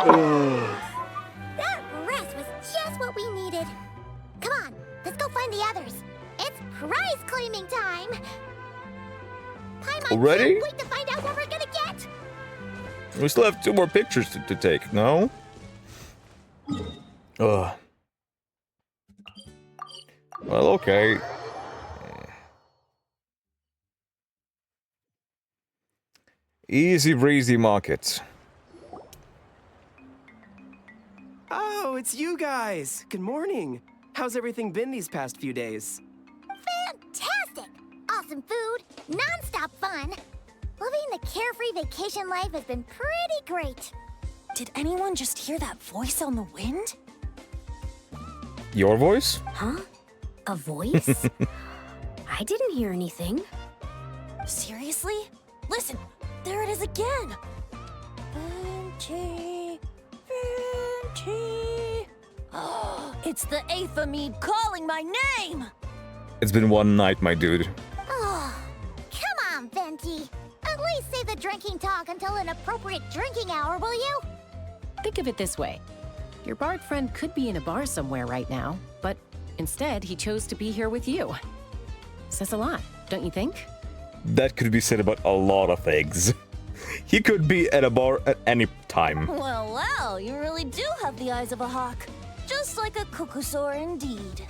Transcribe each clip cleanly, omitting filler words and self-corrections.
That rest was just what we needed. Come on, let's go find the others. It's prize claiming time. Paimon Already? can't wait to find out what we're gonna get. We still have 2 more pictures to take, no? Ugh. Well, okay. Easy breezy market. Oh, it's you guys! Good morning! How's everything been these past few days? Fantastic! Awesome food, non-stop fun. Living the carefree vacation life has been pretty great. Did anyone just hear that voice on the wind? Your voice? Huh? A voice? I didn't hear anything. Seriously? Listen, there it is again. Venti, Venti. Oh, it's the Aphemide calling my name! It's been one night, my dude. Oh, come on, Venti. At least save the drinking talk until an appropriate drinking hour, will you? Think of it this way. Your bard friend could be in a bar somewhere right now, but instead he chose to be here with you. Says a lot, don't you think? That could be said about a lot of things. He could be at a bar at any time. Well, well, you really do have the eyes of a hawk. Just like a cuckoosaur indeed.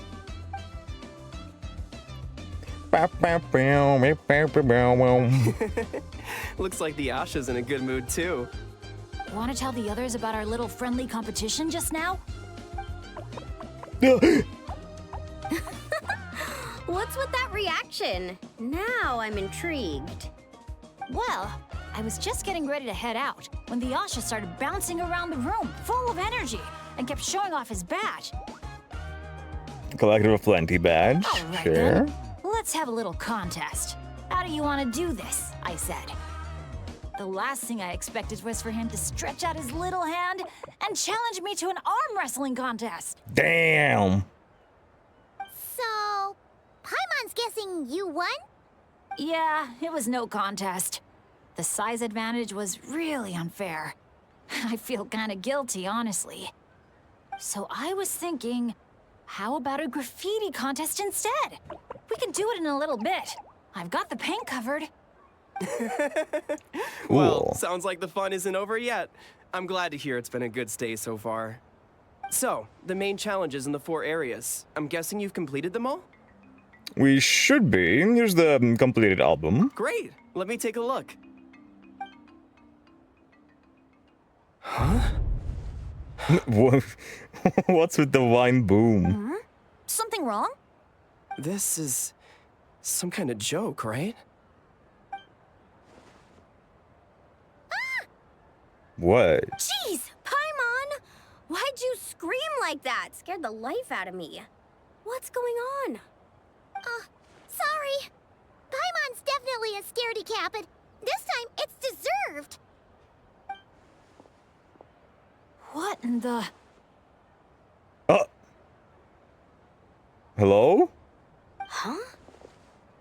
Looks like the Asha's in a good mood too. Want to tell the others about our little friendly competition just now? What's with that reaction? Now I'm intrigued. Well, I was just getting ready to head out when the Asha started bouncing around the room, full of energy, and kept showing off his badge. Collector of Plenty badge. All right, Sure. then. Let's have a little contest. How do you want to do this? I said. The last thing I expected was for him to stretch out his little hand and challenge me to an arm wrestling contest. Damn. So, Paimon's guessing you won? Yeah, it was no contest. The size advantage was really unfair. I feel kind of guilty, honestly. So I was thinking, how about a graffiti contest instead? We can do it in a little bit. I've got the paint covered. Well, Cool. sounds like the fun isn't over yet. I'm glad to hear it's been a good stay so far. So, the main challenges in the 4 areas. I'm guessing you've completed them all? We should be. Here's the completed album. Great! Let me take a look. Huh? What's with the wine boom? Something wrong? This is some kind of joke, right? What? Jeez, Paimon! Why'd you scream like that? Scared the life out of me. What's going on? Sorry. Paimon's definitely a scaredy cat, but this time it's deserved. What in the... Hello? Huh?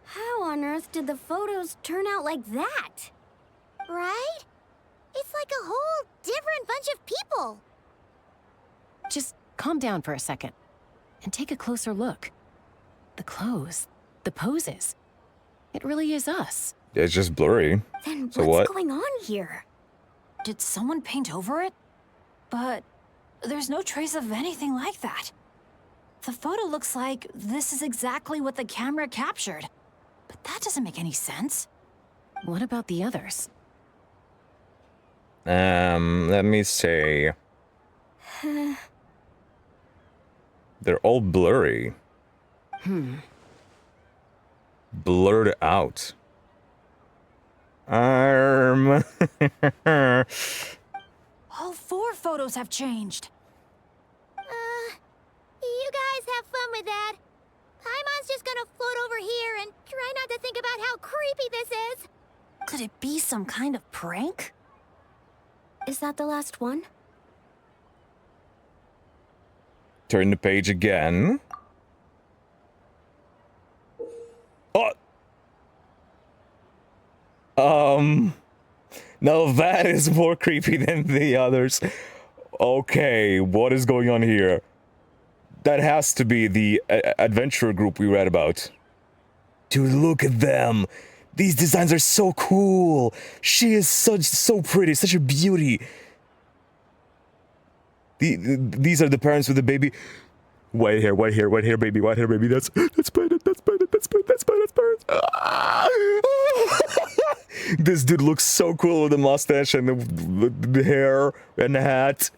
How on earth did the photos turn out like that? Right? It's like a whole different bunch of people. Just calm down for a second and take a closer look. The clothes, the poses. It really is us. It's just blurry. Then So what's what? going on here? Did someone paint over it? But there's no trace of anything like that. The photo looks like this is exactly what the camera captured. But that doesn't make any sense. What about the others? Let me see. They're all blurry. Blurred out. Arm. All 4 photos have changed. You guys have fun with that. Paimon's just gonna float over here and try not to think about how creepy this is. Could it be some kind of prank? Is that the last one? Turn the page again. Oh! Now that is more creepy than the others. Okay, what is going on here? That has to be the adventure group we read about. Dude, look at them. These designs are so cool. She is so pretty, such a beauty. These are the parents with the baby. White hair, baby, white hair, baby. That's Bennet, that's parents. This dude looks so cool with the mustache and the hair and the hat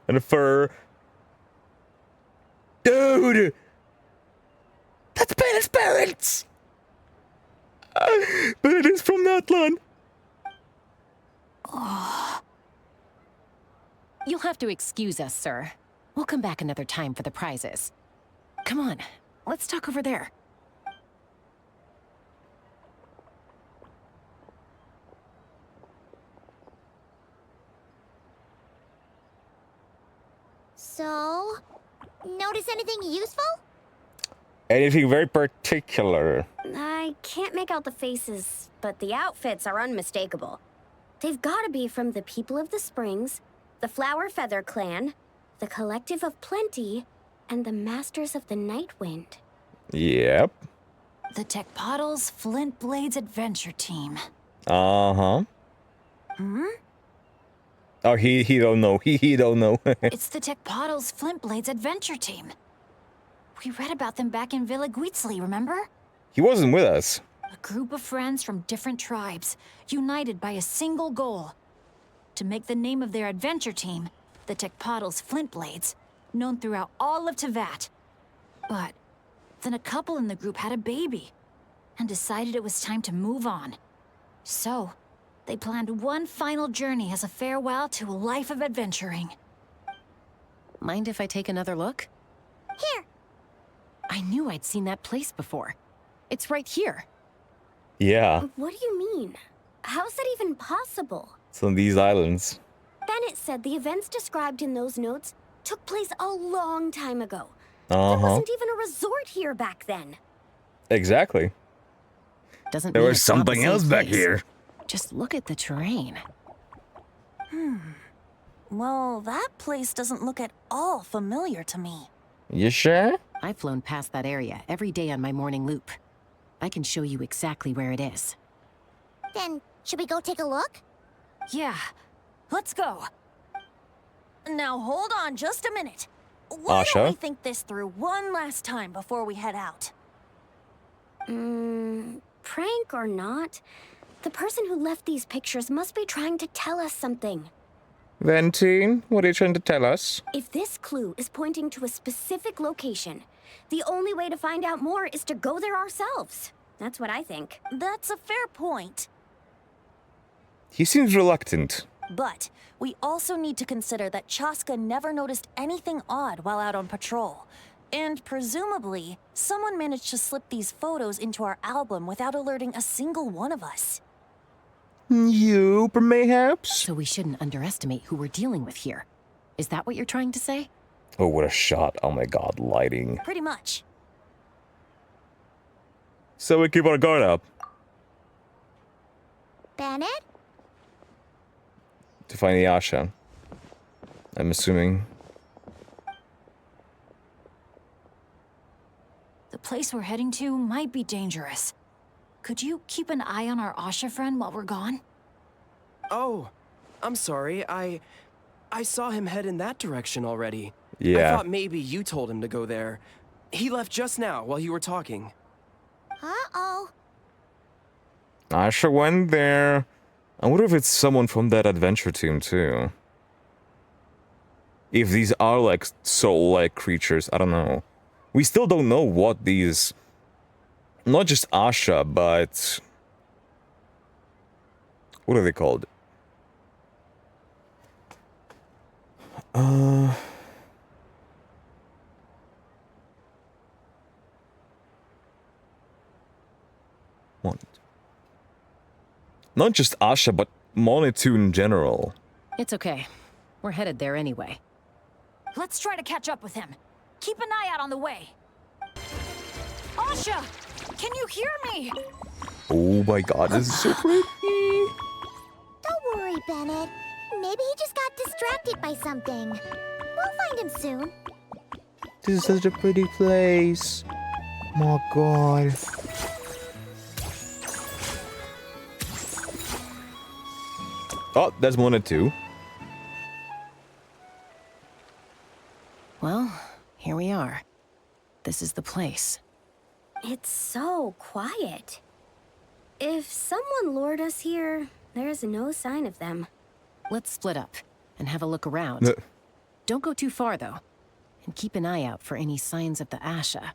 and the fur. Dude, that's Bennet's parents. Bennet is from Natlan. You'll have to excuse us, sir. We'll come back another time for the prizes. Come on, let's talk over there. So, notice anything useful? Anything very particular? I can't make out the faces, but the outfits are unmistakable. They've gotta be from the People of the Springs, the Flower Feather Clan, the Collective of Plenty, and the Masters of the Night Wind. Yep. The Tecpotals Flint Blades Adventure Team. Uh-huh. Oh, he don't know. He don't know. It's the Tecpotals Flint Blades Adventure Team. We read about them back in Villa Guitzli, remember? He wasn't with us. A group of friends from different tribes, united by a single goal. To make the name of their adventure team, the Tecpotals Flint Blades, known throughout all of Teyvat. But then a couple in the group had a baby, and decided it was time to move on. So, they planned one final journey as a farewell to a life of adventuring. Mind if I take another look? Here. I knew I'd seen that place before. It's right here. Yeah. What do you mean? How's that even possible? It's on these islands. Bennet said the events described in those notes took place a long time ago. There Uh-huh. wasn't even a resort here back then. Exactly. Doesn't There mean was it's not the something same else back place. here. Just look at the terrain. Well, that place doesn't look at all familiar to me. You sure? I've flown past that area every day on my morning loop. I can show you exactly where it is. Then, should we go take a look? Yeah, let's go. Now hold on just a minute. Why Asha? don't we think this through one last time before we head out? Prank or not, the person who left these pictures must be trying to tell us something. Ventine, what are you trying to tell us? If this clue is pointing to a specific location, the only way to find out more is to go there ourselves. That's what I think. That's a fair point. He seems reluctant. But we also need to consider that Chaska never noticed anything odd while out on patrol. And presumably, someone managed to slip these photos into our album without alerting a single one of us. You, mayhaps? So we shouldn't underestimate who we're dealing with here. Is that what you're trying to say? Oh, what a shot. Oh my god, lighting. Pretty much. So we keep our guard up. Bennet? To find the Asha. I'm assuming. The place we're heading to might be dangerous. Could you keep an eye on our Asha friend while we're gone? Oh, I'm sorry. I saw him head in that direction already. I Yeah. thought maybe you told him to go there. He left just now while you were talking. Uh-oh. Asha went there. I wonder if it's someone from that adventure team too. If these are like soul-like creatures, I don't know. We still don't know what these... Not just Asha, but... What are they called? What? Not just Asha, but Monitu in general. It's okay. We're headed there anyway. Let's try to catch up with him. Keep an eye out on the way. Asha! Can you hear me? Oh my god, this is so pretty. Don't worry, Bennet. Maybe he just got distracted by something. We'll find him soon. This is such a pretty place. My God. Oh, there's one or two. Well, here we are. This is the place. It's so quiet. If someone lured us here, there's no sign of them. Let's split up and have a look around. Don't go too far, though. And keep an eye out for any signs of the Asha.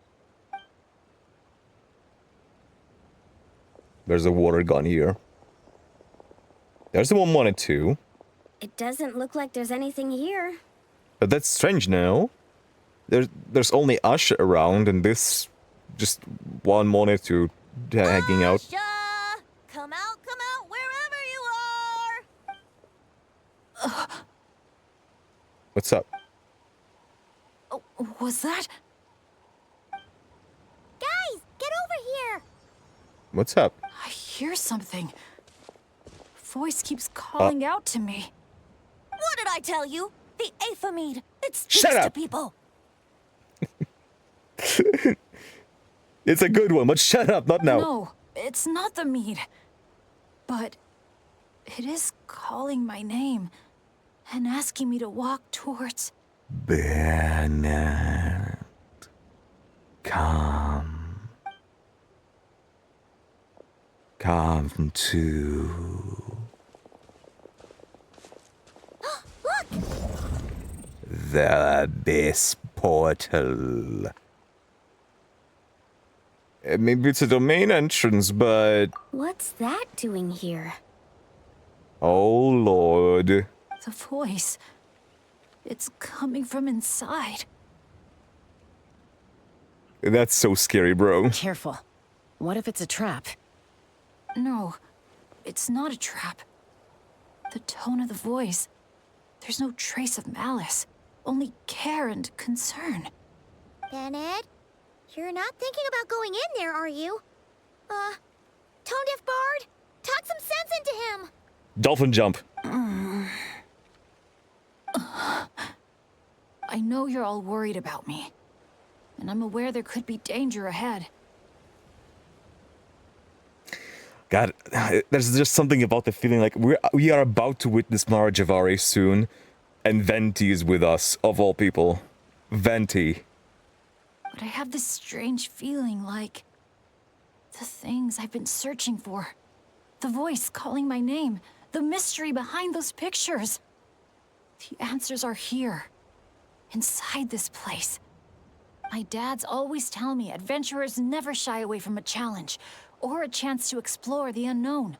There's a water gun here. There's the 112. It doesn't look like there's anything here. But that's strange now. There's only Asha around, and this just one monitor hanging out. Asha! Come out, wherever you are! What's up? Oh, was that? Guys, get over here! What's up? I hear something. Voice keeps calling out to me. What did I tell you? The Aphemide. It Shut speaks to up. people. It's a good one, but shut up, not now. No, it's not the mead. But it is calling my name and asking me to walk towards... Bennet. Come. Come to Look! the abyss portal. Maybe it's a domain entrance, but... What's that doing here? Oh, Lord. The voice. It's coming from inside. That's so scary, bro. Careful. What if it's a trap? No, it's not a trap. The tone of the voice. There's no trace of malice. Only care and concern. Bennet, you're not thinking about going in there, are you? Tone-deaf bard? Talk some sense into him! Dolphin jump. I know you're all worried about me. And I'm aware there could be danger ahead. God, there's just something about the feeling like we are about to witness Mare Jivari soon, and Venti is with us, of all people. Venti. But I have this strange feeling like... the things I've been searching for. The voice calling my name. The mystery behind those pictures. The answers are here. Inside this place. My dad's always tell me adventurers never shy away from a challenge, or a chance to explore the unknown.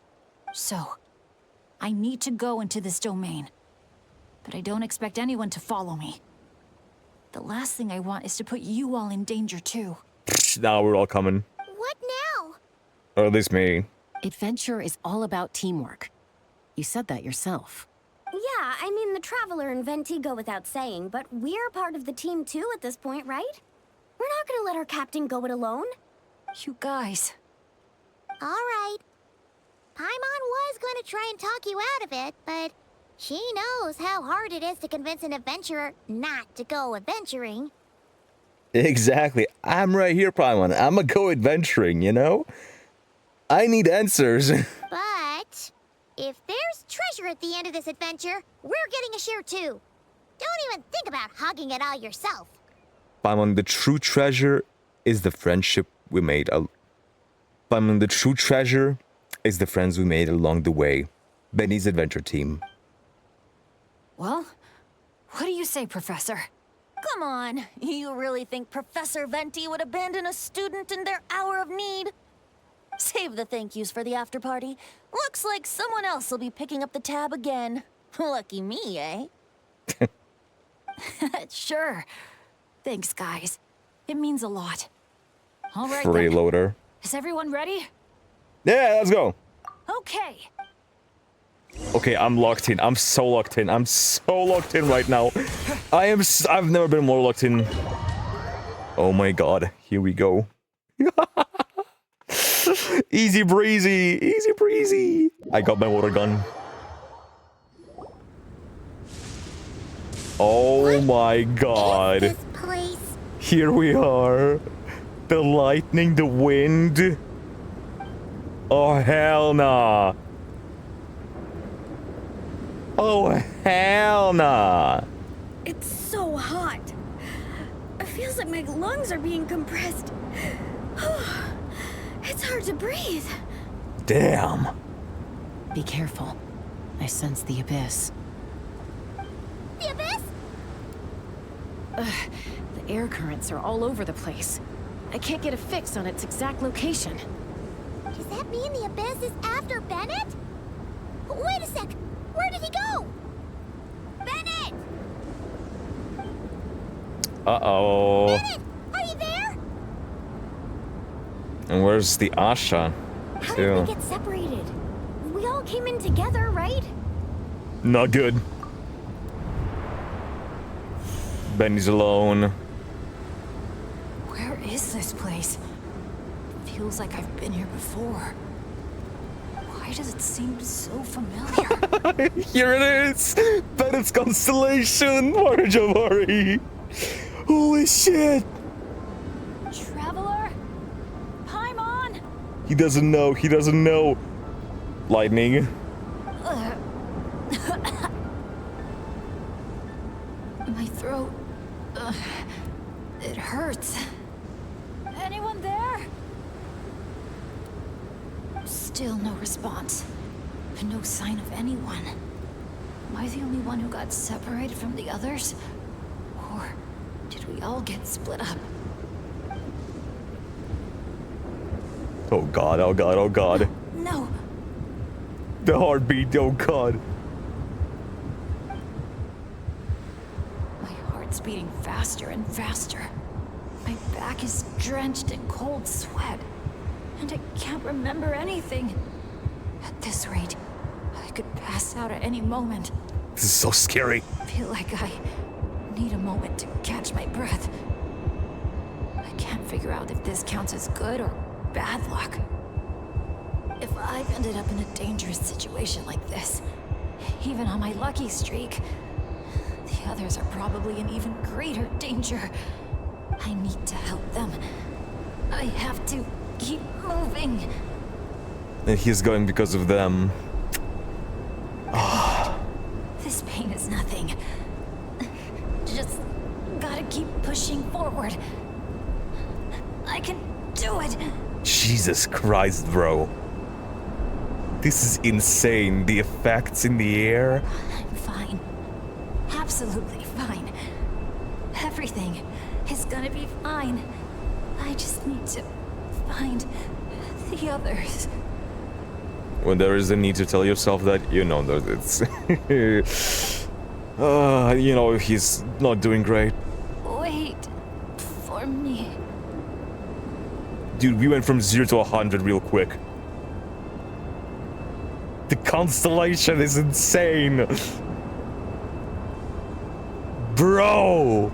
So, I need to go into this domain. But I don't expect anyone to follow me. The last thing I want is to put you all in danger too. Now we're all coming. What now? Or at least me. Adventure is all about teamwork. You said that yourself. Yeah, I mean, the Traveler and Venti go without saying, but we're part of the team too at this point, right? We're not gonna let our captain go it alone. You guys. Alright. Paimon was gonna try and talk you out of it, but she knows how hard it is to convince an adventurer not to go adventuring. Exactly. I'm right here, Paimon. I'ma go adventuring, you know? I need answers. But if there's treasure at the end of this adventure, we're getting a share too. Don't even think about hogging it all yourself. Paimon, the true treasure is the friendship we made. Paimon, the true treasure is the friends we made along the way. Benny's adventure team. Well, what do you say, Professor? Come on, you really think Professor Venti would abandon a student in their hour of need? Save the thank yous for the after party. Looks like someone else will be picking up the tab again. Lucky me, eh? Sure. Thanks, guys. It means a lot. All right, then. Freeloader. Is everyone ready? Yeah, let's go. Okay. Okay, I'm locked in. I'm so locked in. I'm so locked in right now. I've never been more locked in. Oh my god. Here we go. Easy breezy. Easy breezy. I got my water gun. Oh my Is god. this place? Here we are. The lightning, the wind. Oh, hell nah. Oh, hell nah. It's so hot. It feels like my lungs are being compressed. It's hard to breathe. Damn. Be careful. I sense the abyss. The abyss? The air currents are all over the place. I can't get a fix on its exact location. Does that mean the abyss is after Bennet? Wait a sec. Where did he go? Bennet! Uh-oh. Bennet! Are you there? And where's the Asha? How Too. did we get separated? We all came in together, right? Not good. Benny's alone. Where is this place? Feels like I've been here before. Why does it seem so familiar? Here it is! Bennett's constellation! Mare Jivari! Holy shit! Traveler? Paimon? He doesn't know, he doesn't know. Lightning. My throat. It hurts. Anyone there? Still no response. No sign of anyone. Am I the only one who got separated from the others? Or did we all get split up? Oh god, oh god, oh god. No. The heartbeat, oh god. My heart's beating faster and faster. My back is drenched in cold sweat. And I can't remember anything. At this rate, I could pass out at any moment. This is so scary. I feel like I need a moment to catch my breath. I can't figure out if this counts as good or bad luck. If I've ended up in a dangerous situation like this, even on my lucky streak, the others are probably in even greater danger. I need to help them. I have to keep moving. And he's going because of them. This pain is nothing. Just gotta keep pushing forward. I can do it. Jesus Christ, bro. This is insane. The effects in the air. I'm fine. Absolutely fine. Everything is gonna be fine. I just need to find the others. When there is a need to tell yourself that, you know that it's... you know, he's not doing great. Wait for me. Dude, we went from 0 to 100 real quick. The constellation is insane. Bro!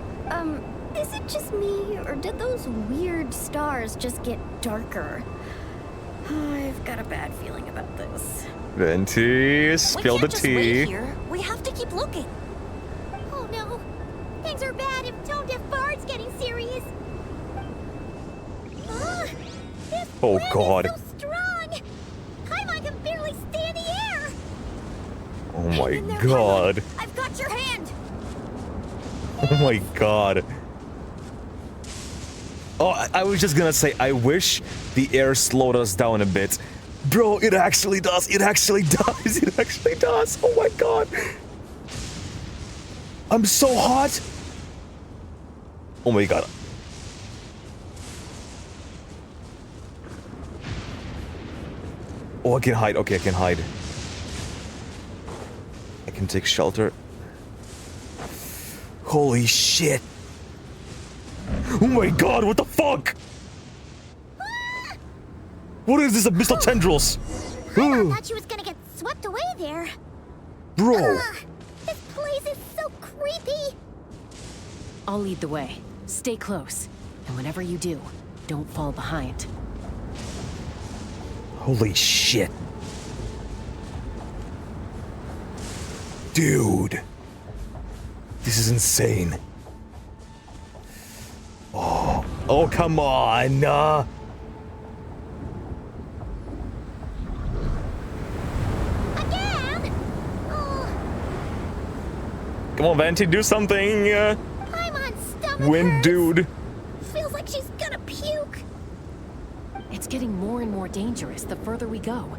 Is it just me, or did those weird stars just get darker? I've got a bad feeling about this. Venti, spill the We can't just wait tea. here. We have to keep looking. Oh no. Things are bad if Tone Deaf Bard's getting serious. This Oh, wind God. is so strong. Paimon can barely stay in the air. Oh Hang my in there, god. Paimon. I've got your hand. Oh my god. Oh, I was just gonna say, I wish the air slowed us down a bit. Bro, it actually does. It actually does. It actually does. Oh my god. I'm so hot. Oh my god. Oh, I can hide. Okay, I can hide. I can take shelter. Holy shit. Oh my god, what the fuck? What is this, abyssal tendrils? Paimon thought she was gonna get swept away there. Bro. This place is so creepy. I'll lead the way. Stay close. And whenever you do, don't fall behind. Holy shit. Dude. This is insane. Oh, come on. Again? Oh, Come on, Venti, do something. Paimon's stomach Win, hurts. dude. Feels like she's gonna puke. It's getting more and more dangerous the further we go.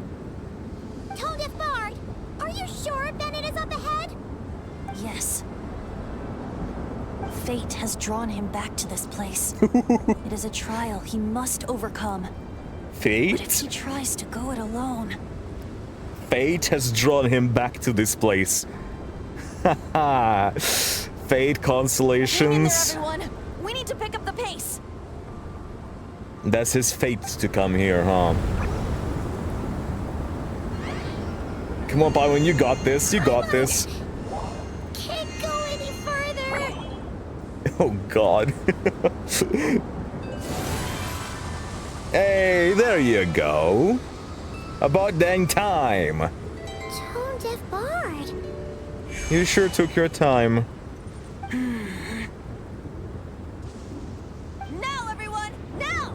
Tone Deaf Bard, are you sure Bennet is up ahead? Yes. Fate has drawn him back to this place. It is a trial he must overcome. But if Fate? he tries to go it alone, Fate has drawn him back to this place. Haha. Fate hang in there, consolations. everyone. We need to pick up the pace. That's his fate to come here, huh? Come on, Byron, you got this. You got this. Can't go any further. Oh, God. Hey, there you go. About dang time. Tone Deaf Bard. You sure took your time. Now, everyone! Now!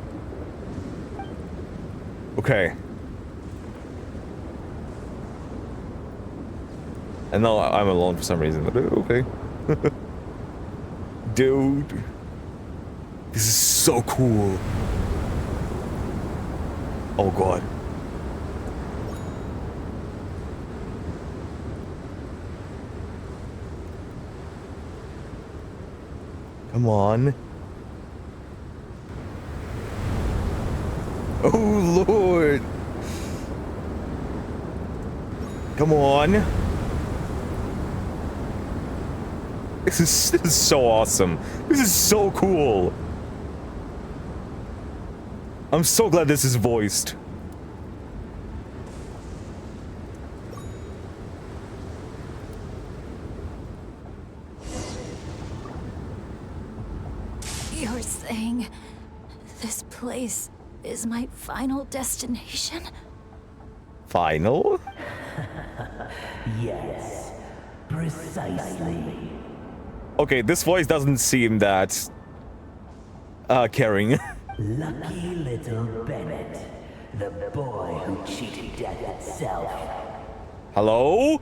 Okay. And now I'm alone for some reason. But okay. Dude. This is so cool. Oh, God. Come on. Oh, Lord. Come on. This is so awesome. This is so cool. I'm so glad this is voiced. You're saying this place is my final destination? Final? Yes, precisely. Okay, this voice doesn't seem that caring. Lucky little Bennet, the boy who cheated death itself. Hello?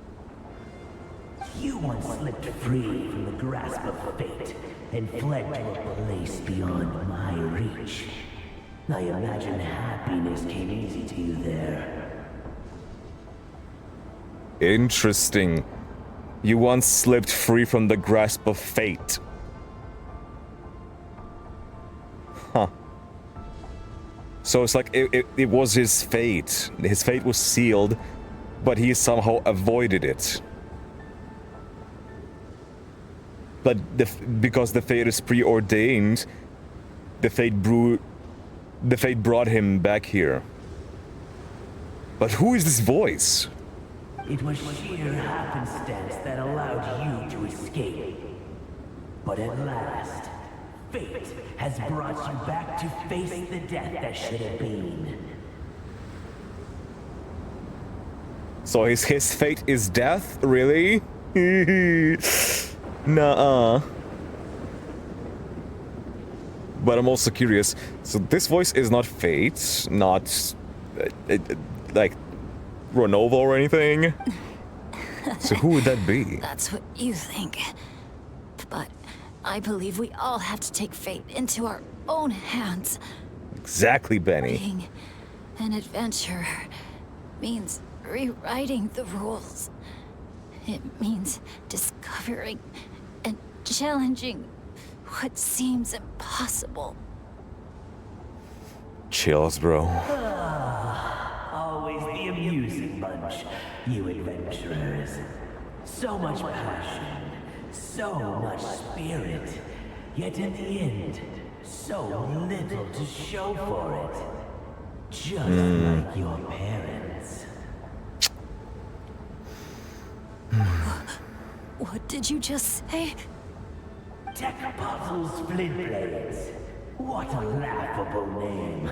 You once slipped free from the grasp of fate and fled to a place beyond my reach. I imagine happiness came easy to you there. Interesting. You once slipped free from the grasp of fate. Huh. So it's like it was his fate. His fate was sealed, but he somehow avoided it. But because the fate is preordained, the fate brought him back here. But who is this voice? It was sheer happenstance that allowed you to escape. But at last, fate has brought you back to face the death that should have been. So his fate is death? Really? Nuh-uh. But I'm also curious. So this voice is not Fate, not like Renova or anything. So who would that be? That's what you think. But I believe we all have to take fate into our own hands. Exactly, Benny. Being an adventurer means rewriting the rules. It means discovering and challenging what seems impossible. Chills, bro. Always the amusing bunch, you adventurers. So much passion, so much spirit, yet in the end, so little to show for it. Just like your parents. What did you just say? Tech Puzzles Flint Blades. What a laughable name.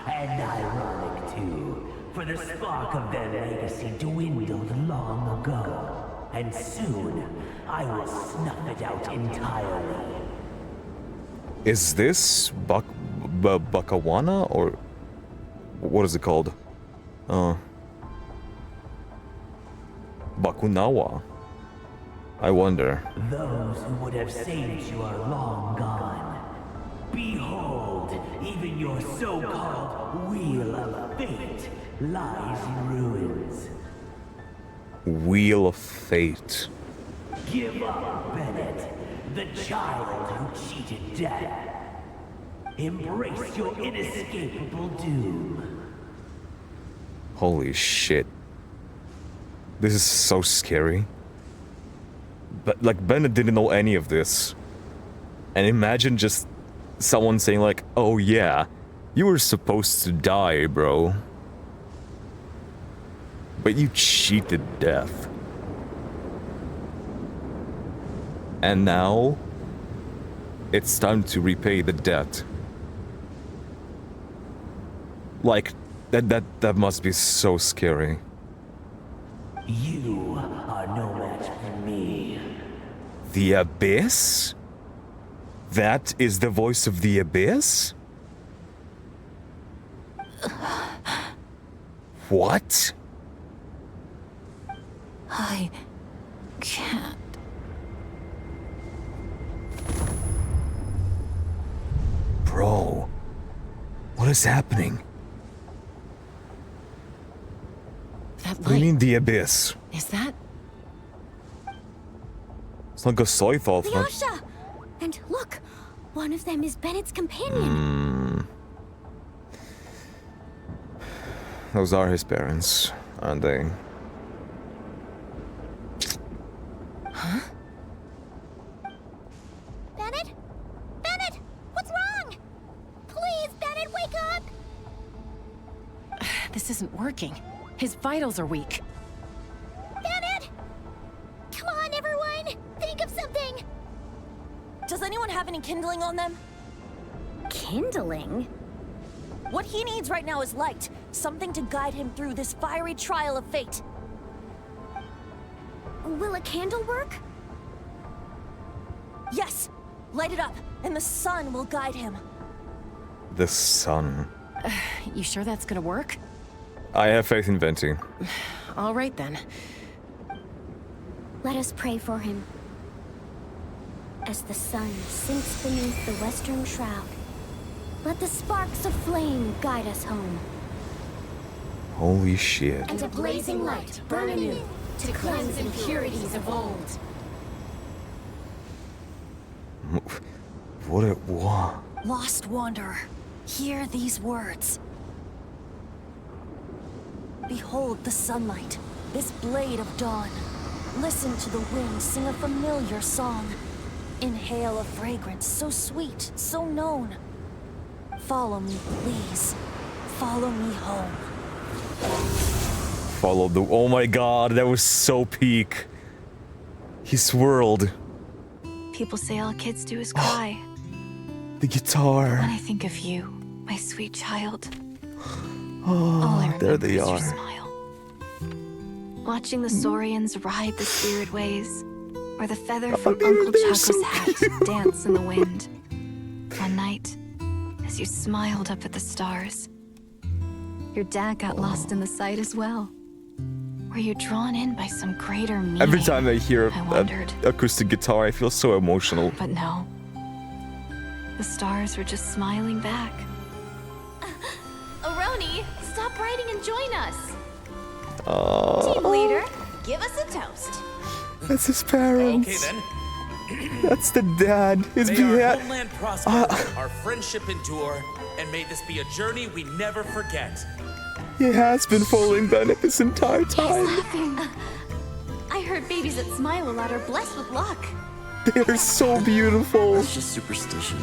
And ironic, too, for the spark of their legacy dwindled long ago. and soon I will snuff it out entirely. Is this Bakunawa or what is it called? Bakunawa. I wonder. Those who would have saved you are long gone. Behold, even your so-called Wheel of Fate lies in ruins. Wheel of Fate. Give up, Bennet, the child who cheated death. Embrace your inescapable doom. Holy shit. This is so scary. But like Bennet didn't know any of this. And imagine just someone saying like, "Oh yeah, you were supposed to die, bro. But you cheated death. And now it's time to repay the debt." Like that must be so scary. You are no match for me. The Abyss? That is the voice of the Abyss? What? I can't. Bro, what is happening? That What do you light, mean the Abyss? is that? It's not Gosoithal. Yasha! And look, one of them is Bennett's companion. Those are his parents, aren't they? Bennet? Bennet! What's wrong? Please, Bennet, wake up! This isn't working. His vitals are weak. Bennet! Come on, everyone! Think of something! Does anyone have any kindling on them? Kindling? What he needs right now is light. Something to guide him through this fiery trial of fate. Will a candle work? Yes! Light it up, and the sun will guide him. The sun. You sure that's gonna work? I have faith in Venti. All right then. Let us pray for him. As the sun sinks beneath the western shroud, let the sparks of flame guide us home. Holy shit. And a blazing light burn anew to cleanse impurities of old. What? Lost wanderer, hear these words. Behold the sunlight, this blade of dawn. Listen to the wind sing a familiar song. Inhale a fragrance so sweet, so known. Follow me, please. Follow me home. Follow the. Oh my god, that was so peak. He swirled. People say all kids do is cry. The guitar. When I think of you, my sweet child, Oh, all I there remember they is your are. smile. Watching the Saurians ride the spirit ways, or the feather from Uncle they're Chaka's so hat dance in the wind. One night, as you smiled up at the stars, your dad got lost in the sight as well. Were you drawn in by some greater meaning? Every time I hear I an wondered. acoustic guitar, I feel so emotional. But no. The stars were just smiling back. Aroni, stop writing and join us. Oh, Leader, give us a toast. that's his parents. Okay then. That's the dad. His May our beha- homeland prosper, our friendship endure, and may this be a journey we never forget. He has been following Bennet this entire time. I heard babies that smile a lot are blessed with luck. They are so beautiful. It's just superstition.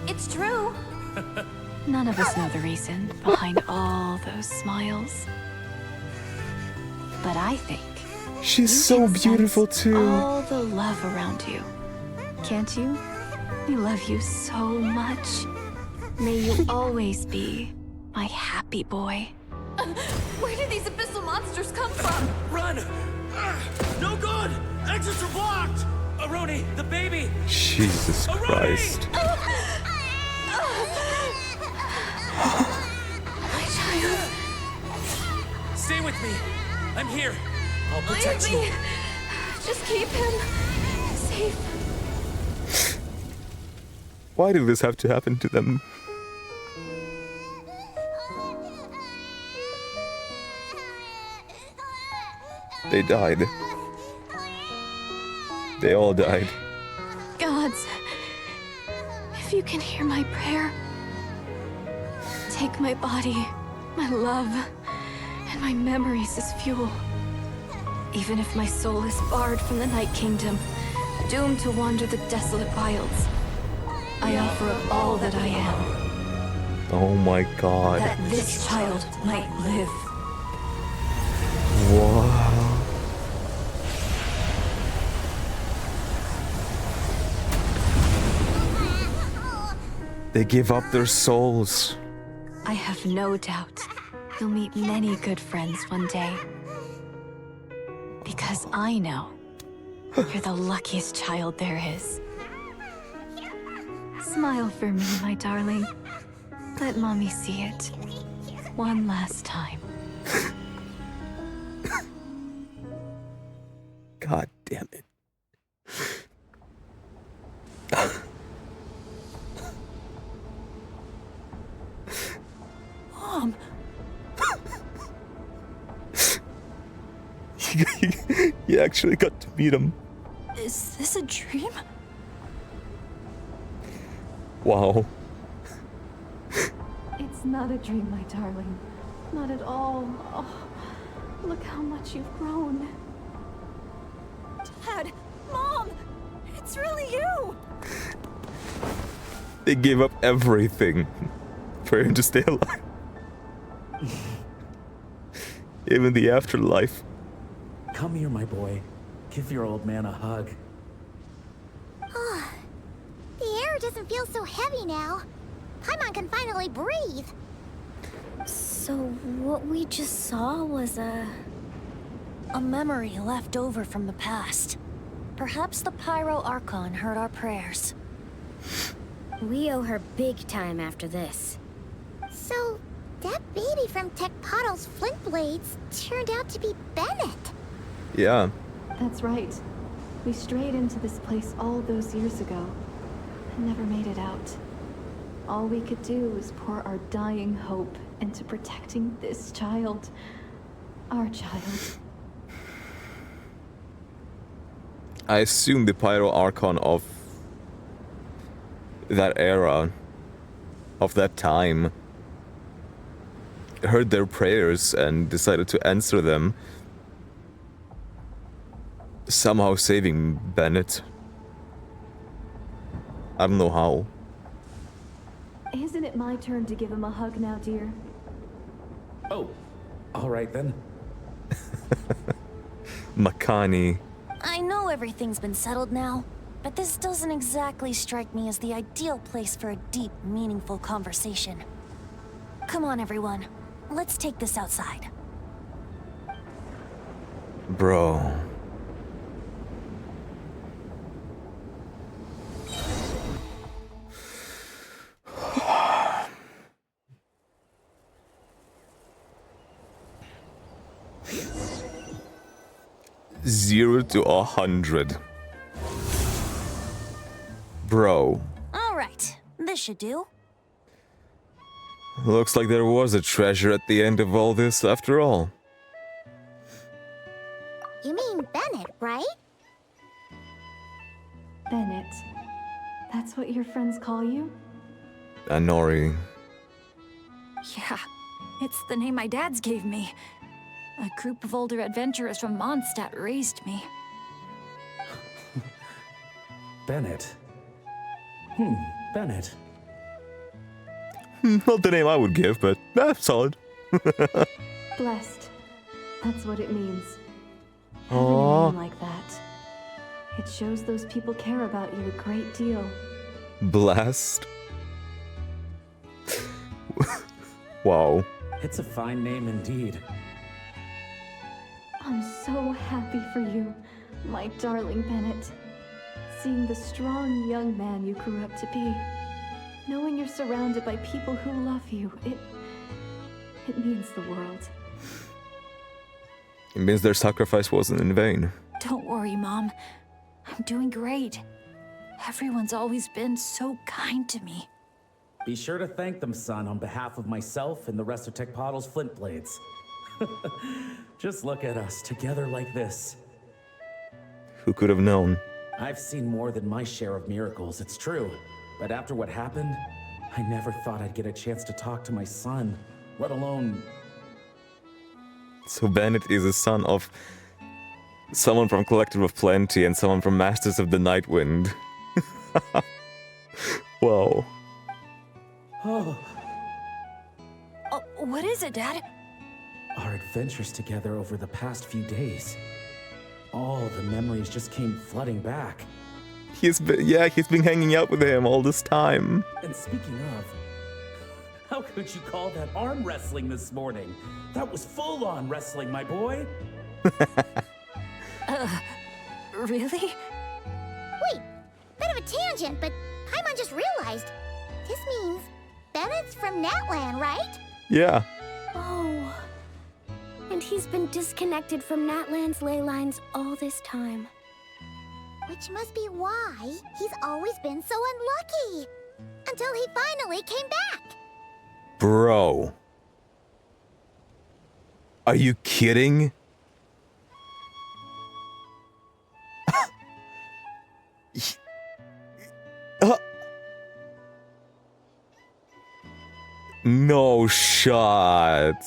It's true. None of us know the reason behind all those smiles. But I think She's you so can beautiful sense too. all the love around you. Can't you? We love you so much. May you always be my happy boy. Where did these abyssal monsters come from? Run! No good! Exits are blocked! Aroni, the baby! Jesus Christ. My child. Stay with me. I'm here. I'll protect you. Just keep him safe. Why did this have to happen to them? They died. They all died. Gods, if you can hear my prayer, take my body, my love, and my memories as fuel. Even if my soul is barred from the Night Kingdom, doomed to wander the desolate wilds, I offer up all that I am, Oh my god. that this child might live. Wow. They give up their souls. I have no doubt you'll meet many good friends one day. Because I know you're the luckiest child there is. Smile for me, my darling. Let Mommy see it. One last time. God damn it. Mom! You actually got to meet him. Is this a dream? Wow. It's not a dream, my darling. Not at all. Oh, look how much you've grown. Dad! Mom! It's really you! They gave up everything for him to stay alive. Even the afterlife. Come here, my boy. Give your old man a hug. The air doesn't feel so heavy now. Paimon can finally breathe. So what we just saw was A memory left over from the past. Perhaps the Pyro Archon heard our prayers. We owe her big time after this. So, that baby from Tecpato's Flint Blades turned out to be Bennet. Yeah. That's right. We strayed into this place all those years ago and never made it out. All we could do was pour our dying hope into protecting this child. Our child. I assume the Pyro Archon of that era, of that time, heard their prayers and decided to answer them, somehow saving Bennet. I don't know how. Isn't it my turn to give him a hug now, dear? Oh, all right then. Makani. I know everything's been settled now, but this doesn't exactly strike me as the ideal place for a deep, meaningful conversation. Come on, everyone. Let's take this outside. Bro. Zero to 100. Bro. All right, this should do. Looks like there was a treasure at the end of all this after all. You mean Bennet, right? Bennet. That's what your friends call you? Anori. Yeah, it's the name my dad's gave me. A group of older adventurers from Mondstadt raised me. Bennet. Bennet. Not the name I would give, but solid. Blessed. That's what it means. Aww. Having a name like that. It shows those people care about you a great deal. Blessed. Wow. It's a fine name indeed. I'm so happy for you, my darling Bennet. Seeing the strong young man you grew up to be, knowing you're surrounded by people who love you, it means the world. It means their sacrifice wasn't in vain. Don't worry, Mom. I'm doing great. Everyone's always been so kind to me. Be sure to thank them, son, on behalf of myself and the rest of Tecpato's Flint Blades. Just look at us, together like this. Who could have known? I've seen more than my share of miracles, it's true. But after what happened, I never thought I'd get a chance to talk to my son, let alone... So Bennet is a son of someone from Collective of Plenty and someone from Masters of the Nightwind. Whoa. Oh. What is it, Dad? Our adventures together over the past few days. All the memories just came flooding back. He's been hanging out with him all this time. And speaking of, how could you call that arm wrestling this morning? That was full-on wrestling, my boy. Really? Wait, bit of a tangent, but Paimon just realized. This means Bennet's from Natland, right? Yeah. Oh. And he's been disconnected from Natland's ley lines all this time. Which must be why he's always been so unlucky. Until he finally came back. Bro. Are you kidding? No shot.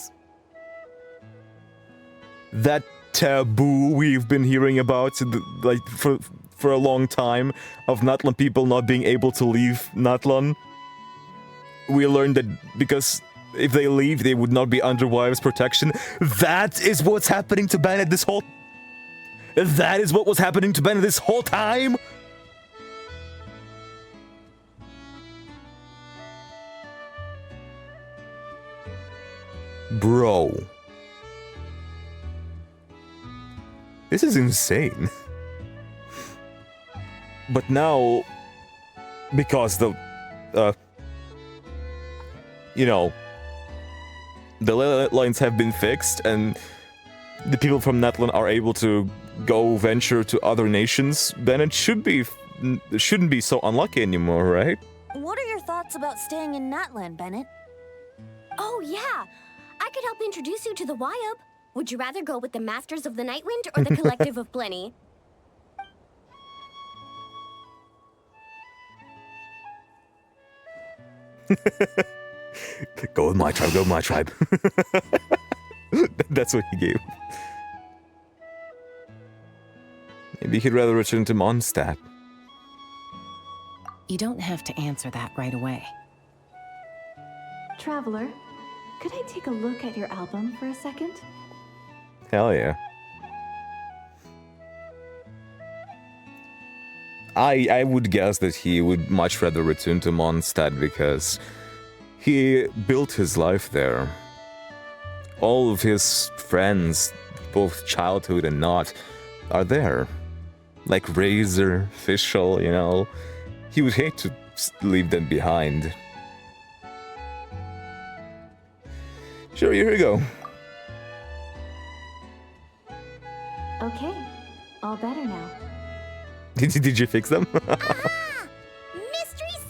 That taboo we've been hearing about like for a long time of Natlan people not being able to leave Natlan. We learned that because if they leave, they would not be under wives' protection. That is what's happening to Bennet this whole... That is what was happening to Bennet this whole time? Bro. This is insane. But now, because the, you know, the lines have been fixed and the people from Natlan are able to go venture to other nations, Bennet shouldn't be so unlucky anymore, right? What are your thoughts about staying in Natland, Bennet? Oh, yeah. I could help introduce you to the YUB. Would you rather go with the Masters of the Nightwind or the Collective of Plenty? Go with my tribe, go with my tribe. That's what he gave. Maybe he'd rather return to Mondstadt. You don't have to answer that right away. Traveler, could I take a look at your album for a second? Hell yeah. I would guess that he would much rather return to Mondstadt because he built his life there. All of his friends, both childhood and not, are there. Like Razor, Fischl, you know. He would hate to leave them behind. Sure, here we go. Okay, all better now. Did you fix them? Mystery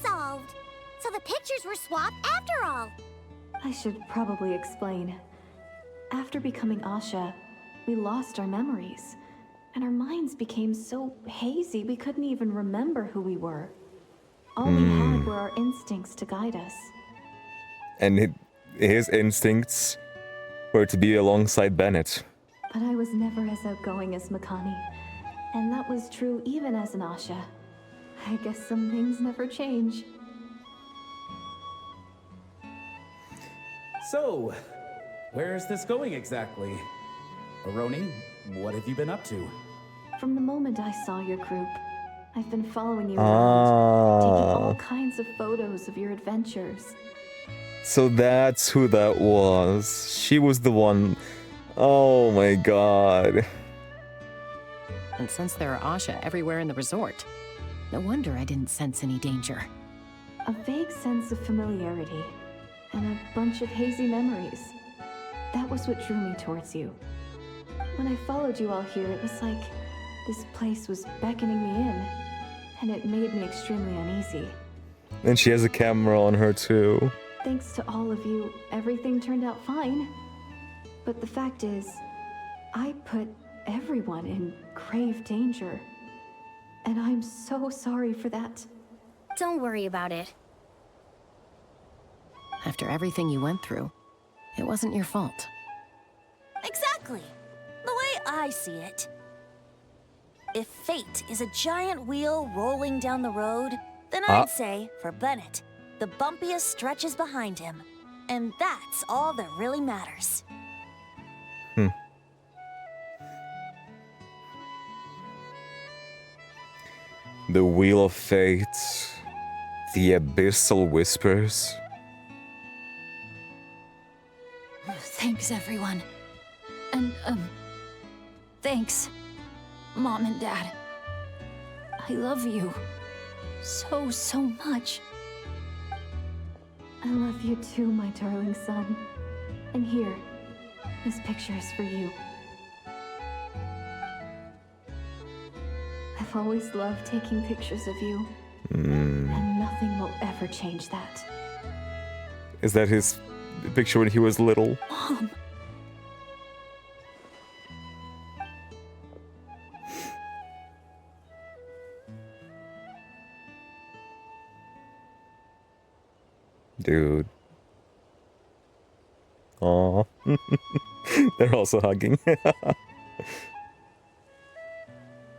solved. So the pictures were swapped after all. I should probably explain. After becoming Asha, we lost our memories, and our minds became so hazy we couldn't even remember who we were. All we had were our instincts to guide us. And his instincts were to be alongside Bennet. But I was never as outgoing as Makani, and that was true even as an Asha. I guess some things never change. So, where is this going exactly? Aroni, what have you been up to? From the moment I saw your group, I've been following you around, taking all kinds of photos of your adventures. So that's who that was. She was the one. Oh my god. And since there are Asha everywhere in the resort, no wonder I didn't sense any danger. A vague sense of familiarity and a bunch of hazy memories. That was what drew me towards you. When I followed you all here, it was like this place was beckoning me in, and it made me extremely uneasy. And she has a camera on her too. Thanks to all of you, everything turned out fine. But the fact is, I put everyone in grave danger. And I'm so sorry for that. Don't worry about it. After everything you went through, it wasn't your fault. Exactly. The way I see it. If fate is a giant wheel rolling down the road, then I'd say, for Bennet, the bumpiest stretches behind him. And that's all that really matters. The Wheel of Fate. The Abyssal Whispers. Thanks, everyone. And, thanks, Mom and Dad. I love you so much. I love you too, my darling son. And here, this picture is for you. I've always loved taking pictures of you, and nothing will ever change that. Is that his picture when he was little? Mom. Dude. Aww. They're also hugging.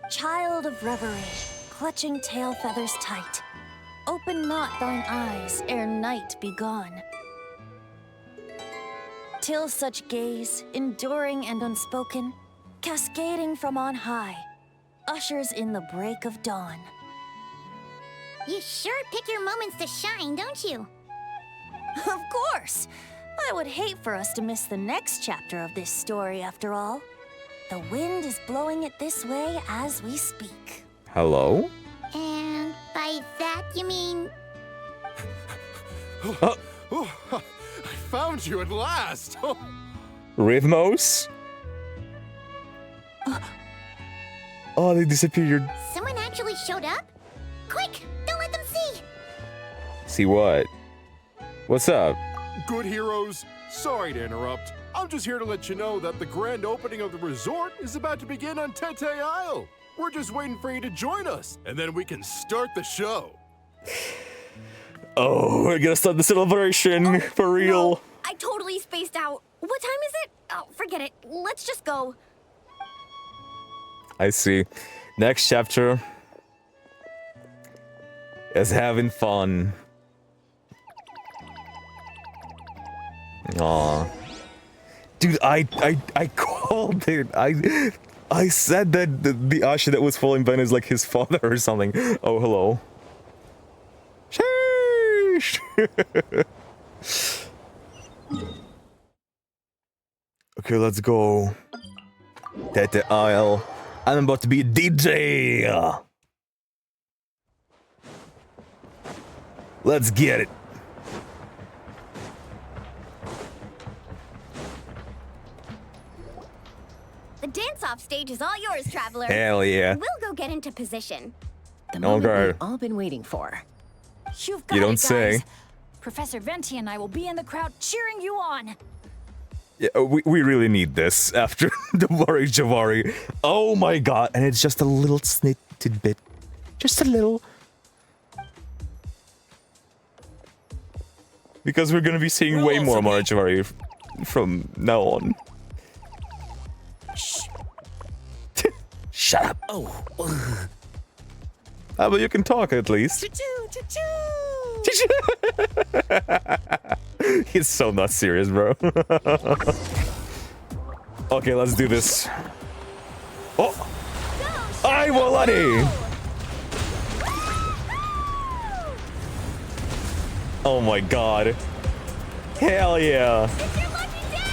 Child of reverie, clutching tail feathers tight, open not thine eyes ere night be gone. Till such gaze, enduring and unspoken, cascading from on high, ushers in the break of dawn. You sure pick your moments to shine, don't you? Of course! I would hate for us to miss the next chapter of this story, after all. The wind is blowing it this way as we speak. Hello? And by that, you mean... Oh, I found you at last! Rhythmos? Oh, they disappeared. Someone actually showed up? Quick, don't let them see! See what? What's up? Good heroes, sorry to interrupt. I'm just here to let you know that the grand opening of the resort is about to begin on Tete Isle. We're just waiting for you to join us, and then we can start the show. Oh, we're gonna start the celebration, for real. No, I totally spaced out. What time is it? Oh, forget it. Let's just go. I see. Next chapter is having fun. Aw. Dude, I called it. I said that the Asha that was following Ben is like his father or something. Oh, hello. Sheesh. Okay, let's go. Tete Isle. I'm about to be a DJ. Let's get it. The dance-off stage is all yours, traveler. Hell yeah. We'll go get into position. The moment we've all been waiting for. You've got You don't it, guys. say. Professor Venti and I will be in the crowd cheering you on. Yeah, we really need this after the Mare Jivari. Oh my god, and it's just a little snitted bit. Just a little. Because we're gonna be seeing way more Mare Jivari from now on. Shh. Shut up. Oh. Ah, but you can talk at least. Choo-choo, choo-choo. He's so not serious, bro. Okay, let's do this. Oh! Ay, Walani! Oh my god. Hell yeah. It's your lucky day!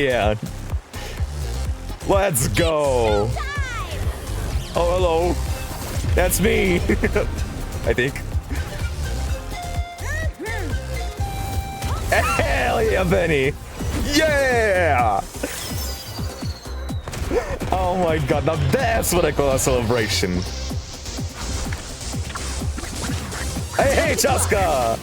yeah. Let's go. Oh, hello. That's me. I think. Hell yeah, Benny. Yeah. Oh my god, now that's what I call a celebration. Hey, Chaska!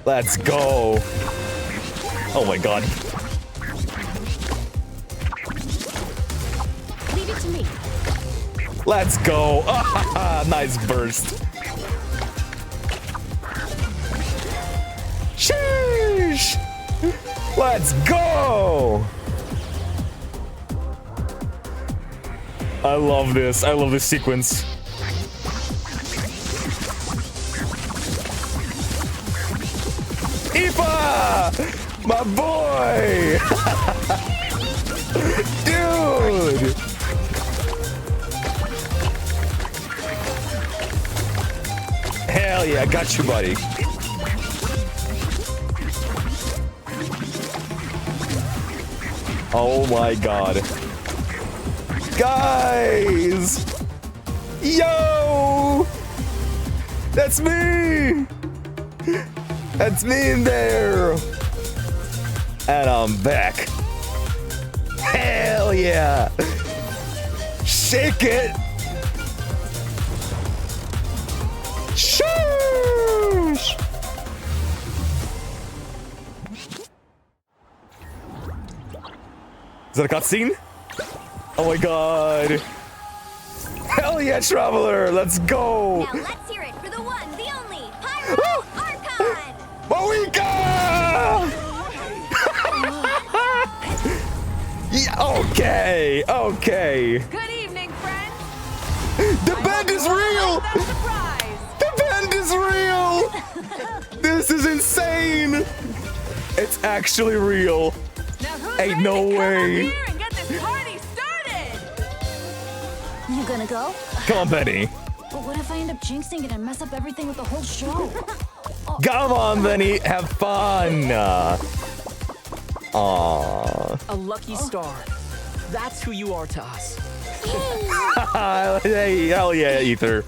Let's go. Oh my god. Leave it to me. Let's go. Nice burst. Sheesh. Let's go. I love this. I love this sequence. Ifa! My boy! Dude! Hell yeah, I got you, buddy. Oh my god. Guys! Yo! That's me! That's me in there! And I'm back. Hell yeah! Shake it! Shush! Is that a cutscene? Oh my god! Hell yeah, Traveler! Let's go! Now let's hear it for the one, the only, Pyro Archon! Moika! Yeah, okay, okay. Good evening, friends. The band is real! The band is real! This is insane! It's actually real. Ain't no way. And get this party started. You gonna go? Come on, Benny. But what if I end up jinxing it and mess up everything with the whole show? Come on, Benny. Have fun. Aww. A lucky star. That's who you are to us. Hey, hell yeah, Ether.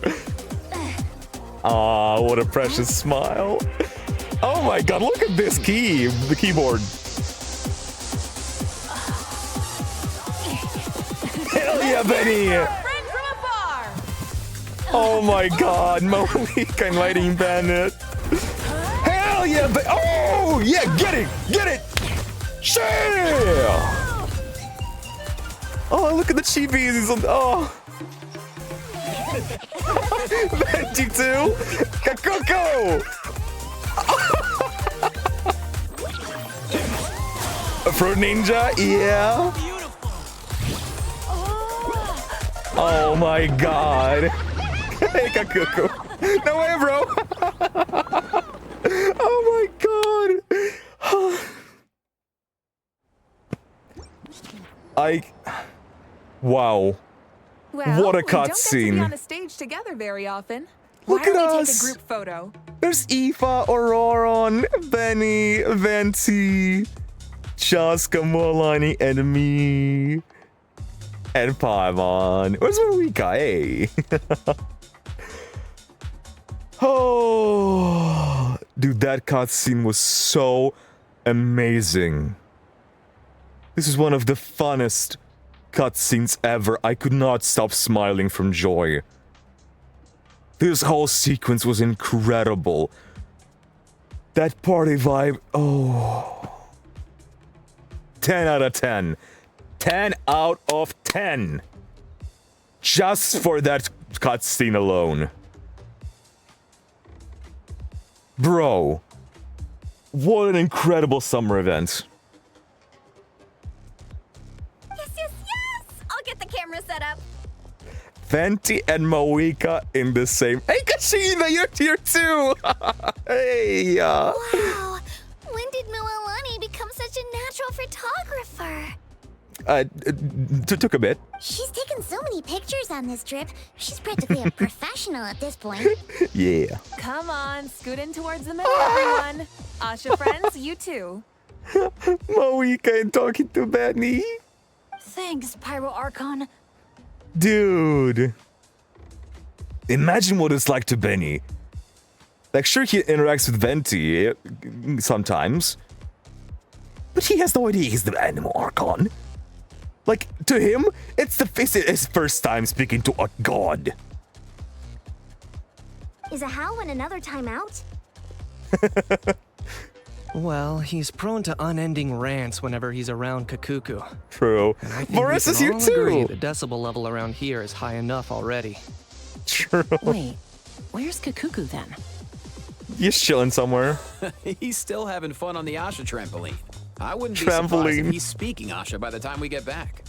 Aw, what a precious smile. Oh my god, look at this the keyboard. Hell yeah, Benny! Oh my god, Moika inviting Bennet. Hell yeah, oh yeah, get it! Yeah! Oh, look at the chibis. He's on. Oh. Venti too. Kakoko. A fruit ninja. Yeah. Oh my god. Hey, Kakoko. No way, bro. Oh my god. Wow. Well, what a we don't get to be cutscene. on the stage together very often. Look Why at don't we us. take a group photo? There's Aoife, Auroron, Benny, Venti, Chaska, Molani, and me. And Paimon. Where's Moika? Hey. Oh, dude, that cutscene was so amazing. This is one of the funnest cutscenes ever. I could not stop smiling from joy. This whole sequence was incredible. That party vibe, oh. 10 out of 10. 10 out of 10. Just for that cutscene alone. Bro, what an incredible summer event. Yes! I'll get the camera set up. Venti and Moika in the same. Hey, Kashina, you're here too. Hey. Wow. When did Mililani become such a natural photographer? took a bit. She's taken so many pictures on this trip. She's practically a professional at this point. Yeah. Come on, scoot in towards the middle, everyone. Asha friends, you too. Moika and talking to Benny. Thanks, Pyro Archon. Dude. Imagine what it's like to Benny. Like, sure, he interacts with Venti sometimes. But he has no idea he's the Animal Archon. Like, to him, it's his first time speaking to a god. Is a Hal in another timeout? Well, he's prone to unending rants whenever he's around Kakuku. True. Boris is here too. The decibel level around here is high enough already. True. Wait, where's Kakuku then? He's chilling somewhere. He's still having fun on the Asha trampoline. I wouldn't be surprised if Trampoline. he's speaking Asha by the time we get back.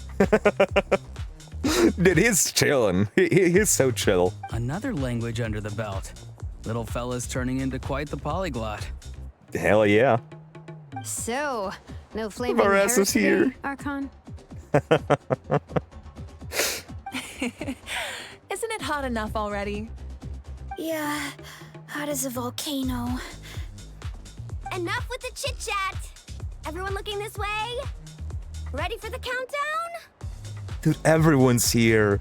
Dude, he's chilling. He's so chill. Another language under the belt. Little fella's turning into quite the polyglot. Hell yeah. So, no flaming Varese hair is here. today, Archon? Isn't it hot enough already? Yeah, hot as a volcano. Enough with the chit-chat. Everyone looking this way? Ready for the countdown? Dude, everyone's here.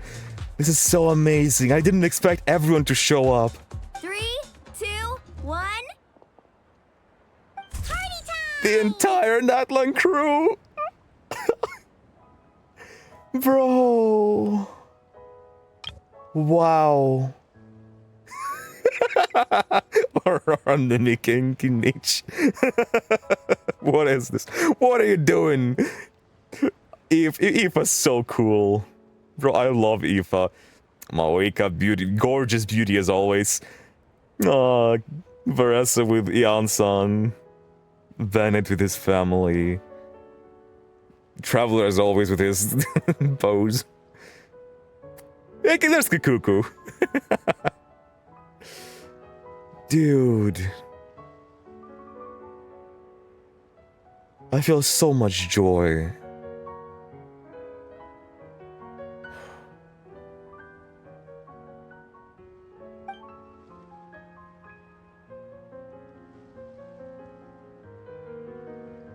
This is so amazing. I didn't expect everyone to show up. 3, 2, 1. The entire Natlan crew. Bro. Wow. Or on the Nikin Kinich. What is this? What are you doing? Aoife's so cool. Bro, I love Aoife. Moika, beauty, gorgeous beauty as always. Aw, Varese with Ian-san. Bennet with his family. Traveler as always with his pose. Hey, there's Kakuku. Dude. I feel so much joy.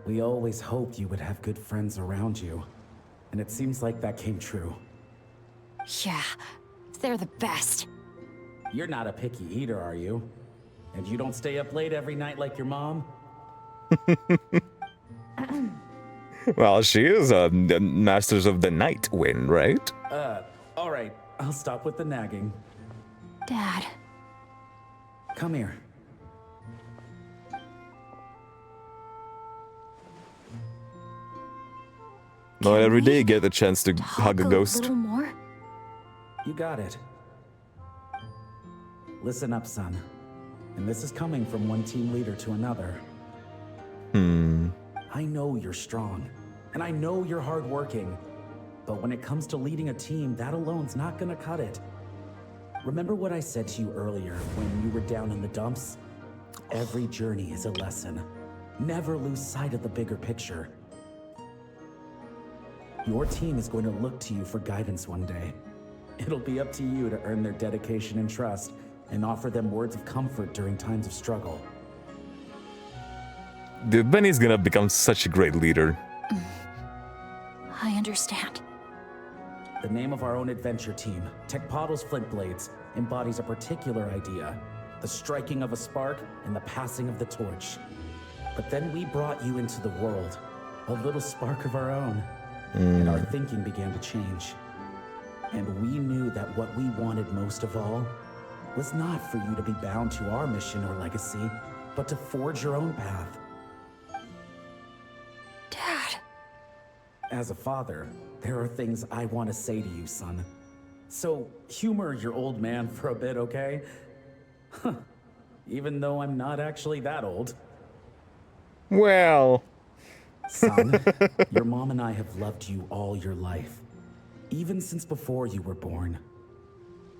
We always hoped you would have good friends around you, and it seems like that came true. Yeah, they're the best. You're not a picky eater, are you? And you don't stay up late every night like your mom? Well, she is a Masters of the Night win, right? Alright, I'll stop with the nagging. Dad. Come here. Not every day you get the chance to hug a ghost. A little more? You got it. Listen up, son. And this is coming from one team leader to another. I know you're strong, and I know you're hardworking. But when it comes to leading a team, that alone's not gonna cut it. Remember what I said to you earlier when you were down in the dumps? Every journey is a lesson. Never lose sight of the bigger picture. Your team is going to look to you for guidance one day. It'll be up to you to earn their dedication and trust, and offer them words of comfort during times of struggle. Dude, Benny's gonna become such a great leader. I understand. The name of our own adventure team, Tecpado's Flint Blades, embodies a particular idea: the striking of a spark and the passing of the torch. But then we brought you into the world, a little spark of our own, and our thinking began to change. And we knew that what we wanted most of all was not for you to be bound to our mission or legacy, but to forge your own path. Dad. As a father, there are things I want to say to you, son. So humor your old man for a bit, okay? Even though I'm not actually that old. Well. Son, your mom and I have loved you all your life, even since before you were born.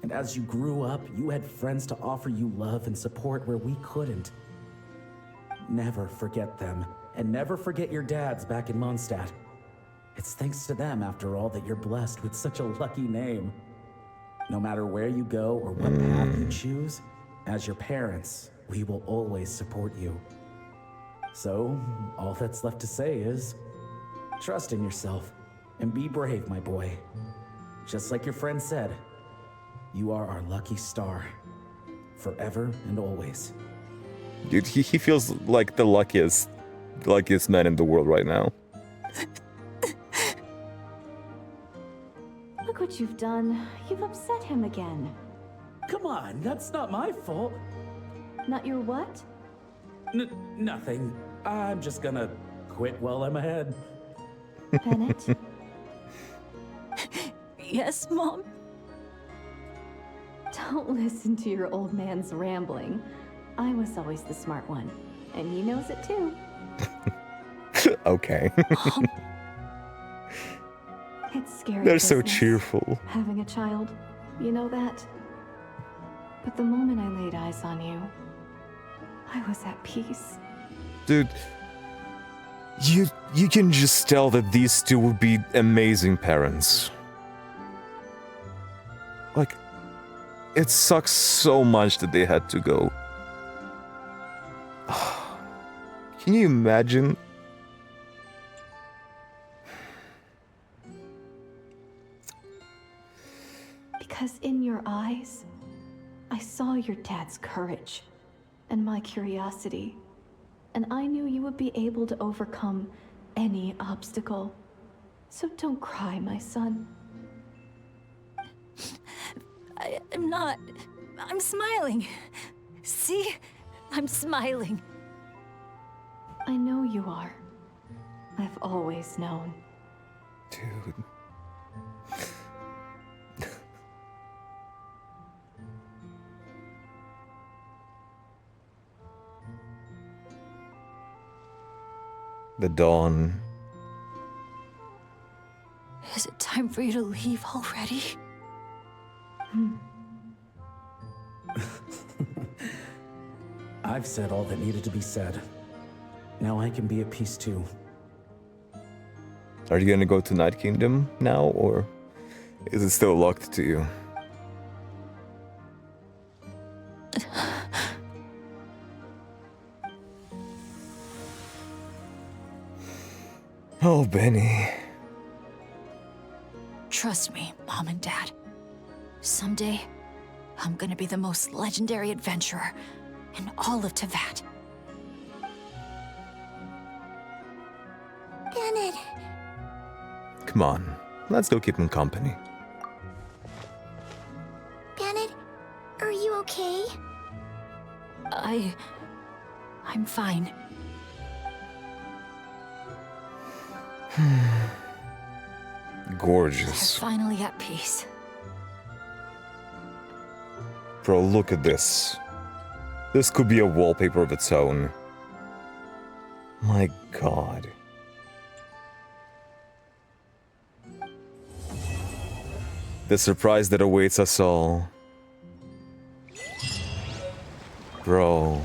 And as you grew up, you had friends to offer you love and support where we couldn't. Never forget them, and never forget your dads back in Mondstadt. It's thanks to them, after all, that you're blessed with such a lucky name. No matter where you go or what path you choose, as your parents, we will always support you. So, all that's left to say is, trust in yourself and be brave, my boy. Just like your friend said, you are our lucky star, forever and always. Dude, he feels like the luckiest man in the world right now. Look what you've done. You've upset him again. Come on, that's not my fault. Not your what? Nothing. I'm just gonna quit while I'm ahead. Bennet? Yes, Mom? Don't listen to your old man's rambling. I was always the smart one, and he knows it too. Okay. It's scary. They're so business, cheerful. having a child, you know that? But the moment I laid eyes on you, I was at peace. Dude, you can just tell that these two would be amazing parents. Like, it sucks so much that they had to go. Can you imagine? Because in your eyes, I saw your dad's courage and my curiosity, and I knew you would be able to overcome any obstacle. So don't cry, my son. I'm not. I'm smiling. See? I'm smiling. I know you are. I've always known. Dude. The dawn. Is it time for you to leave already? I've said all that needed to be said. Now I can be at peace too. Are you gonna go to Night Kingdom now, or is it still locked to you? Oh, Benny. Trust me, Mom and Dad. Someday, I'm gonna be the most legendary adventurer in all of Teyvat. Bennet. Come on, let's go keep him company. Bennet, are you okay? I'm fine. Gorgeous. They're finally at peace. Bro, look at this. This could be a wallpaper of its own. My god. The surprise that awaits us all. Bro.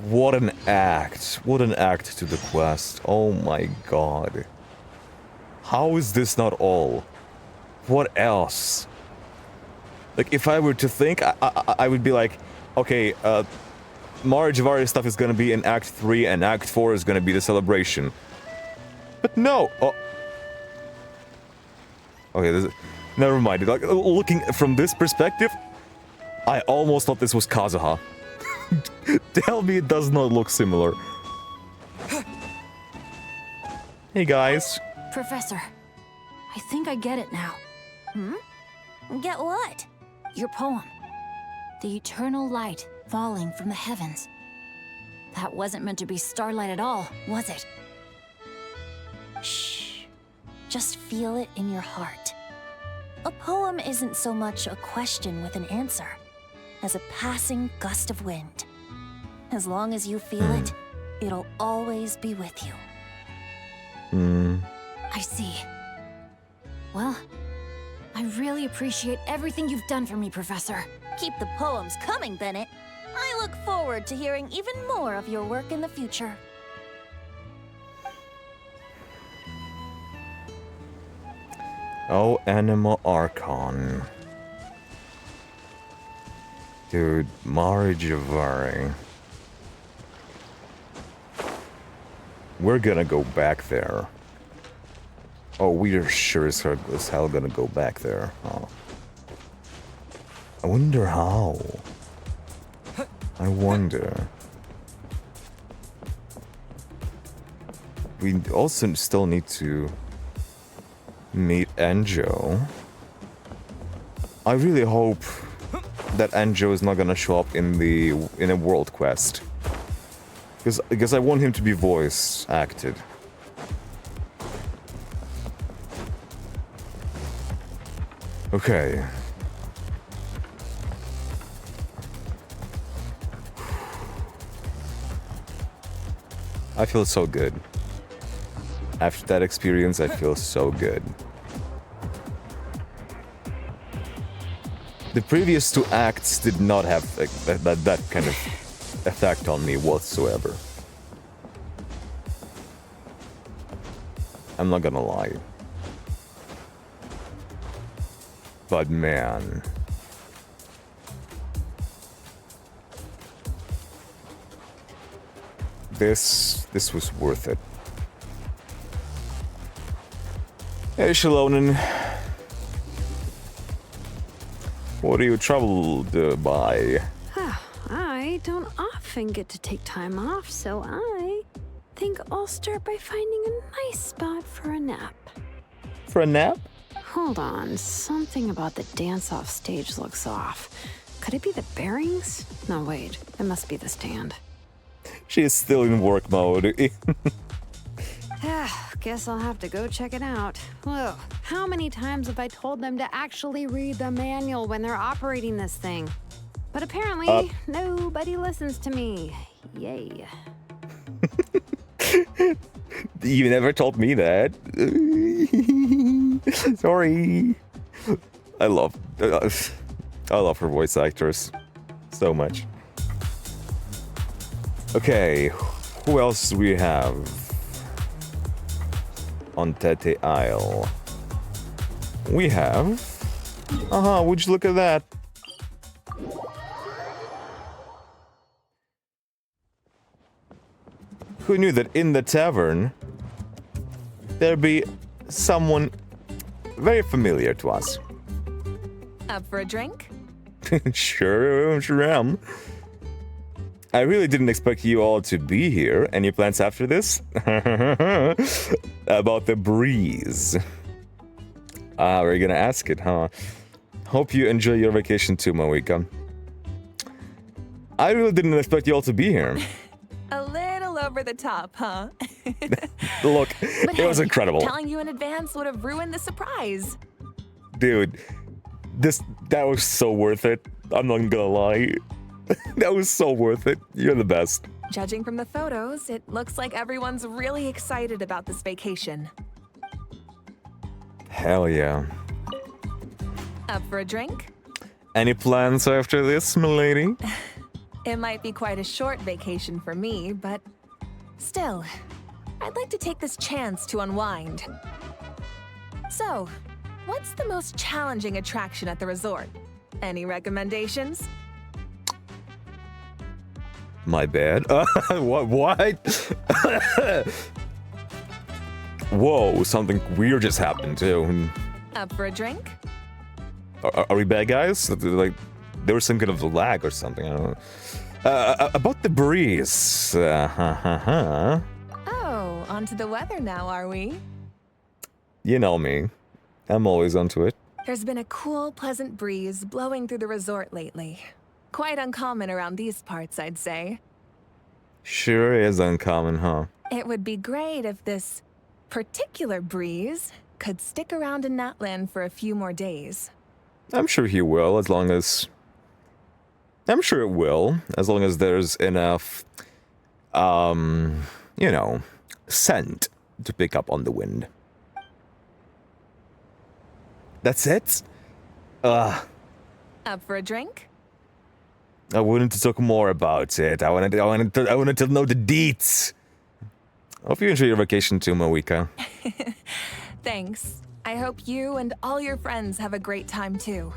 What an act. What an act to the quest. Oh my god. How is this not all? What else? Like, if I were to think, I would be like, okay, Mare Jivari stuff is gonna be in Act 3, and Act 4 is gonna be the celebration. But no! Oh. Okay, never mind. Like, looking from this perspective, I almost thought this was Kazuha. Tell me it does not look similar. Hey guys. Professor, I think I get it now. Get what? Your poem. The eternal light falling from the heavens. That wasn't meant to be starlight at all, was it? Shh. Just feel it in your heart. A poem isn't so much a question with an answer as a passing gust of wind. As long as you feel it, it'll always be with you. I see. Well, I really appreciate everything you've done for me, Professor. Keep the poems coming, Bennet. I look forward to hearing even more of your work in the future. Oh, Anima Archon. Dude, Mare Jivari. We're gonna go back there. Oh, we are sure as hell gonna go back there. Oh. I wonder how. I wonder. We also still need to meet Anjo. I really hope that Anjo is not gonna show up in a world quest. Because I want him to be voice acted. Okay. I feel so good. After that experience, I feel so good. The previous 2 acts did not have that kind of effect on me whatsoever. I'm not gonna lie. But man... This was worth it. Hey, Shalonen. What are you troubled by? I don't often get to take time off, so I think I'll start by finding a nice spot for a nap. For a nap? Hold on, something about the dance-off stage looks off. Could it be the bearings? No, wait, it must be the stand. She is still in work mode. Guess I'll have to go check it out. Ugh, how many times have I told them to actually read the manual when they're operating this thing? But apparently, nobody listens to me. Yay. You never told me that. Sorry. I love her voice actors so much. Okay, who else do we have on Tete Isle? We have... would you look at that? Who knew that in the tavern, there'd be someone very familiar to us? Up for a drink? Sure am. I really didn't expect you all to be here. Any plans after this? About the breeze. We're gonna ask it, huh? Hope you enjoy your vacation too, Moika. I really didn't expect you all to be here. A little over the top, huh? Look, But it was incredible. Telling you in advance would have ruined the surprise. Dude, that was so worth it. I'm not gonna lie. That was so worth it. You're the best. Judging from the photos, it looks like everyone's really excited about this vacation. Hell yeah. Up for a drink? Any plans after this, milady? It might be quite a short vacation for me, but still, I'd like to take this chance to unwind. So, what's the most challenging attraction at the resort? Any recommendations? My bad. What? Whoa, something weird just happened too. Up for a drink? Are we bad guys? Like, there was some kind of lag or something. I don't know. About the breeze. Oh, onto the weather now, are we? You know me. I'm always onto it. There's been a cool, pleasant breeze blowing through the resort lately. Quite uncommon around these parts, I'd say. Sure is uncommon, huh? It would be great if this particular breeze could stick around in Natland for a few more days. I'm sure he will, as long as... I'm sure it will, as long as there's enough, you know, scent to pick up on the wind. That's it? Up for a drink? I wanted to talk more about it. I wanted to know the deets. Hope you enjoy your vacation too, Moika. Thanks. I hope you and all your friends have a great time too.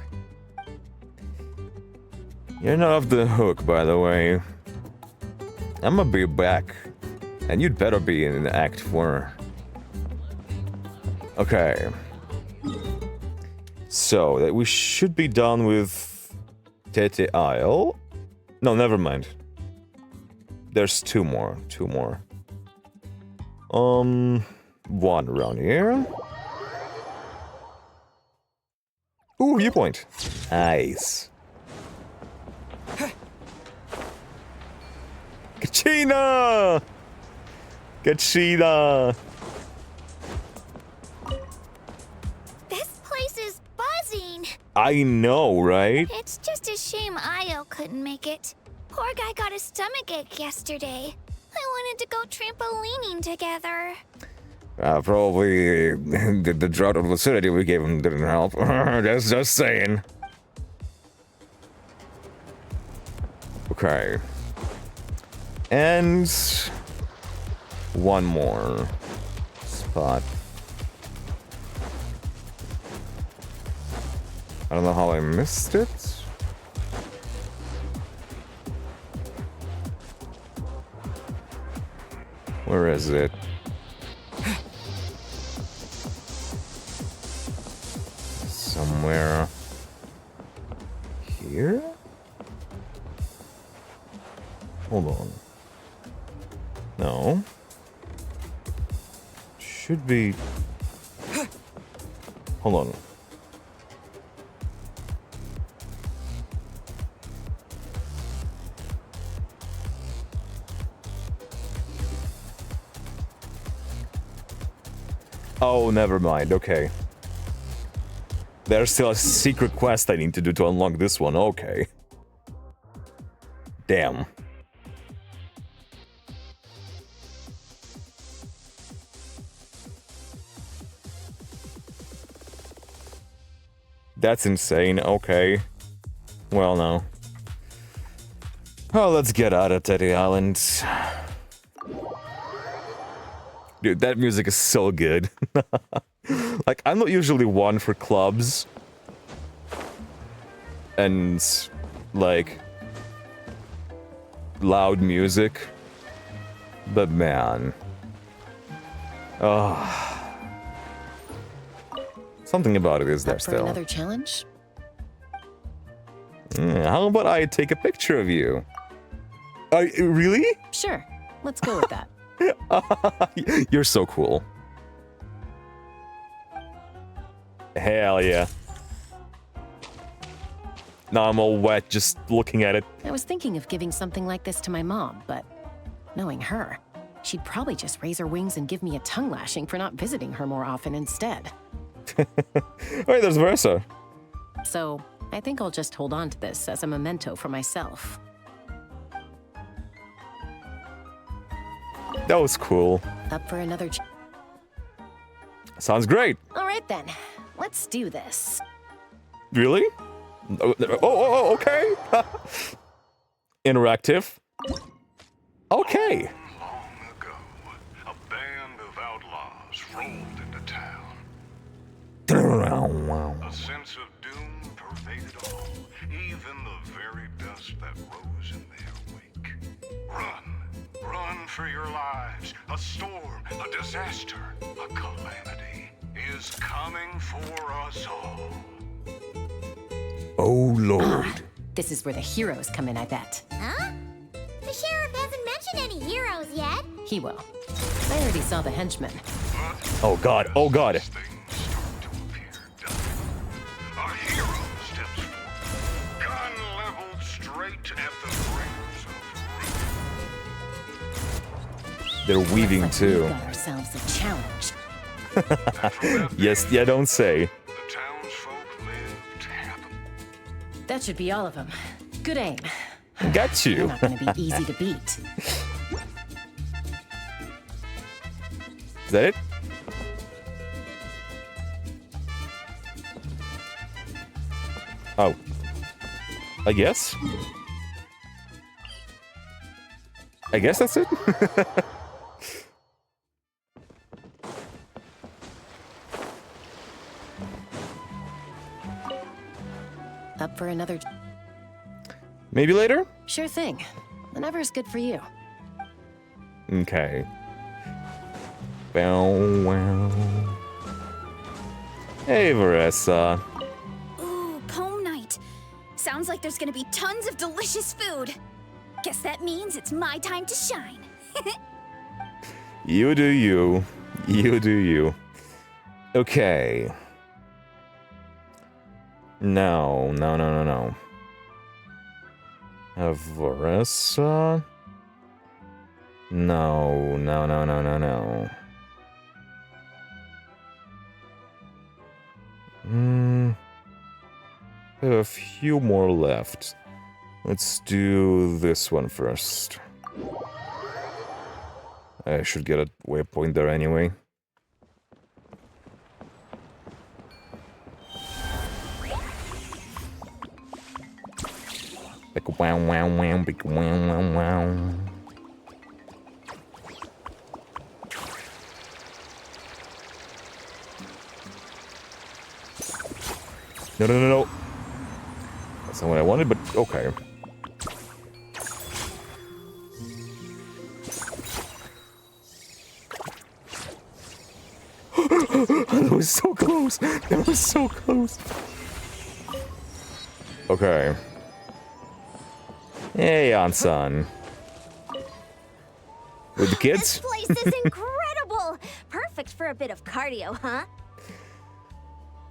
You're not off the hook, by the way. I'm gonna be back. And you'd better be in Act 4. Okay. So, we should be done with Tete Isle. No, never mind. There's two more. One around here. Ooh, viewpoint. Nice. Kachina! Kachina! This place is buzzing. I know, right? It's just a shame Io couldn't make it. Poor guy got a stomachache yesterday. I wanted to go trampolining together. Probably the drought of lucidity we gave him didn't help. just saying. Okay. And one more spot. I don't know how I missed it. Where is it? Somewhere here? Hold on. No. Should be... Hold on. Oh, never mind. Okay. There's still a secret quest I need to do to unlock this one. Okay. Damn. That's insane. Okay. Well, no. Oh, let's get out of Teddy Island. Dude, that music is so good. Like, I'm not usually one for clubs. And, like, loud music. But man. Oh. Something about it is there still. Another challenge? How about I take a picture of you? Really? Sure. Let's go with that. You're so cool. Hell yeah. Now I'm all wet just looking at it. I was thinking of giving something like this to my mom, but knowing her, she'd probably just raise her wings and give me a tongue lashing for not visiting her more often instead. Wait, there's Versa. So, I think I'll just hold on to this as a memento for myself. That was cool. Up for another Sounds great. All right then, let's do this. Really? Oh, okay. Interactive. Okay. Long ago, a band of outlaws rolled into town. A sense of doom pervaded all, even the very dust that rose in their wake. Run for your lives. A storm, a disaster, a calamity is coming for us all. Oh, Lord. This is where the heroes come in, I bet. Huh? The sheriff hasn't mentioned any heroes yet. He will. I already saw the henchmen. Oh, God. Oh, God. A hero steps forward, gun leveled straight at the brains of They're weaving Looks like too. We got ourselves a challenge. Yes, yeah, don't say. That should be all of them. Good aim. Got you. They're not going to be easy to beat. Is that it? Oh. I guess? I guess that's it? Up for another... Maybe later? Sure thing. Whenever's good for you. Okay. Bow wow. Hey, Vanessa. Ooh, comb night. Sounds like there's gonna be tons of delicious food. Guess that means it's my time to shine. You do you. You do you. Okay. No. Vanessa? No. I have a few more left. Let's do this one first. I should get a waypoint there anyway. Like wow, big wow. No. That's not what I wanted, but okay. That was so close. That was so close. Okay. Hey, Ansan. With the kids? This place is incredible! Perfect for a bit of cardio, huh?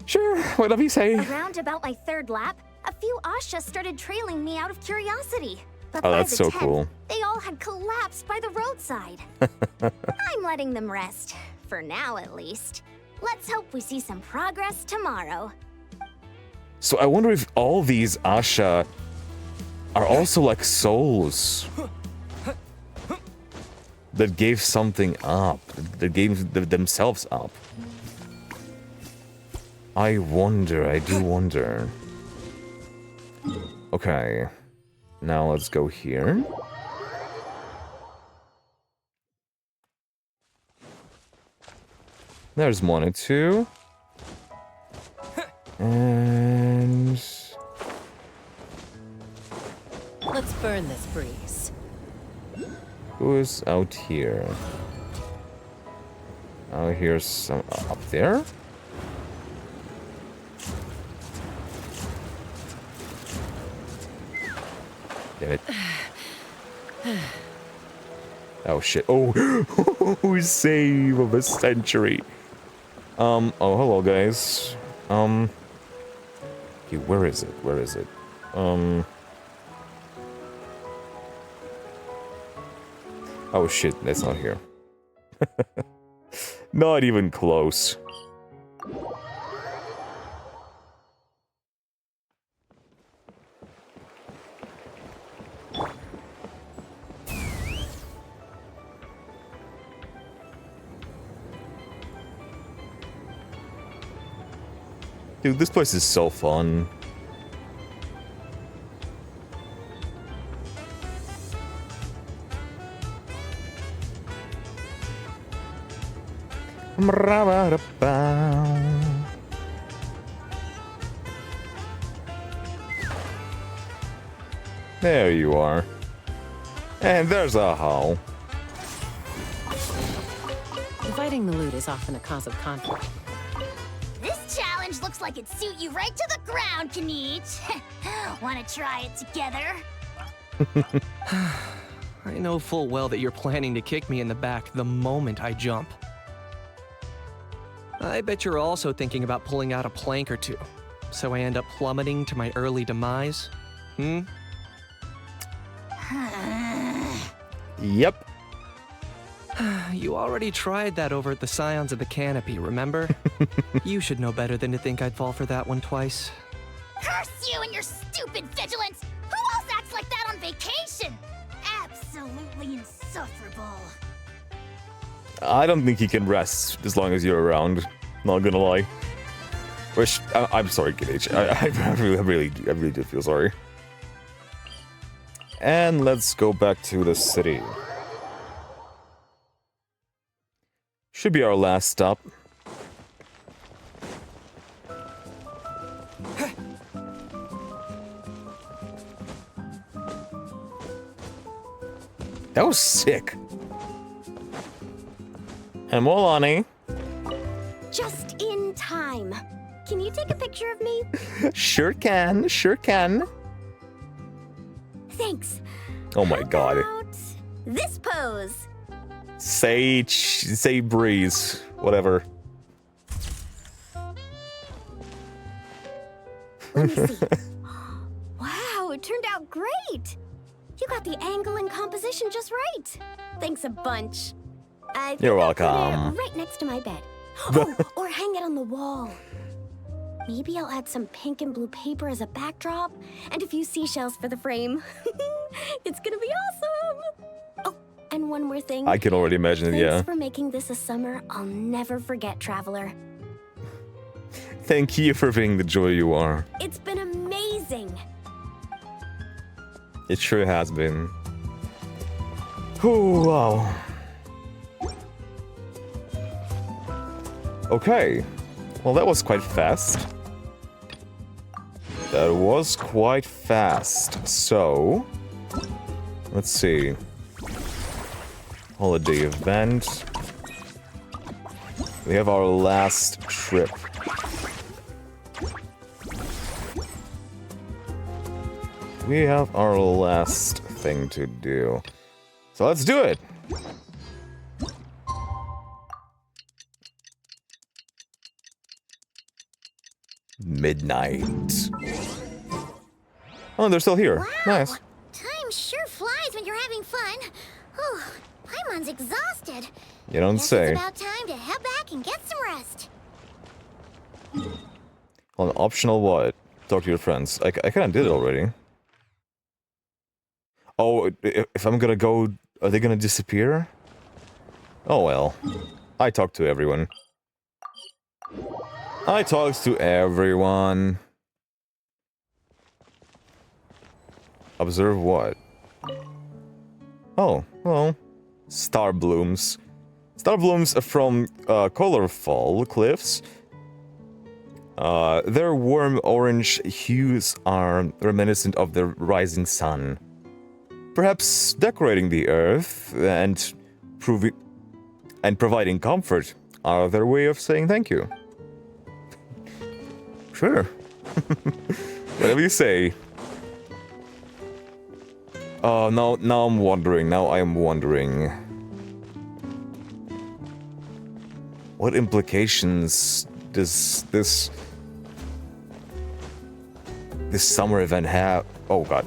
Sure, whatever you say. Around about my third lap, a few Asha started trailing me out of curiosity. But Oh, by that's the so 10th, cool. They all had collapsed by the roadside. I'm letting them rest. For now, at least. Let's hope we see some progress tomorrow. So I wonder if all these Asha are also like souls that gave something up, that gave themselves up. I do wonder. Okay, now let's go here. There's one and two. And... Let's burn this breeze. who is out here? Oh, here's some up there? Damn it. Oh shit. Oh, save of a century. Oh, hello guys. Okay, where is it? Oh shit, that's not here. Not even close. Dude, this place is so fun. There you are. And there's a hole. Dividing the loot is often a cause of conflict. This challenge looks like it'd suit you right to the ground, Kanich. Wanna try it together? I know full well that you're planning to kick me in the back the moment I jump. I bet you're also thinking about pulling out a plank or two, so I end up plummeting to my early demise? Yep. You already tried that over at the Scions of the Canopy, remember? You should know better than to think I'd fall for that one twice. Curse you and your stupid vigilance! Who else acts like that on vacation? Absolutely insufferable. I don't think he can rest as long as you're around. Not gonna lie. Which I'm sorry, Kanich. I really do feel sorry. And let's go back to the city. Should be our last stop. That was sick. And Molani. Just in time. Can you take a picture of me? Sure can, sure can. Thanks. Oh my god. This pose. Say breeze. Whatever. Let me see. Wow, it turned out great. You got the angle and composition just right. Thanks a bunch. You're I'll put welcome. it right next to my bed. Oh, or hang it on the wall. Maybe I'll add some pink and blue paper as a backdrop and a few seashells for the frame. It's gonna be awesome. Oh, and one more thing. I can already imagine it, Thanks yeah. for making this a summer I'll never forget, Traveler. Thank you for being the joy you are. It's been amazing. It sure has been. Oh, wow. Okay. Well, that was quite fast. That was quite fast. So, let's see. Holiday event. We have our last trip. We have our last thing to do. So let's do it. Midnight. Oh, they're still here. Wow. Nice. Time sure flies when you're having fun. Whew, Paimon's exhausted. You don't Guess say. It's about time to head back and get some rest. Well, optional what? Talk to your friends. I kind of did it already. Oh, if I'm gonna go, are they gonna disappear? Oh well. I talked to everyone. I talked to everyone. Observe what? Oh, well. Star blooms. Star blooms from colorful cliffs. Their warm orange hues are reminiscent of the rising sun. Perhaps decorating the earth and providing comfort are their way of saying thank you. Sure. Whatever you say. Oh, now I'm wondering. Now I am wondering. What implications does this summer event have? Oh god.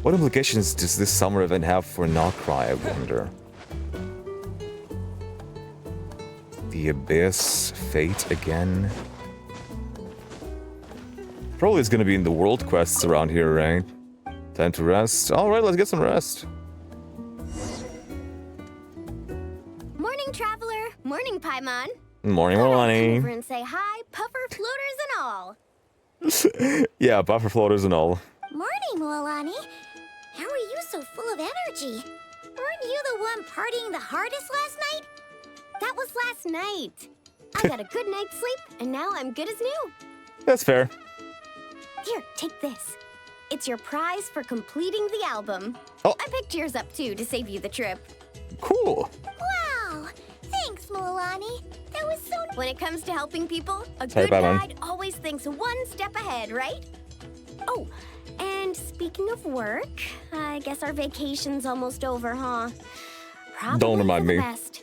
What implications does this summer event have for Nokrai, I wonder? The Abyss, Fate again? Probably it's gonna be in the world quests around here, right? Time to rest. Alright, let's get some rest. Morning, Traveler. Morning, Paimon. Morning, Come Milani. over and say hi, puffer floaters and all. Yeah, buffer floaters and all. Morning, Mualani. How are you so full of energy? Weren't you the one partying the hardest last night? That was last night. I got a good night's sleep, and now I'm good as new. That's fair. Here, take this. It's your prize for completing the album. Oh. I picked yours up, too, to save you the trip. Cool. Wow! Thanks, Mualani. That was so... When it comes to helping people, a Sorry, good Batman. guide always thinks one step ahead, right? Oh, and speaking of work, I guess our vacation's almost over, huh? Probably Don't remind for the me. best.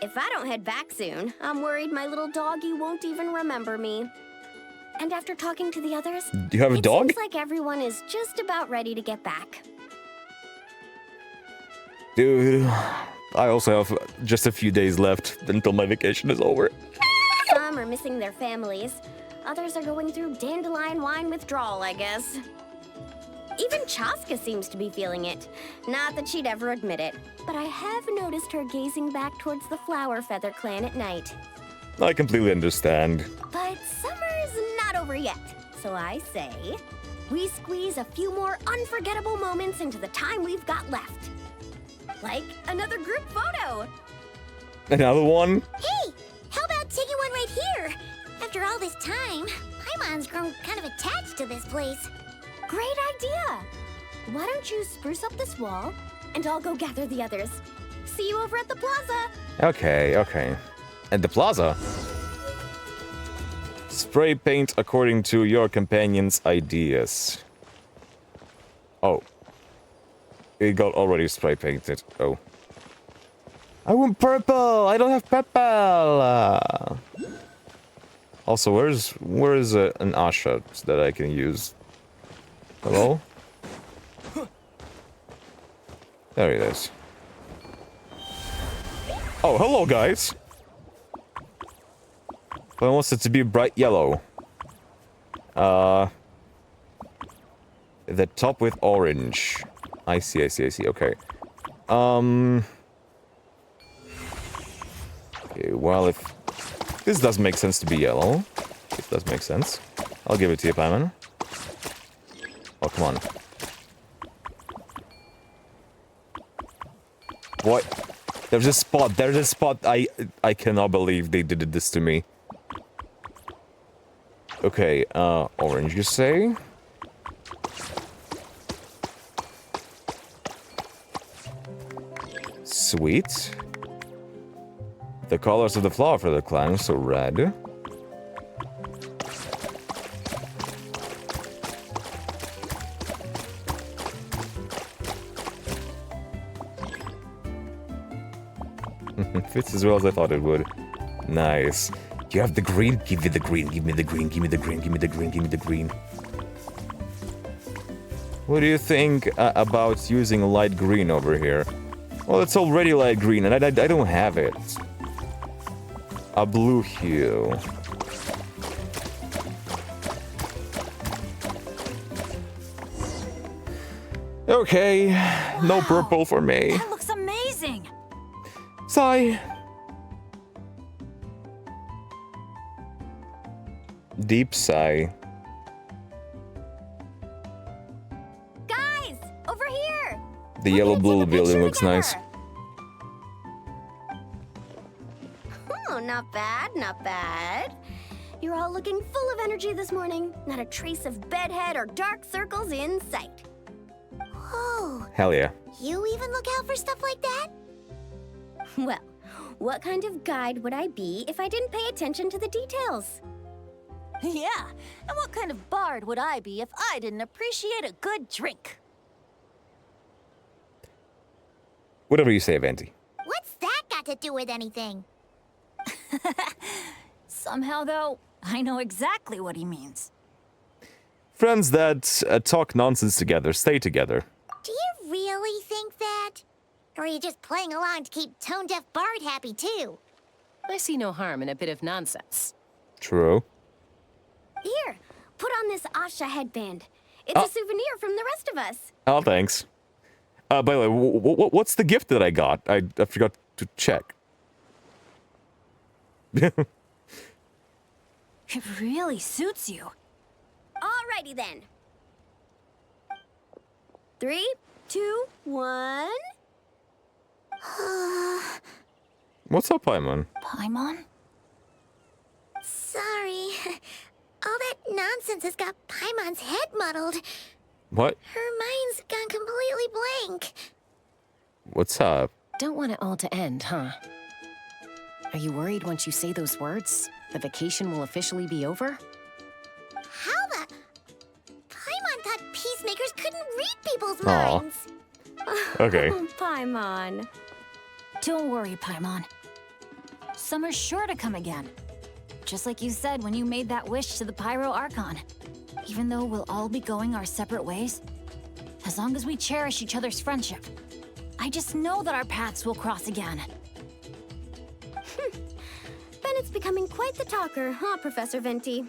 If I don't head back soon, I'm worried my little doggy won't even remember me. And after talking to the others, Do you have a dog? it seems like everyone is just about ready to get back. Dude, I also have just a few days left until my vacation is over. Some are missing their families. Others are going through dandelion wine withdrawal, I guess. Even Chaska seems to be feeling it. Not that she'd ever admit it, but I have noticed her gazing back towards the Flower Feather clan at night. I completely understand. But summer's not over yet, so I say we squeeze a few more unforgettable moments into the time we've got left. Like another group photo. Another one? Hey! How about taking one right here? After all this time, Paimon's grown kind of attached to this place. Great idea. why don't you spruce up this wall, and I'll go gather the others. See you over at the plaza. Okay, okay. At the plaza? Spray paint according to your companion's ideas. Oh. It got already spray painted. Oh. I want purple! I don't have purple! Also, where is an Asha that I can use? Hello? There it is. Oh, hello, guys! But I want it to be bright yellow. The top with orange. I see, okay. Okay, well, if this does make sense to be yellow, it does make sense. I'll give it to you, Paimon. Oh, come on. What? There's a spot. I cannot believe they did this to me. Okay, orange, you say? Sweet. The colors of the flower for the clan, so red. Fits as well as I thought it would. Nice. You have the green? Give me the green, give me the green, give me the green, give me the green, give me the green. What do you think about using light green over here? Well, it's already light green, and I don't have it. A blue hue. Okay, no purple for me. That looks amazing. Sigh. Deep sigh. Guys, over here. The yellow-blue building looks nice. Oh, not bad, not bad. You're all looking full of energy this morning. Not a trace of bedhead or dark circles in sight. Oh. Hell yeah. You even look out for stuff like that? Well, what kind of guide would I be if I didn't pay attention to the details? Yeah, and what kind of bard would I be if I didn't appreciate a good drink? Whatever you say, Venti. What's that got to do with anything? Somehow, though, I know exactly what he means. Friends that talk nonsense together stay together. Do you really think that? Or are you just playing along to keep Tone Deaf Bard happy, too? I see no harm in a bit of nonsense. True. Here, put on this Asha headband. It's a souvenir from the rest of us. Oh, thanks. By the way, what's the gift that I got? I forgot to check. It really suits you. Alrighty then. 3, 2, 1. What's up, Paimon? Paimon? Sorry. All that nonsense has got Paimon's head muddled. What? Her mind's gone completely blank. What's up? Don't want it all to end, huh? Are you worried once you say those words, the vacation will officially be over? How the... Paimon thought peacemakers couldn't read people's minds. Okay. Paimon. Don't worry, Paimon. Summer's sure to come again. Just like you said when you made that wish to the Pyro Archon. Even though we'll all be going our separate ways, as long as we cherish each other's friendship, I just know that our paths will cross again. Bennet's becoming quite the talker, huh, Professor Venti?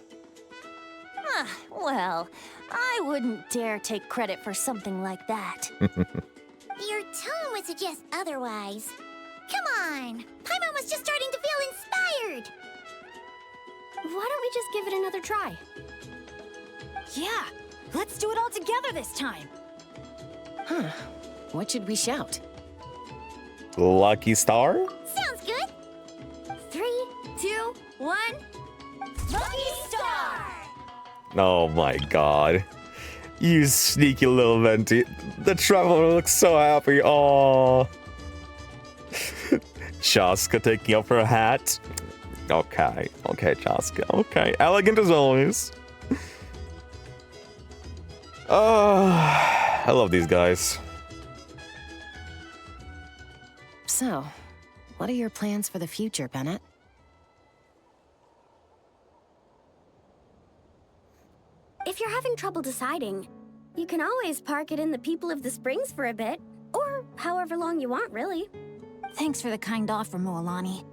Well, I wouldn't dare take credit for something like that. Your tone would suggest otherwise. Come on! Paimon was just starting to feel inspired! Why don't we just give it another try? Yeah, let's do it all together this time. Huh. What should we shout? Lucky Star? Sounds good! 3, 2, 1. Lucky Star! Oh my god. You sneaky little Venti. The traveler looks so happy. Aww. Chaska taking off her hat. Okay, Chaska. Okay, elegant as always. I love these guys. So, what are your plans for the future, Bennet? If you're having trouble deciding, you can always park it in the People of the Springs for a bit. Or however long you want, really. Thanks for the kind offer, Mualani.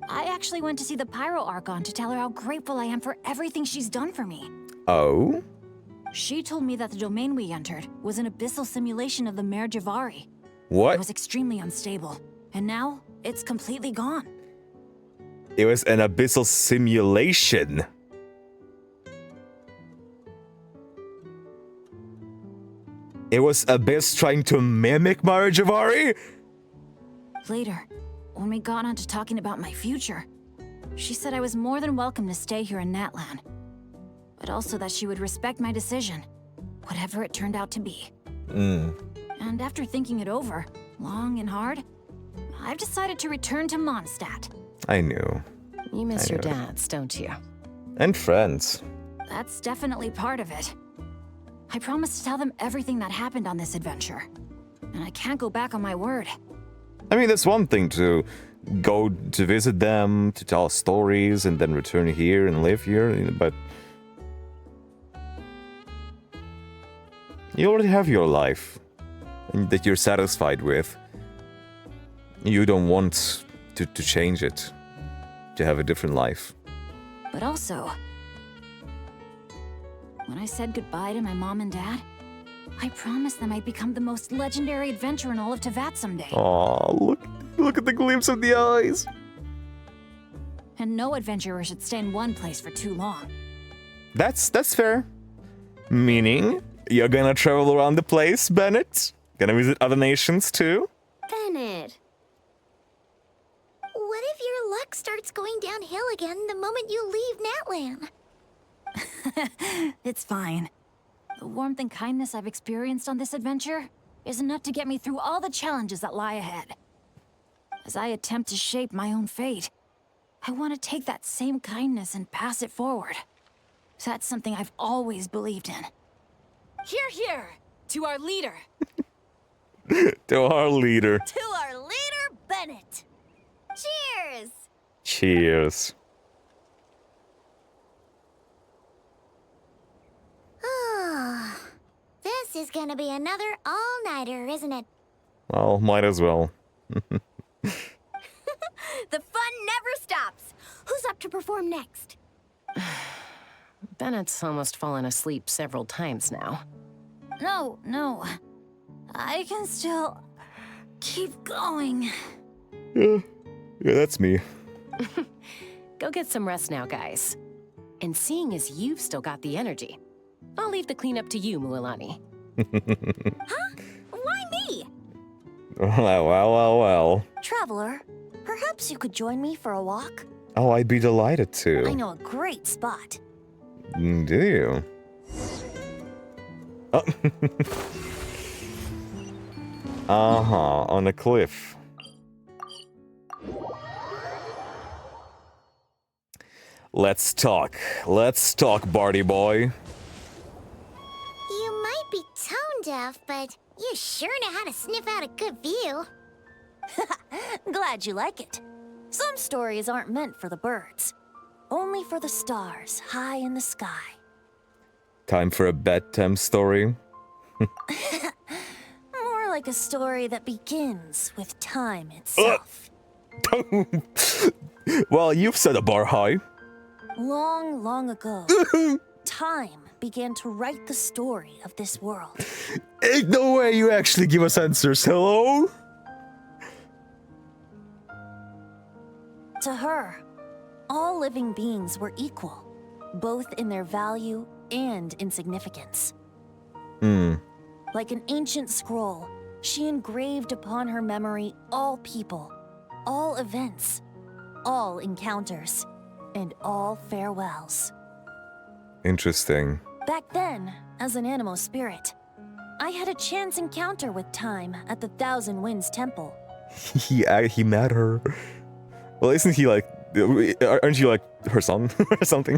I actually went to see the Pyro Archon to tell her how grateful I am for everything she's done for me. Oh? She told me that the domain we entered was an abyssal simulation of the Mare Jivari. What? It was extremely unstable, and now it's completely gone. It was an abyssal simulation. It was Abyss trying to mimic Mare Jivari? Later, when we got on to talking about my future, she said I was more than welcome to stay here in Natlan, but also that she would respect my decision, whatever it turned out to be. And after thinking it over, long and hard, I've decided to return to Mondstadt. I knew. You miss your dads, don't you? And friends. That's definitely part of it. I promised to tell them everything that happened on this adventure, and I can't go back on my word. I mean, that's one thing to go to visit them, to tell stories, and then return here and live here, but you already have your life that you're satisfied with. You don't want to change it, to have a different life. But also, when I said goodbye to my mom and dad, I promised them I'd become the most legendary adventurer in all of Teyvat someday. Aw, look at the glimpse of the eyes. And no adventurer should stay in one place for too long. That's fair. Meaning, you're gonna travel around the place, Bennet? Gonna visit other nations too? Bennet. What if your luck starts going downhill again the moment you leave Natlan? It's fine. The warmth and kindness I've experienced on this adventure is enough to get me through all the challenges that lie ahead. As I attempt to shape my own fate, I want to take that same kindness and pass it forward. That's something I've always believed in. Hear, hear! To our leader! To our leader. To our leader, Bennet! Cheers! Cheers. This is gonna be another all-nighter, isn't it? Well, might as well. The fun never stops. Who's up to perform next? Bennet's almost fallen asleep several times now. No. I can still keep going. Yeah, that's me. Go get some rest now, guys. And seeing as you've still got the energy, I'll leave the cleanup to you, Mualani. Huh? Why me? Well. Traveler, perhaps you could join me for a walk? Oh, I'd be delighted to. I know a great spot. Do you? Oh. On a cliff. Let's talk, Barty boy. You might be tone deaf, but you sure know how to sniff out a good view. Glad you like it. Some stories aren't meant for the birds, only for the stars high in the sky. Time for a bedtime story. More like a story that begins with time itself. Well, you've set a bar high. Long, long ago, time began to write the story of this world. Ain't no way you actually give us answers, hello? To her, all living beings were equal, both in their value and in significance. Like an ancient scroll, she engraved upon her memory all people, all events, all encounters, and all farewells. Interesting. Back then, as an animal spirit, I had a chance encounter with Time at the Thousand Winds Temple. He met her. Well, isn't he like... Aren't you like her son or something?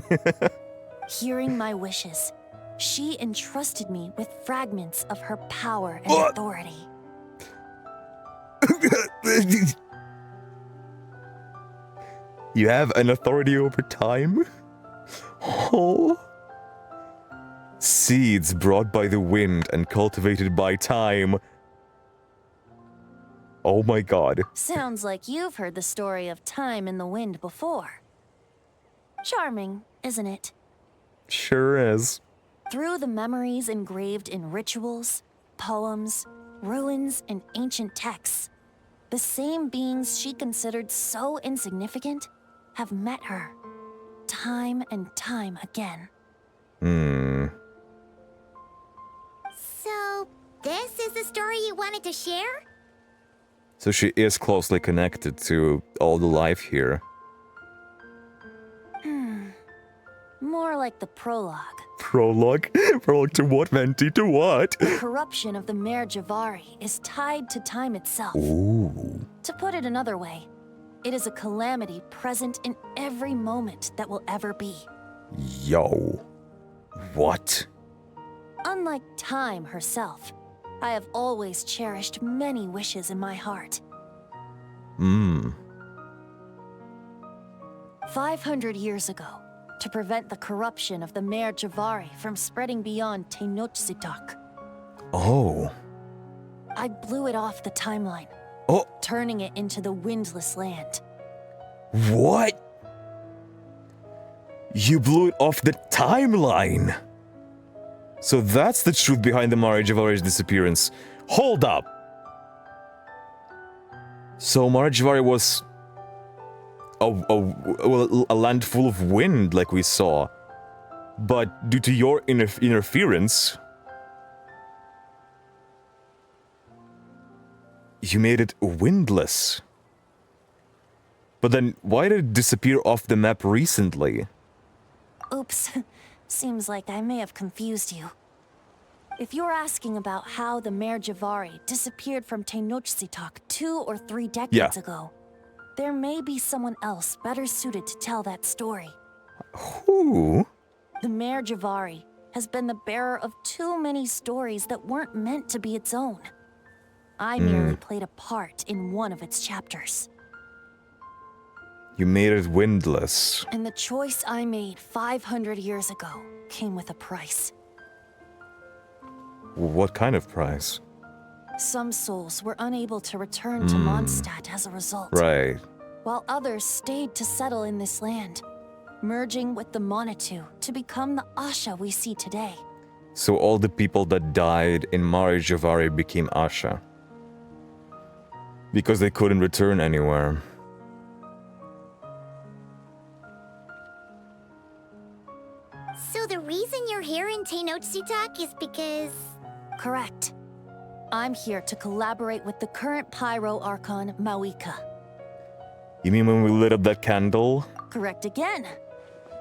Hearing my wishes, she entrusted me with fragments of her power and authority. You have an authority over time? Oh. Seeds brought by the wind and cultivated by time. Oh my god. Sounds like you've heard the story of Time in the Wind before. Charming, isn't it? Sure is. Through the memories engraved in rituals, poems, ruins, and ancient texts, the same beings she considered so insignificant have met her, time and time again. So, this is the story you wanted to share? So she is closely connected to all the life here. More like the prologue. Prologue? Prologue to what, Venti? To what? The corruption of the Mare Jivari is tied to time itself. Ooh. To put it another way, it is a calamity present in every moment that will ever be. Yo. What? Unlike Time herself, I have always cherished many wishes in my heart. 500 years ago, to prevent the corruption of the Mare Jivari from spreading beyond Tenochtitlan. Oh. I blew it off the timeline, turning it into the Windless Land. What? You blew it off the timeline? So that's the truth behind the Mare Jivari's disappearance. Hold up! So Mare Jivari was a land full of wind, like we saw. But due to your interference, you made it windless. But then, why did it disappear off the map recently? Oops. Seems like I may have confused you. If you're asking about how the Mare Jivari disappeared from Tenochtitlan 2 or 3 decades ago, there may be someone else better suited to tell that story. Who? The Mare Jivari has been the bearer of too many stories that weren't meant to be its own. I merely played a part in one of its chapters. You made it windless. And the choice I made 500 years ago came with a price. What kind of price? Some souls were unable to return to Mondstadt as a result. Right. While others stayed to settle in this land, merging with the Monitu to become the Asha we see today. So all the people that died in Mare Jivari became Asha. Because they couldn't return anywhere. So the reason you're here in Tenochtitlan is because... Correct. I'm here to collaborate with the current Pyro Archon, Mawika. You mean when we lit up that candle? Correct again.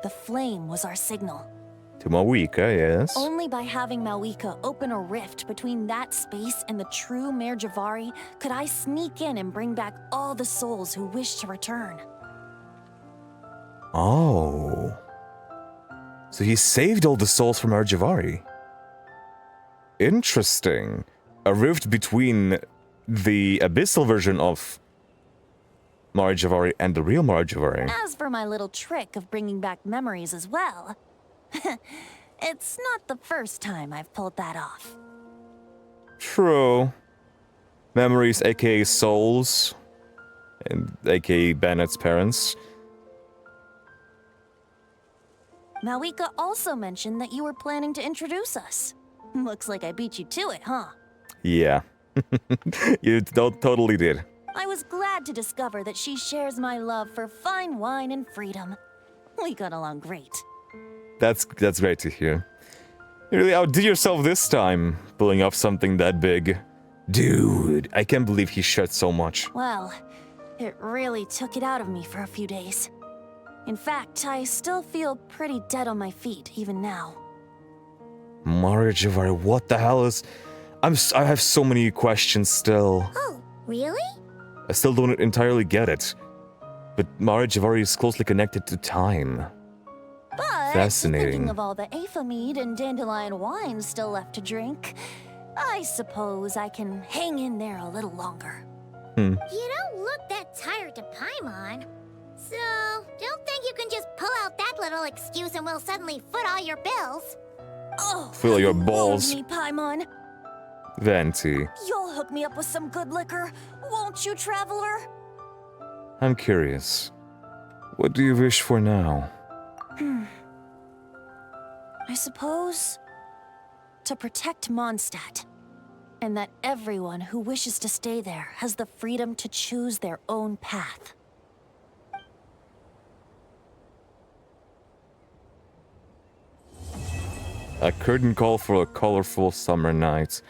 The flame was our signal. To Mawika, yes. Only by having Mawika open a rift between that space and the true Mare Jivari could I sneak in and bring back all the souls who wish to return. Oh. So he saved all the souls from Mare Jivari. Interesting. A rift between the abyssal version of Mare Jivari and the real Mare Jivari. As for my little trick of bringing back memories as well, it's not the first time I've pulled that off. True. Memories, aka souls, and aka Bennet's parents. Mawika also mentioned that you were planning to introduce us. Looks like I beat you to it, huh? Yeah. You totally did. I was glad to discover that she shares my love for fine wine and freedom. We got along great. That's great to hear. You really outdid yourself this time, pulling off something that big. Dude, I can't believe he shed so much. Well, it really took it out of me for a few days. In fact, I still feel pretty dead on my feet even now. Mare, Jivari, what the hell is... I have so many questions still. Oh, really? I still don't entirely get it. But Mare, Jivari is closely connected to time. But Fascinating. thinking of all the Aphamide and dandelion wine still left to drink, I suppose I can hang in there a little longer. Hmm. You don't look that tired to Paimon. So, don't think you can just pull out that little excuse and we'll suddenly foot all your bills. Oh, Feel your balls. me, Paimon. Venti, You'll hook me up with some good liquor, won't you, traveler? I'm curious. What do you wish for now? I suppose to protect Mondstadt, and that everyone who wishes to stay there has the freedom to choose their own path. A curtain call for a colorful summer night.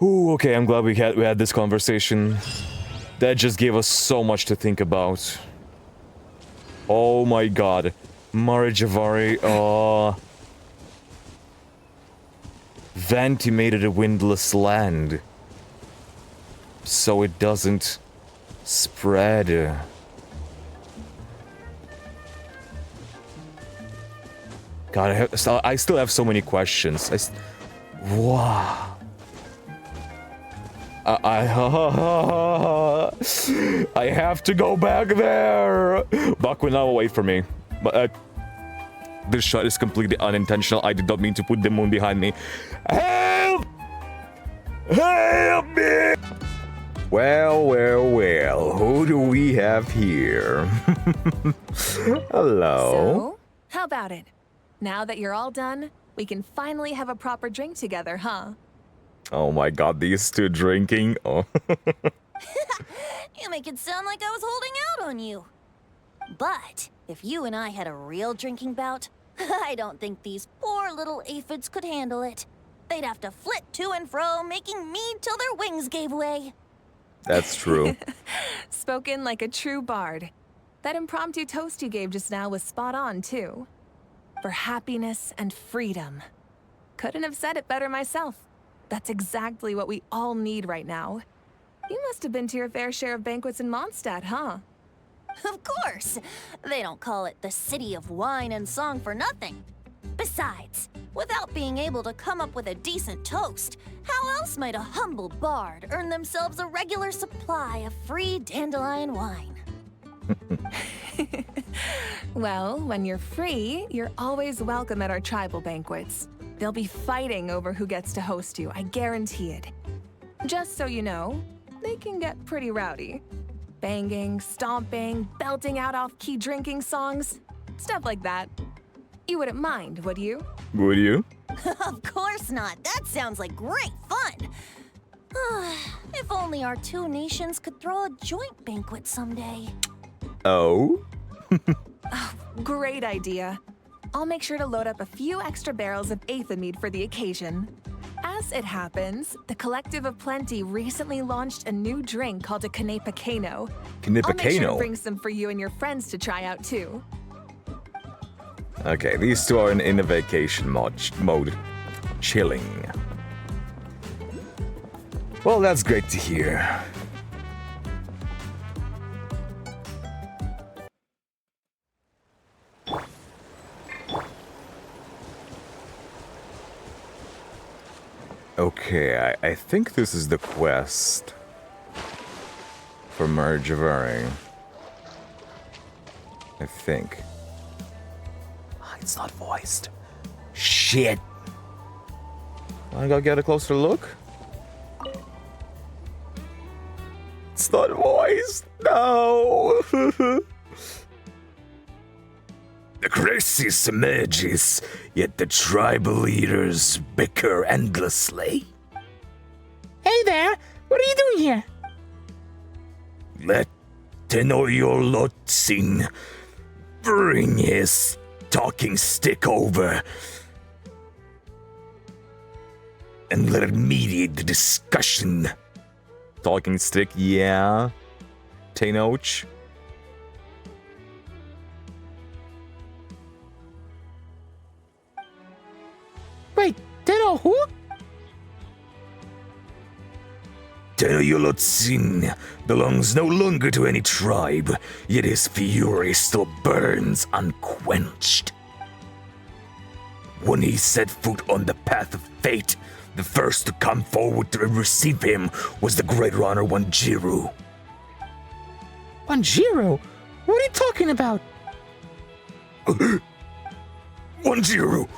Ooh, okay, I'm glad we had this conversation. That just gave us so much to think about. Oh my god. Mare, Jivari, Venti made it a windless land. So it doesn't spread. God, I still have so many questions. Wow. I have to go back there. Bakunawa, wait for me. But this shot is completely unintentional. I did not mean to put the moon behind me. Help! Help me! Well, who do we have here? Hello. So, how about it? Now that you're all done, we can finally have a proper drink together, huh? Oh my god, these two drinking. Oh. You make it sound like I was holding out on you. But if you and I had a real drinking bout, I don't think these poor little aphids could handle it. They'd have to flit to and fro, making mead till their wings gave way. That's true. Spoken like a true bard. That impromptu toast you gave just now was spot on, too. For happiness and freedom. Couldn't have said it better myself. That's exactly what we all need right now. You must have been to your fair share of banquets in Mondstadt, huh? Of course. They don't call it the City of Wine and Song for nothing. Besides, without being able to come up with a decent toast, how else might a humble bard earn themselves a regular supply of free dandelion wine? Well, when you're free, you're always welcome at our tribal banquets. They'll be fighting over who gets to host you, I guarantee it. Just so you know, they can get pretty rowdy. Banging, stomping, belting out off-key drinking songs, stuff like that. You wouldn't mind, would you? Would you? Of course not. That sounds like great fun. If only our two nations could throw a joint banquet someday. Oh? Great idea. I'll make sure to load up a few extra barrels of Aethamide for the occasion. As it happens, the Collective of Plenty recently launched a new drink called a Kanepakeno. I'll make sure to Kanepakeno? bring some for you and your friends to try out too. Okay, these two are in a vacation mode. Chilling. Well, that's great to hear. Okay, I think this is the quest for Mare, Jivari. I think. It's not voiced. Shit. I gotta get a closer look. It's not voiced. No. The crisis emerges, yet the tribal leaders bicker endlessly. Hey there, what are you doing here? Let Tenoyo Lotzing bring his talking stick over and let it mediate the discussion. Talking stick, yeah. Tenoch. know who? Tenoyolotsin belongs no longer to any tribe, yet his fury still burns unquenched. When he set foot on the path of fate, the first to come forward to receive him was the great runner Wanjiru. Wanjiru? What are you talking about? Wanjiru!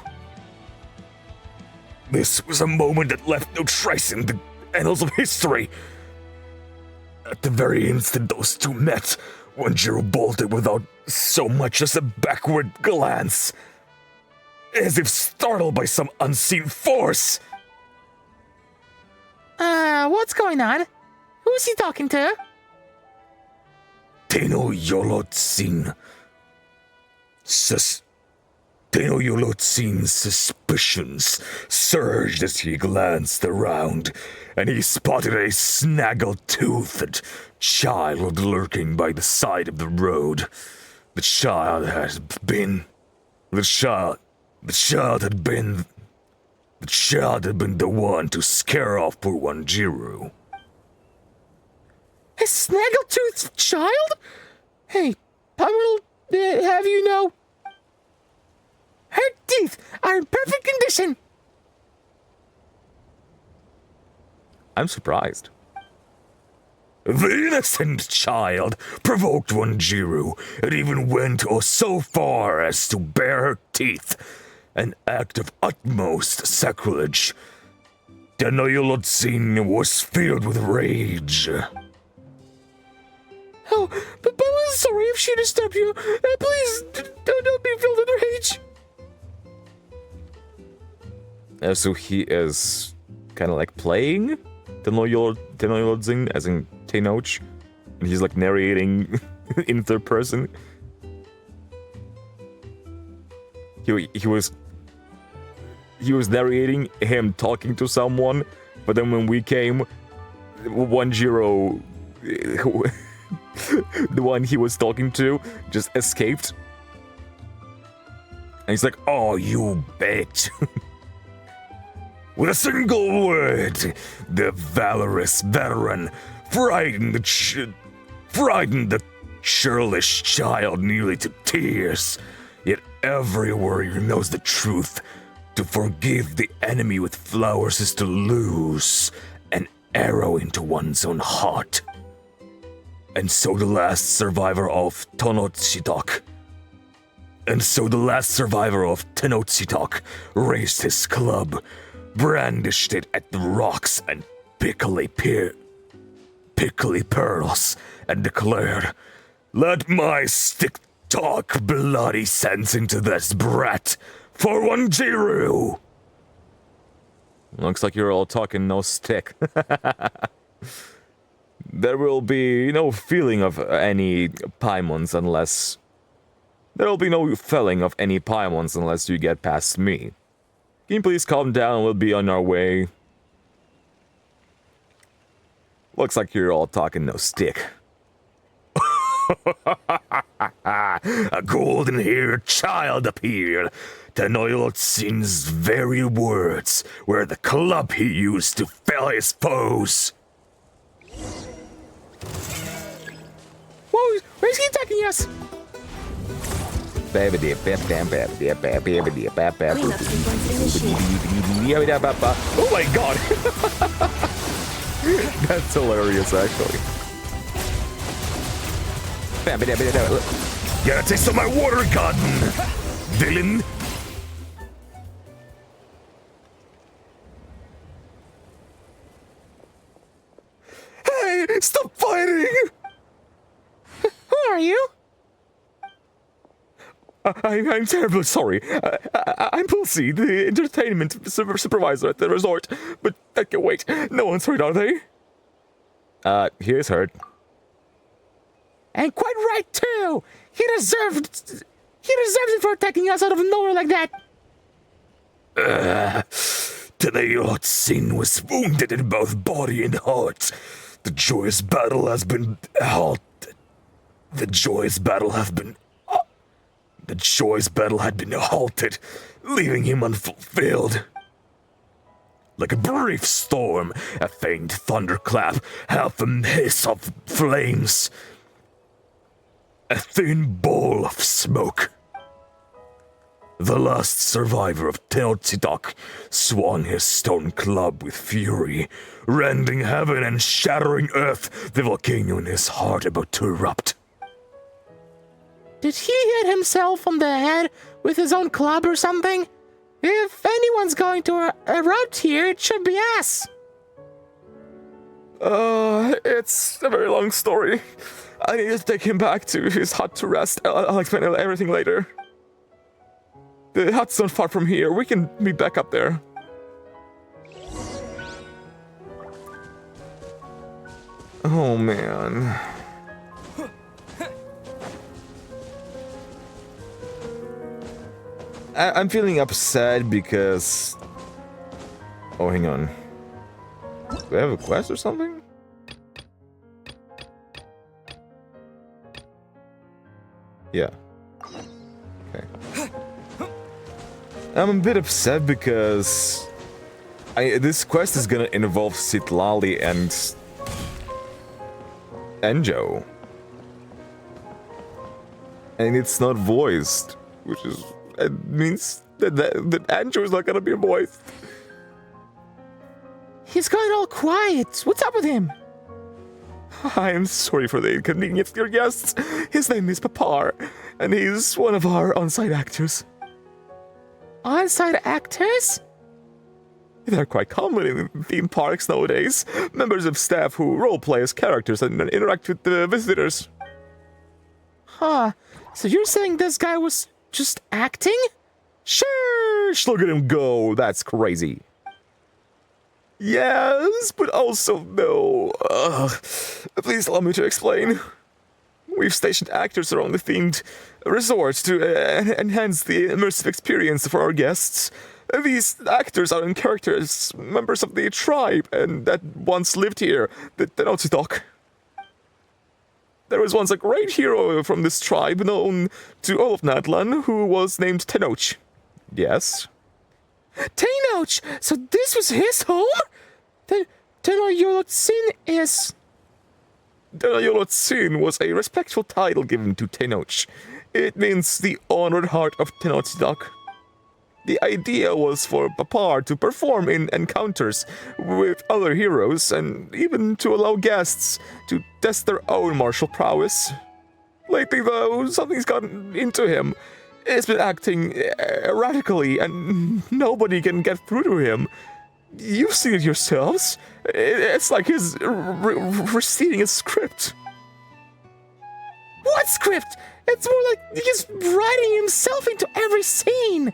This was a moment that left no trace in the annals of history. At the very instant those two met, Wanjiru bolted without so much as a backward glance, as if startled by some unseen force. What's going on? Who's he talking to? Tenoyolotsin. Tenoyolotsin's suspicions surged as he glanced around, and he spotted a snaggle-toothed child lurking by the side of the road. The child had been the one to scare off poor Wanjiru. A snaggle-toothed child? Hey, Pummerl, have you know? Her teeth are in perfect condition. I'm surprised. The innocent child provoked Wanjiru and even went so far as to bare her teeth, an act of utmost sacrilege. Tenoyolotsin was filled with rage. Oh, but I'm sorry if she disturbed you. Please, don't be filled with rage. So he is kind of like playing Tenoyolotsin, as in Tenoch, and he's like narrating in third person. He was narrating him talking to someone, but then when we came, Wanjiru, the one he was talking to, just escaped. And he's like, "Oh, you bitch." With a single word, the valorous veteran frightened the churlish child nearly to tears. Yet every warrior knows the truth. To forgive the enemy with flowers is to lose an arrow into one's own heart. And so the last survivor of Tenochtitlan raised his club, brandished it at the rocks and prickly pearls, and declared, "Let my stick talk bloody sense into this brat for Wanjiru." Looks like you're all talking no stick. There will be no feeling of any paimons unless... There will be no felling of any paimons unless you get past me. Can you please calm down? We'll be on our way. Looks like you're all talking no stick. A golden-haired child appeared. Tenoyolotsin's very words were the club he used to fell his foes. Whoa, where's he attacking us? Oh my god! That's hilarious, actually. Get a taste of my water gun, villain! Hey, stop fighting! Who are you? I'm terribly sorry. I'm Pulsi, the entertainment supervisor at the resort. But I can wait. No one's hurt, are they? He is hurt. And quite right too. He deserves it for attacking us out of nowhere like that. Tenoyolotsin was wounded in both body and heart. The joyous battle has been halted. The joyous battle had been halted, leaving him unfulfilled. like a brief storm, a faint thunderclap, half a hiss of flames, a thin ball of smoke. The last survivor of Tenochtitlan swung his stone club with fury, rending heaven and shattering earth, the volcano in his heart about to erupt. Did he hit himself on the head with his own club or something? If anyone's going to erupt here, it should be us. It's a very long story. I need to take him back to his hut to rest. I'll explain everything later. The hut's not far from here. We can meet back up there. Oh, man. I'm feeling upset because... Oh, hang on. Do I have a quest or something? Yeah. Okay. I'm a bit upset because... this quest is gonna involve Citlali and... Enjo. And it's not voiced, which is... It means that Enjo is not gonna be voiced. He's gone all quiet. What's up with him? I am sorry for the inconvenience, dear guests. His name is Papar, and he's one of our on-site actors. On-site actors? They're quite common in theme parks nowadays. Members of staff who roleplay as characters and interact with the visitors. Huh. So you're saying this guy was just acting? Sure, look at him go. That's crazy. Yes, but also no. Please allow me to explain. We've stationed actors around the themed resort to enhance the immersive experience for our guests. These actors are in character as members of the tribe and that once lived here, the Tenochtitlan. There was once a great hero from this tribe known to all of Natlan who was named Tenoch. Yes? Tenoch! So this was his home? Tenochtitlan is... Tenochtitlan was a respectful title given to Tenoch. It means the honored heart of Tenochtitlan. The idea was for Papar to perform in encounters with other heroes and even to allow guests to test their own martial prowess. Lately, though, something's gotten into him. He's been acting erratically and nobody can get through to him. You've seen it yourselves. It's like he's receiving a script. What script? It's more like he's writing himself into every scene.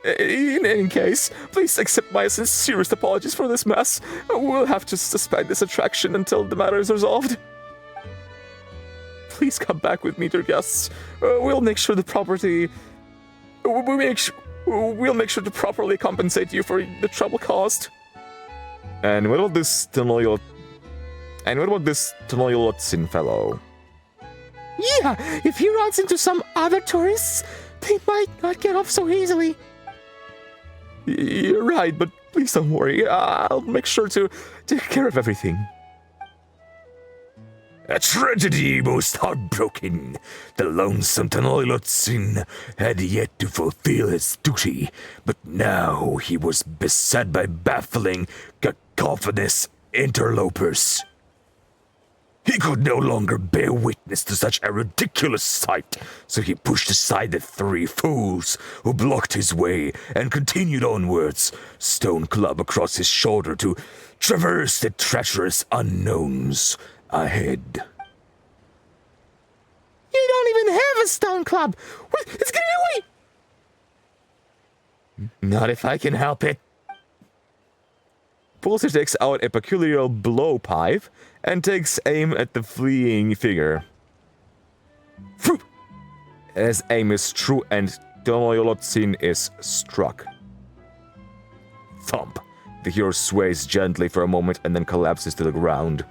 In any case, please accept my sincerest apologies for this mess. We'll have to suspend this attraction until the matter is resolved. Please come back with me, dear guests. We'll make sure the property... We'll make sure to properly compensate you for the trouble caused. And what about this Tenochtitlan fellow? Yeah, if he runs into some other tourists, they might not get off so easily. You're right, but please don't worry. I'll make sure to take care of everything. A tragedy most heartbroken. The lonesome Tenochtitlan had yet to fulfill his duty, but now he was beset by baffling, cacophonous interlopers. He could no longer bear witness to such a ridiculous sight, so he pushed aside the three fools who blocked his way and continued onwards, stone club across his shoulder to traverse the treacherous unknowns ahead. You don't even have a stone club! It's getting away! Not if I can help it. Pulser takes out a peculiar blowpipe and takes aim at the fleeing figure. His aim is true and Tenochtitlan is struck. Thump. The hero sways gently for a moment and then collapses to the ground.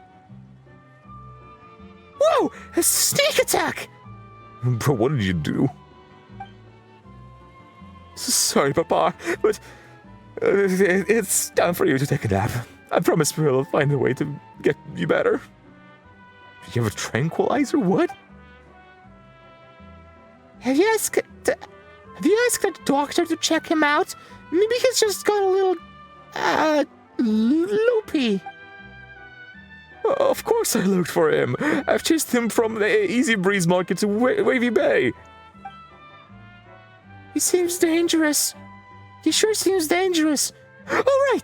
Whoa! A sneak attack! Bro, what did you do? Sorry, Papa, but It's time for you to take a nap. I promise we'll find a way to get you better. You have a tranquilizer? What? Have you asked the doctor to check him out? Maybe he's just got a little, loopy. Of course I looked for him. I've chased him from the Easy Breeze Market to Wavy Bay. He seems dangerous. He sure seems dangerous. All right.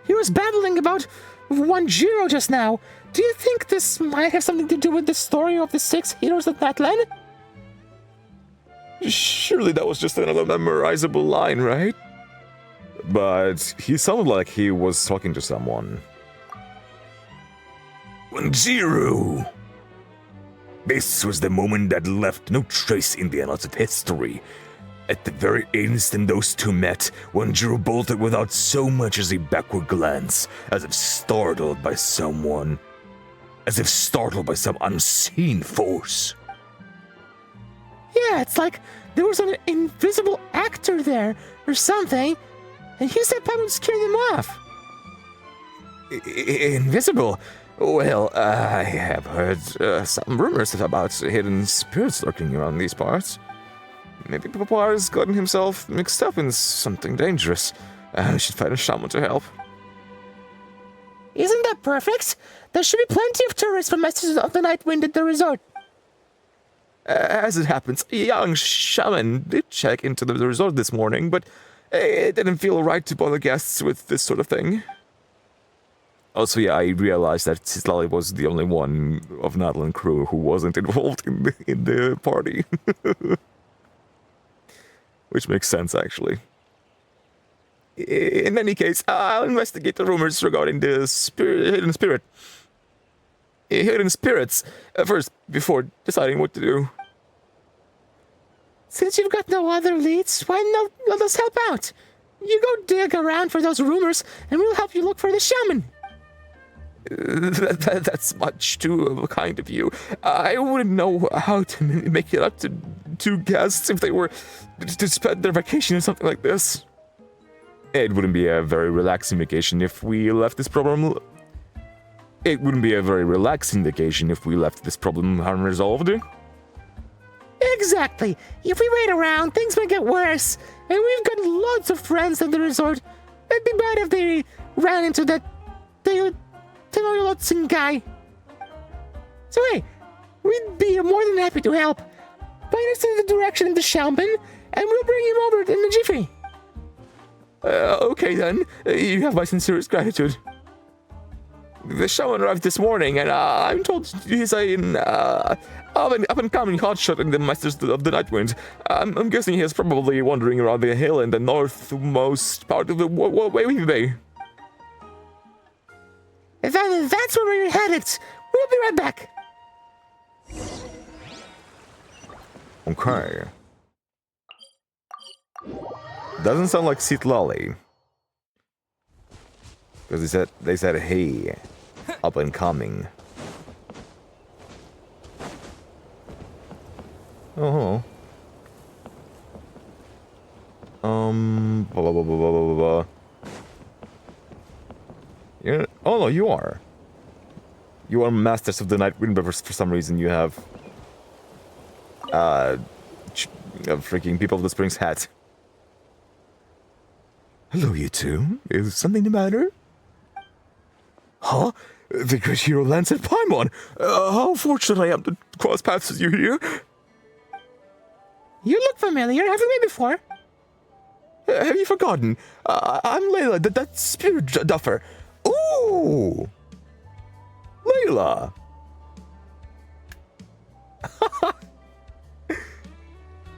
He was babbling about Wanjiro just now. Do you think this might have something to do with the story of the 6 heroes of that land? Surely that was just another memorizable line, right? But he sounded like he was talking to someone. Wanjiro! This was the moment that left no trace in the annals of history. At the very instant those two met, Wanjiro bolted without so much as a backward glance, as if startled by someone. As if startled by some unseen force. Yeah, it's like there was an invisible actor there, or something, and he said that would scare them off. Invisible? Well, I have heard some rumors about hidden spirits lurking around these parts. Maybe Papa has gotten himself mixed up in something dangerous. I should find a shaman to help. Isn't that perfect? There should be plenty of tourists from Masters of the Night Wind at the resort. As it happens, a young shaman did check into the resort this morning, but it didn't feel right to bother guests with this sort of thing. Also, yeah, I realized that Cislali was the only one of Nadlan crew who wasn't involved in the party. Which makes sense, actually. In any case, I'll investigate the rumors regarding the hidden spirits first, before deciding what to do. Since you've got no other leads, why not let us help out? You go dig around for those rumors, and we'll help you look for the shaman. That's much too kind of you. I wouldn't know how to make it up to guests if they were to spend their vacation or something like this. It wouldn't be a very relaxing vacation if we left this problem. It wouldn't be a very relaxing vacation if we left this problem unresolved. Exactly. If we wait around, things might get worse. And we've got lots of friends at the resort. It'd be bad if they ran into that Tenolotsin guy. So hey, we'd be more than happy to help. Point us in the direction of the shaman, and we'll bring him over in a jiffy. Okay then, you have my sincerest gratitude. The shaman arrived this morning, and I'm told he's an up-and-coming hotshot in the Masters of the Nightwind. I'm guessing he's probably wandering around the hill in the northmost part of the Wavy Bay. That's where we're headed. We'll be right back. Okay. Doesn't sound like Citlali. Because they said hey, up and coming. Oh. Blah blah blah blah blah blah. Oh no, you are. You are Masters of the Night Wind, but for some reason you have a freaking People of the Springs hat. Hello, you two. Is something the matter? Huh? The great hero lands at Paimon. How fortunate I am to cross paths with you here. You look familiar. Have you met before? Have you forgotten? I'm Layla, that spirit duffer. Ooh! Layla!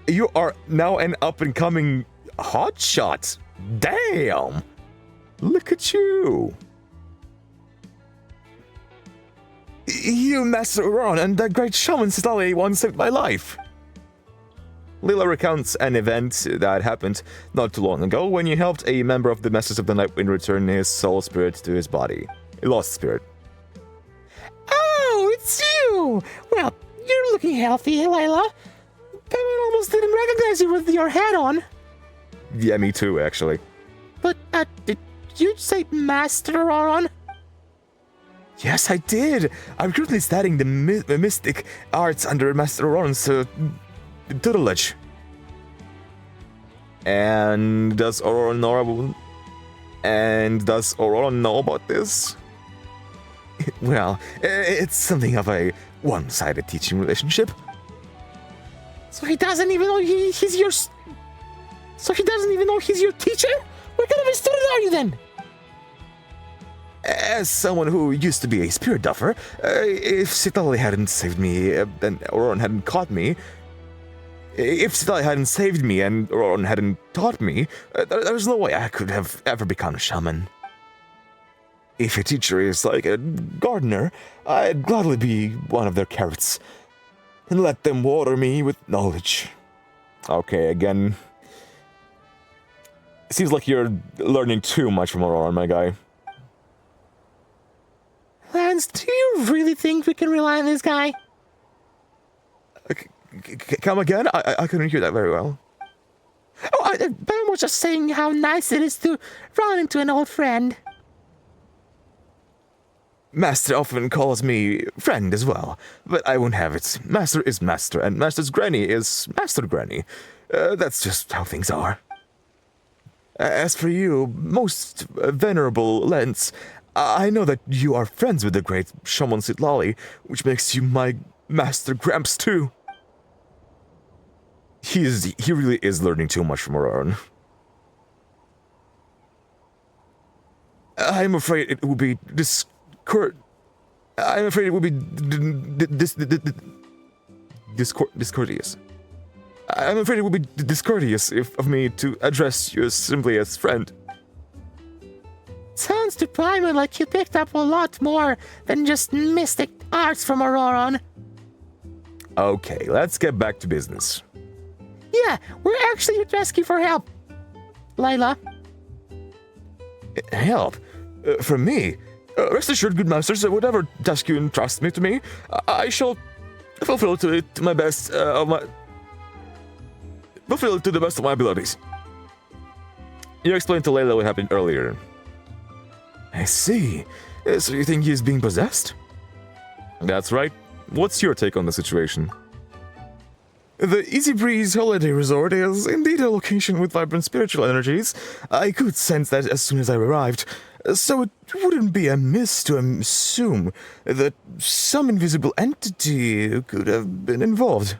You are now an up-and-coming hotshot. Damn! Look at you! You messed around, and that great shaman Citlali once saved my life. Layla recounts an event that happened not too long ago when you helped a member of the Masters of the Nightwind return his soul spirit to his body. A lost spirit. Oh, it's you! Well, you're looking healthy, Layla. Paimon almost didn't recognize you with your hat on. Yeah, me too, actually. But, did you say Master Auron? Yes, I did. I'm currently studying the mystic arts under Master Auron's tutelage. And does Auron know about this? Well, it's something of a one-sided teaching relationship. So he doesn't even know he's your... So he doesn't even know he's your teacher? What kind of a student are you then? As someone who used to be a spirit duffer, if Citali hadn't saved me and Auron hadn't caught me... If Citali hadn't saved me and Auron hadn't taught me, there's no way I could have ever become a shaman. If a teacher is like a gardener, I'd gladly be one of their carrots and let them water me with knowledge. Okay, again. Seems like you're learning too much from Auron, my guy. Lance, do you really think we can rely on this guy? Come again? I couldn't hear that very well. Oh, I was just saying how nice it is to run into an old friend. Master often calls me friend as well, but I won't have it. Master is master, and Master's granny is Master Granny. That's just how things are. As for you, most venerable Lance, I know that you are friends with the great Shaman Sitlali, which makes you my Master Gramps too. He really is learning too much from Auron. I'm afraid it would be discourteous. I'm afraid it would be discourteous of me to address you simply as friend. Sounds to Primer like you picked up a lot more than just mystic arts from Auron. Okay, let's get back to business. Yeah, we're actually asking for help. Layla. Help? From me? Rest assured, good masters, whatever task you entrust me to me, I shall fulfill to it to the best of my abilities. You explained to Layla what happened earlier. I see. So you think he's being possessed? That's right. What's your take on the situation? The Easy Breeze Holiday Resort is indeed a location with vibrant spiritual energies. I could sense that as soon as I arrived, so it wouldn't be amiss to assume that some invisible entity could have been involved.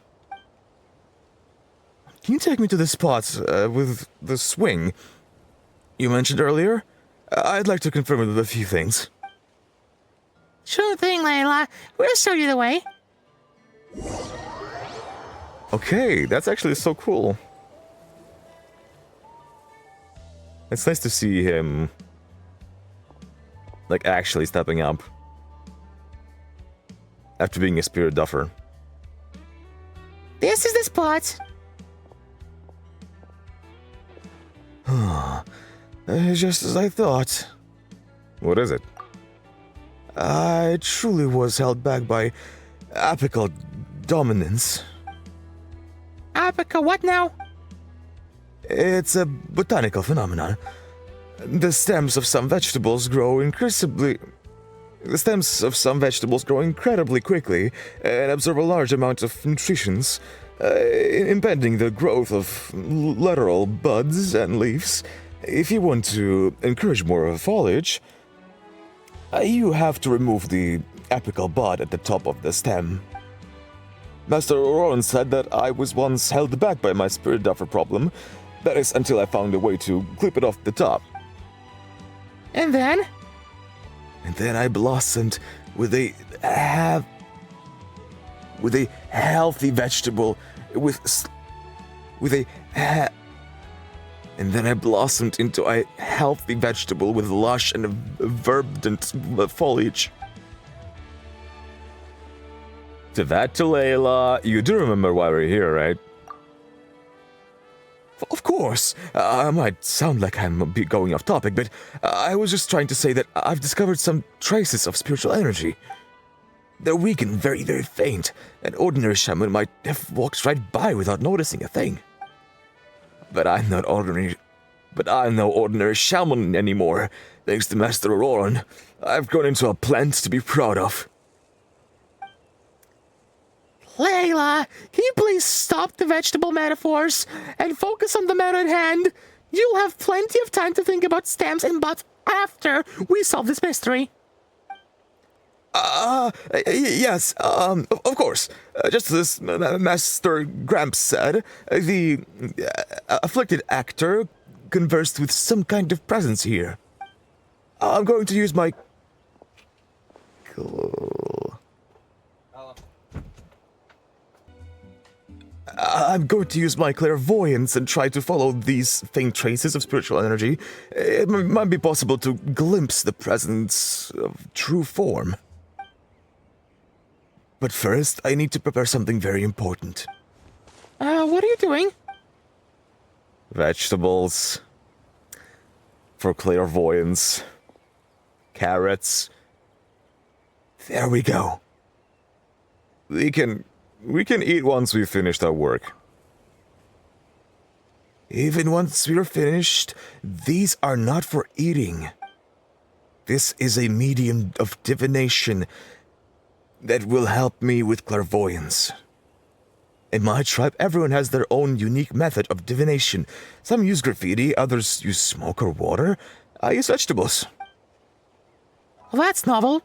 Can you take me to the spot with the swing you mentioned earlier? I'd like to confirm it with a few things. Sure thing, Layla. We'll show you the way. Okay, that's actually so cool. It's nice to see him, like, actually stepping up after being a spirit duffer. This is the spot. Just as I thought. What is it? I truly was held back by apical dominance. Apica what now? It's a botanical phenomenon. The stems of some vegetables grow incredibly quickly and absorb a large amount of nutrients, impeding the growth of lateral buds and leaves. If you want to encourage more foliage, you have to remove the apical bud at the top of the stem. Master Auron said that I was once held back by my spirit duffer problem. That is until I found a way to clip it off the top. And then? And then I blossomed with a healthy vegetable and then I blossomed into a healthy vegetable with lush and verdant foliage. To that, to Layla, you do remember why we're here, right? Of course. I might sound like I'm going off topic, but I was just trying to say that I've discovered some traces of spiritual energy. They're weak and very, very faint. An ordinary shaman might have walked right by without noticing a thing. But I'm not ordinary But I'm no ordinary shaman anymore. Thanks to Master Auroran, I've grown into a plant to be proud of. Layla, can you please stop the vegetable metaphors and focus on the matter at hand? You'll have plenty of time to think about stamps and bots after we solve this mystery. Yes, of course. Just as Master Gramps said, the afflicted actor conversed with some kind of presence here. I'm going to use my... I'm going to use my clairvoyance and try to follow these faint traces of spiritual energy. It might be possible to glimpse the presence of true form. But first, I need to prepare something very important. What are you doing? Vegetables. For clairvoyance. Carrots. There we go. We can eat once we've finished our work. Even once we're finished, these are not for eating. This is a medium of divination that will help me with clairvoyance. In my tribe, everyone has their own unique method of divination. Some use graffiti, others use smoke or water. I use vegetables. Well, that's novel.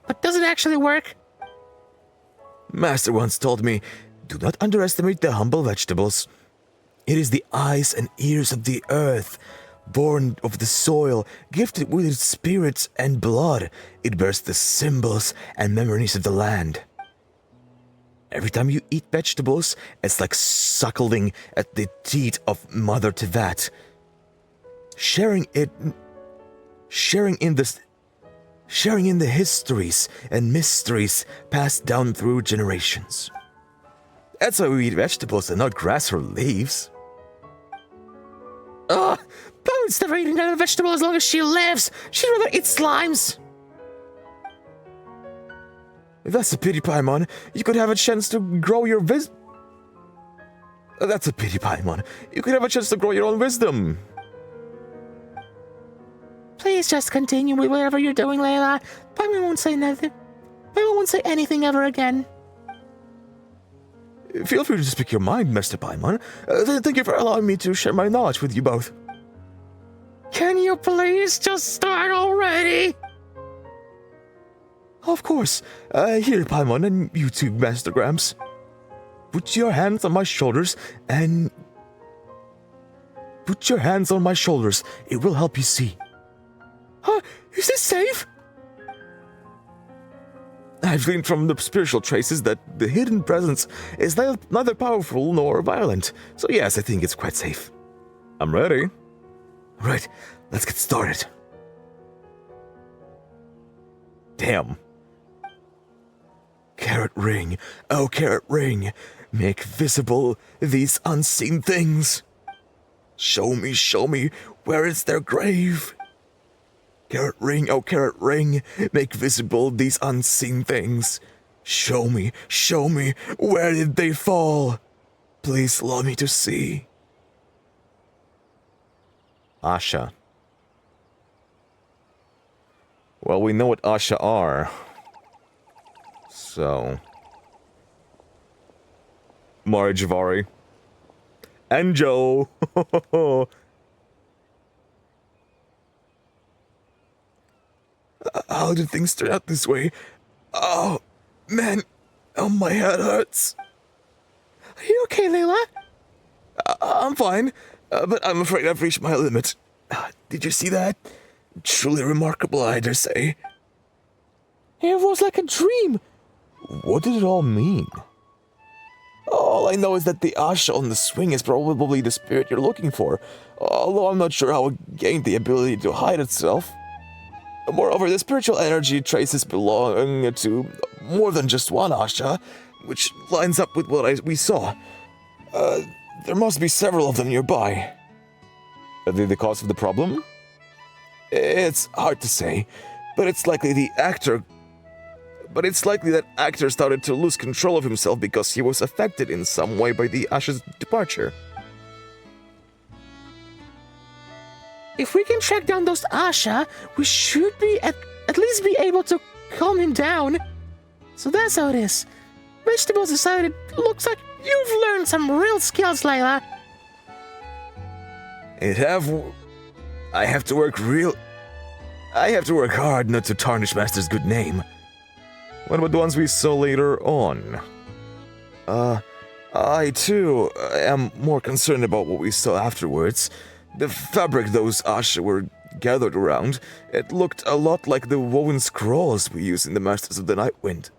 But does it actually work? Master once told me, do not underestimate the humble vegetables. It is the eyes and ears of the earth, born of the soil, gifted with its spirits and blood. It bears the symbols and memories of the land. Every time you eat vegetables, it's like suckling at the teat of Mother Tevat. Sharing in the histories and mysteries passed down through generations. That's why we eat vegetables and not grass or leaves. Bones never eating another vegetable as long as she lives. She'd rather eat slimes. That's a pity, Paimon. You could have a chance to grow your That's a pity, Paimon. You could have a chance to grow your own wisdom. Please just continue with whatever you're doing, Layla. Paimon won't say nothing. Paimon won't say anything ever again. Feel free to speak your mind, Mr. Paimon. Thank you for allowing me to share my knowledge with you both. Can you please just start already? Of course. Here, Paimon, and you too, Master Gramps. Put your hands on my shoulders and... Put your hands on my shoulders. It will help you see. Is this safe? I've gleaned from the spiritual traces that the hidden presence is neither powerful nor violent. So yes, I think it's quite safe. I'm ready. Right, let's get started. Damn. Carrot ring, oh carrot ring, make visible these unseen things. Show me, where is their grave? Carrot ring, oh carrot ring, make visible these unseen things. Show me, where did they fall? Please allow me to see. Asha. Well, we know what Asha are. So... Mare, Jivari. And Joe. How did things turn out this way? Oh, man. Oh, my head hurts. Are you okay, Layla? I'm fine, but I'm afraid I've reached my limit. Did you see that? Truly remarkable, I dare say. It was like a dream. What did it all mean? All I know is that the Asha on the swing is probably the spirit you're looking for, although I'm not sure how it gained the ability to hide itself. Moreover, the spiritual energy traces belong to more than just one Asha, which lines up with what we saw. There must be several of them nearby. Are they the cause of the problem? It's hard to say, but it's likely that actor started to lose control of himself because he was affected in some way by the Asha's departure. if we can track down those Asha, we should be at least be able to calm him down. So that's how it is. Vegetables decided, looks like you've learned some real skills, Layla. I have to work hard not to tarnish Master's good name. What about the ones we saw later on? I too am more concerned about what we saw afterwards. The fabric those Asha were gathered around, it looked a lot like the woven scrolls we use in the Masters of the Nightwind.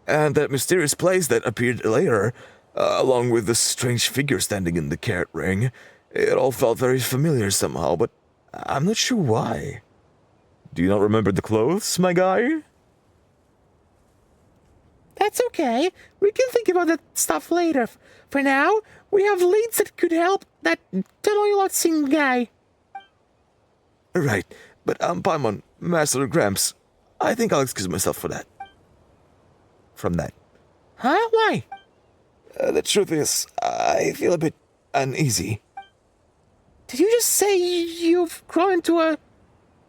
And that mysterious place that appeared later, along with the strange figure standing in the carrot ring, it all felt very familiar somehow, but I'm not sure why. Do you not remember the clothes, my guy? That's okay. We can think about that stuff later. For now, we have leads that could help that Tenoylotsin guy. Right, but Paimon, Master Gramps, I think I'll excuse myself for that. From that. Huh? Why? The truth is, I feel a bit uneasy. Did you just say you've grown into a...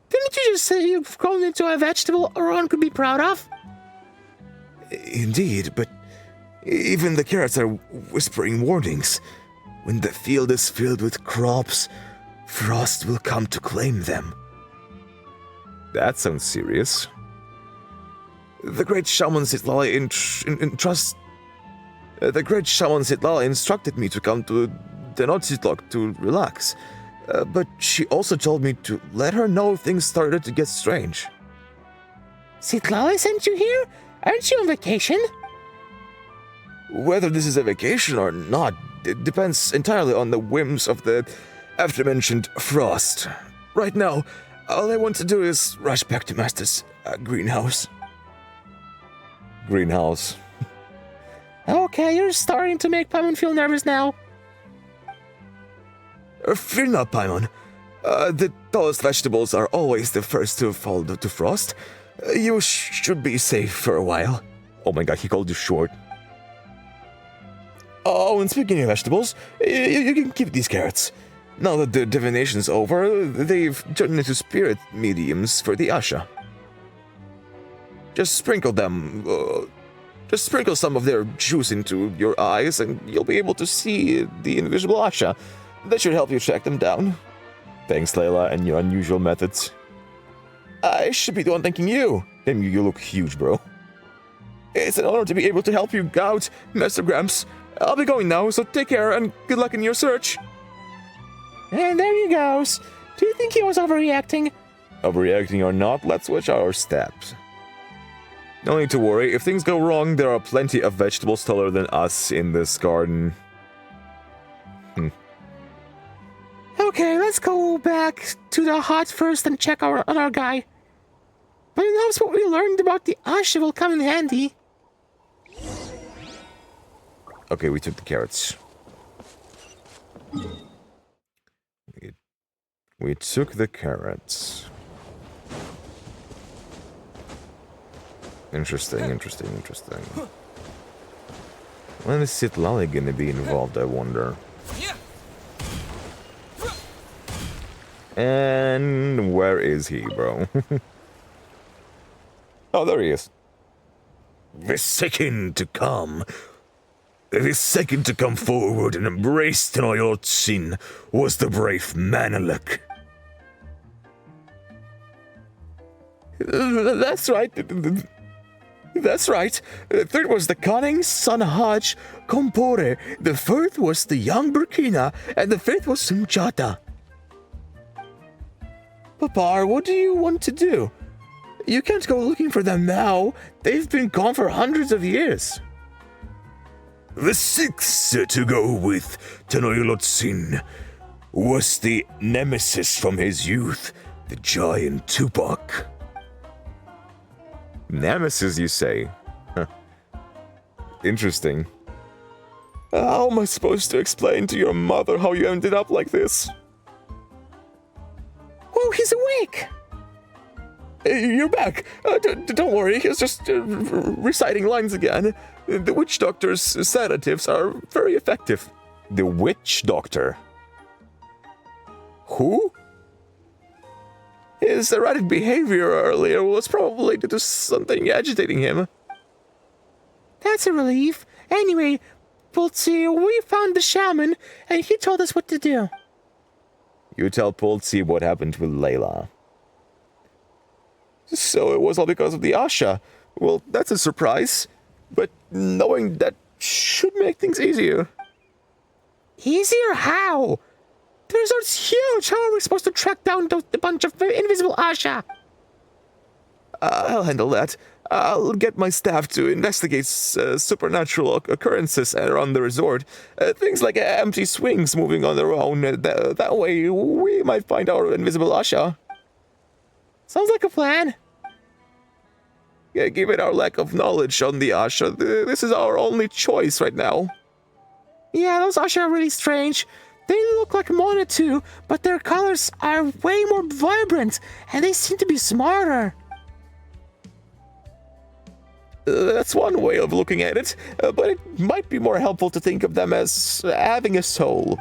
Didn't you just say you've grown into a vegetable Ron could be proud of? Indeed, but even the carrots are whispering warnings. When the field is filled with crops, Frost will come to claim them. That sounds serious. The great shaman Sitlala instructed me to come to Tenochtitlan to relax, but she also told me to let her know if things started to get strange. Sitlala sent you here? Aren't you on vacation? Whether this is a vacation or not, it depends entirely on the whims of the aforementioned Frost. Right now, all I want to do is rush back to Master's greenhouse. Greenhouse. Okay, you're starting to make Paimon feel nervous now. Fear not, Paimon. The tallest vegetables are always the first to fall to Frost. You should be safe for a while. Oh my god, he called you short. Oh, and speaking of vegetables, you can keep these carrots. Now that the divination's over, they've turned into spirit mediums for the Asha. Just sprinkle some of their juice into your eyes and you'll be able to see the invisible Asha. That should help you track them down. Thanks, Layla, and your unusual methods. I should be the one thanking you. Damn, you look huge, bro. It's an honor to be able to help you out, Master Gramps. I'll be going now, so take care and good luck in your search. And there he goes. Do you think he was overreacting? Overreacting or not, let's watch our steps. No need to worry, if things go wrong, there are plenty of vegetables taller than us in this garden. Okay, let's go back to the hut first and check on our guy. But who knows what we learned about the Asha will come in handy. Okay, we took the carrots. We took the carrots. Interesting. When is Sitlali gonna be involved, I wonder? And where is he, bro? Oh, there he is. The second to come forward and embrace Tenoylotsin was the brave Manalek. That's right. The third was the cunning Sanhaj Kompore. The fourth was the young Burkina. And the fifth was Sunchata. Papa, what do you want to do? You can't go looking for them now. They've been gone for hundreds of years. The sixth to go with Tenoylotsin was the nemesis from his youth, the giant Tupac. Nemesis, you say? Huh. Interesting. How am I supposed to explain to your mother how you ended up like this? Oh, he's awake! You're back. Don't worry, he's just reciting lines again. The witch doctor's sedatives are very effective. The witch doctor? Who? His erratic behavior earlier was probably due to something agitating him. That's a relief. Anyway, Pultzi, we found the shaman, and he told us what to do. You tell Pultzi what happened with Layla. So it was all because of the Asha. Well, that's a surprise. But knowing that should make things easier. Easier how? The resort's huge. How are we supposed to track down the bunch of invisible Asha? I'll handle that. I'll get my staff to investigate supernatural occurrences around the resort. Things like empty swings moving on their own. That way, we might find our invisible Asha. Sounds like a plan. Yeah, given our lack of knowledge on the Asha, this is our only choice right now. Yeah, those Asha are really strange. They look like Mona too, but their colors are way more vibrant, and they seem to be smarter. That's one way of looking at it, but it might be more helpful to think of them as having a soul.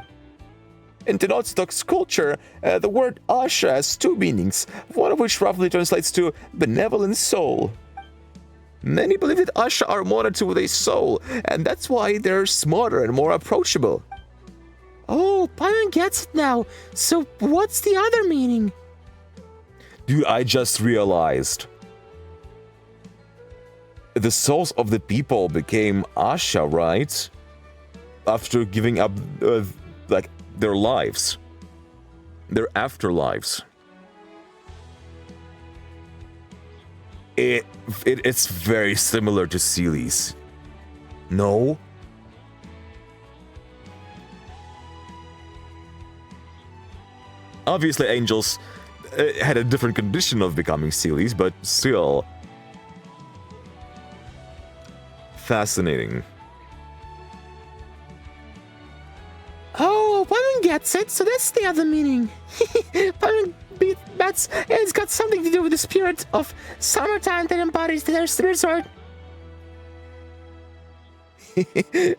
In Tenochtitlan's culture, the word Asha has two meanings, one of which roughly translates to benevolent soul. Many believe that Asha are monad with a soul, and that's why they're smarter and more approachable. Oh, Paimon gets it now. So what's the other meaning? Dude, I just realized. The souls of the people became Asha, right? After giving up, like, their lives. Their afterlives. It's very similar to Seelis. No? Obviously, angels had a different condition of becoming Seelis, but still... fascinating. Oh, Paimon gets it, so that's the other meaning. Paimon bets it's got something to do with the spirit of summertime that embodies the resort.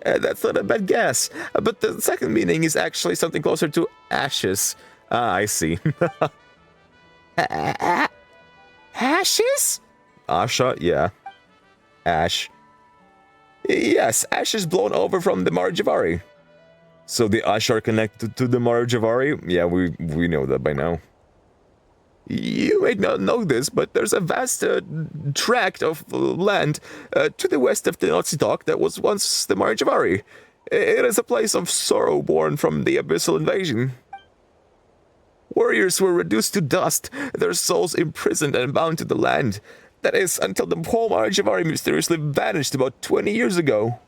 That's not a bad guess, but the second meaning is actually something closer to ashes. Ah, I see. Ashes? Asha, yeah. Ash. Yes, ashes blown over from the Mare Jivari. So the Ash are connected to the Mare Jivari? Yeah, we know that by now. You may not know this, but there's a vast tract of land to the west of Tenochtitlan that was once the Mare Jivari. It is a place of sorrow born from the abyssal invasion. Warriors were reduced to dust, their souls imprisoned and bound to the land. That is, until the whole Mare Jivari mysteriously vanished about 20 years ago.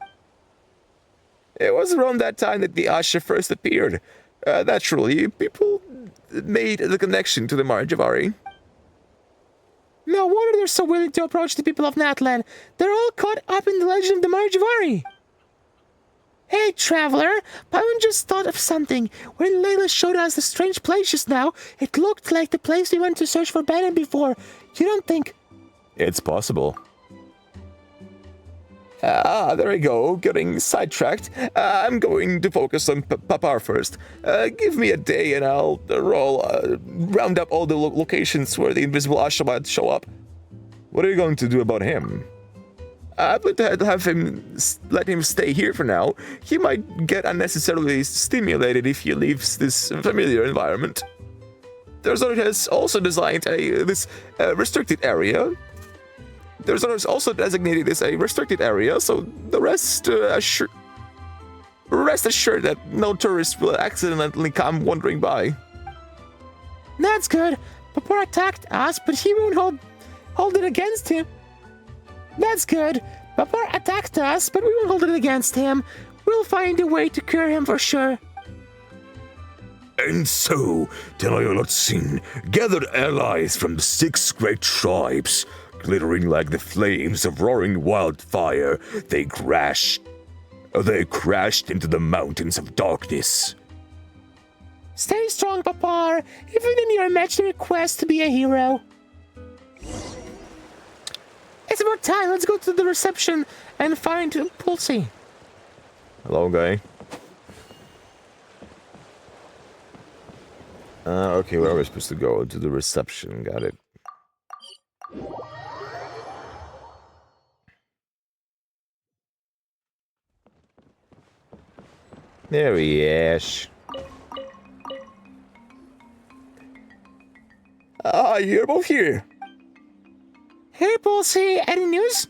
It was around that time that the Asha first appeared. Naturally, people made the connection to the Mare Jivari. No wonder they're so willing to approach the people of Natlan. They're all caught up in the legend of the Mare Jivari. Hey, traveler, Paimon just thought of something. When Layla showed us the strange place just now, it looked like the place we went to search for Bennet before. You don't think... It's possible. There we go, getting sidetracked. I'm going to focus on Papar first. Give me a day and I'll round up all the locations where the invisible Asha might show up. What are you going to do about him? I would have him, let him stay here for now. He might get unnecessarily stimulated if he leaves this familiar environment. The resort has also designed this restricted area. The resort is also designated as a restricted area, so the rest assured that no tourists will accidentally come wandering by. That's good. Papar attacked us, but he won't hold it against him. That's good. Papar attacked us, but we won't hold it against him. We'll find a way to cure him for sure. And so, Tenochtitlan gathered allies from the 6 great tribes. Glittering like the flames of roaring wildfire, they crashed into the mountains of darkness. Stay strong, Papar, even in your imaginary quest to be a hero. It's about time. Let's go to the reception and find Pulsi. Hello, guy. Okay, where are we supposed to go? To the reception, got it. There he is. Ah, you're both here. Hey, Pulsey, any news?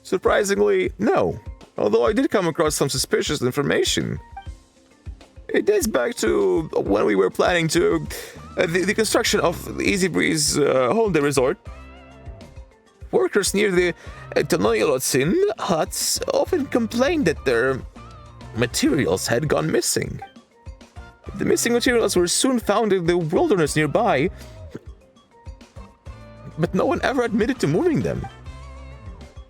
Surprisingly, no. Although I did come across some suspicious information. It dates back to when we were planning to the construction of Easy Breeze holiday resort. Workers near the Tonoyolotsin huts often complained that their materials had gone missing. The missing materials were soon found in the wilderness nearby, but no one ever admitted to moving them.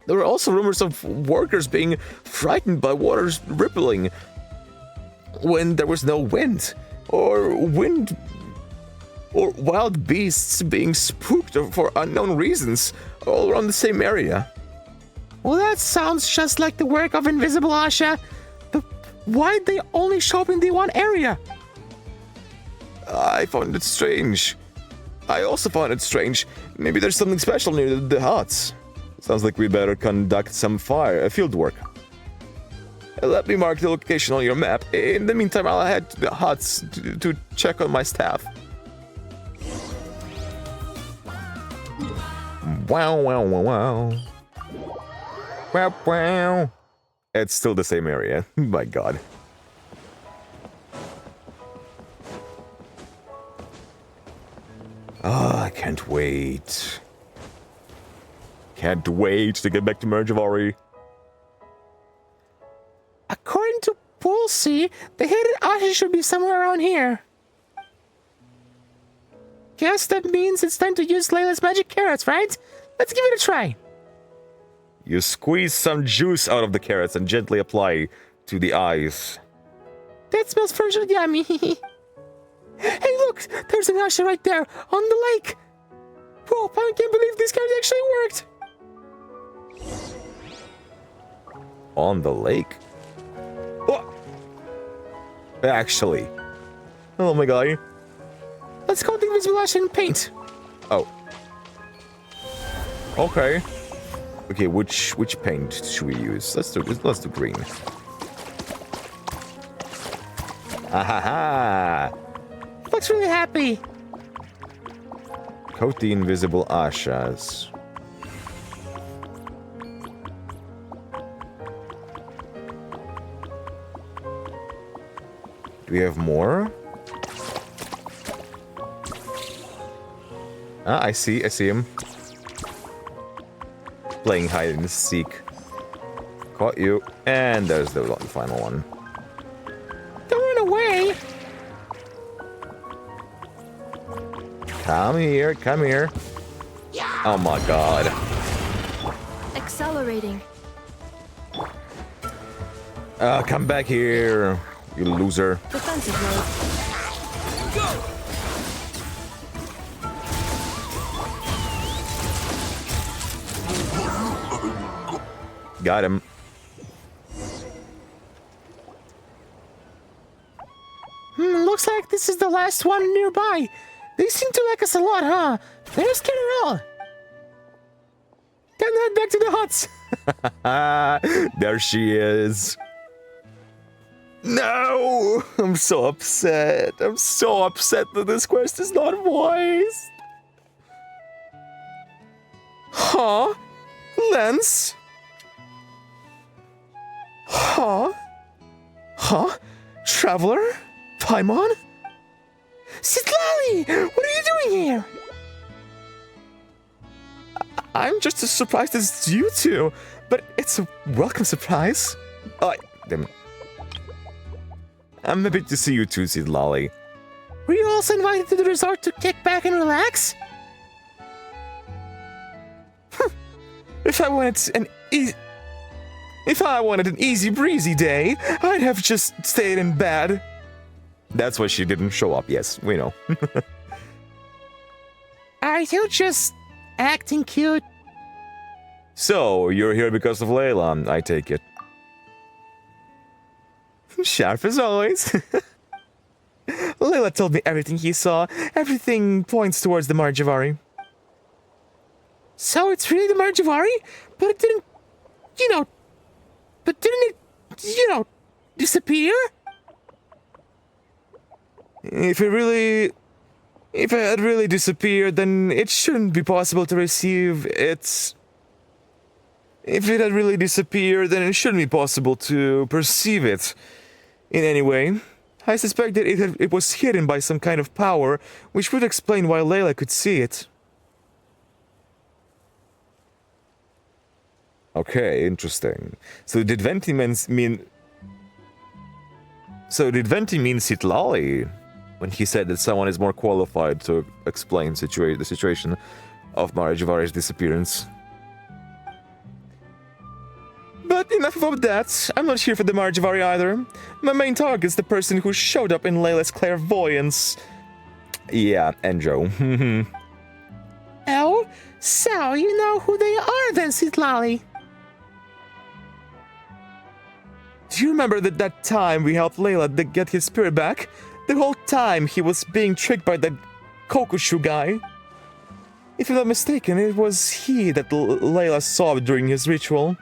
There were also rumors of workers being frightened by waters rippling when there was no wind, or wild beasts being spooked for unknown reasons all around the same area. Well, that sounds just like the work of Invisible Asha. But why'd they only show up in the one area? I found it strange. I also found it strange. Maybe there's something special near the huts. Sounds like we better conduct some field work. Let me mark the location on your map. In the meantime, I'll head to the huts to check on my staff. Wow, wow, wow, wow. Wow, wow. It's still the same area. My god. Oh, I can't wait. Can't wait to get back to Jivari. According to Pulsey, the hidden Asha should be somewhere around here. Guess that means it's time to use Layla's magic carrots, right? Let's give it a try. You squeeze some juice out of the carrots and gently apply to the eyes. That smells fresh and yummy. Hey, look! There's an Asha right there, on the lake! Whoa, I can't believe these carrots actually worked! On the lake? Oh! Actually. Oh my god. Let's call the Invisible Asha and paint. Oh. Okay. Okay, which paint should we use? Let's do green. Ahaha! Looks really happy. Coat the Invisible Ashas. Do we have more? Ah, I see him. Playing hide and seek. Caught you. And there's the final one. Don't run away! Come here, come here. Oh my god. Accelerating. Come back here, you loser. Defensive mode. Go! Got him. Looks like this is the last one nearby. They seem to like us a lot, huh? They're not scared at all. Time to head back to the huts. There she is. No! I'm so upset. I'm so upset that this quest is not voiced. Huh? Lance? Huh? Huh? Traveler? Paimon? Citlali! What are you doing here? I'm just as surprised as you two, but it's a welcome surprise. Oh, damn it. I'm happy to see you too, Citlali. Were you also invited to the resort to kick back and relax? If I wanted an easy breezy day, I'd have just stayed in bed. That's why she didn't show up. Yes, we know. Are you just acting cute? So, you're here because of Layla, I take it. Sharp as always. Layla told me everything he saw. Everything points towards the Mare Jivari. So it's really the Mare Jivari? But it didn't, disappear? If it had really disappeared, then it shouldn't be possible to receive its... If it had really disappeared, then it shouldn't be possible to perceive it in any way. I suspect that it was hidden by some kind of power, which would explain why Layla could see it. Okay, interesting. So did Venti mean Sitlali when he said that someone is more qualified to explain the situation of Mare Jivari's disappearance? But enough about that. I'm not here for the Mare Jivari either. My main target is the person who showed up in Layla's clairvoyance. Yeah, Enjo. Oh, so you know who they are then, Sitlali? Do you remember that time we helped Layla get his spirit back? The whole time he was being tricked by that Kokushu guy? If I'm not mistaken, it was he that Layla saw during his ritual.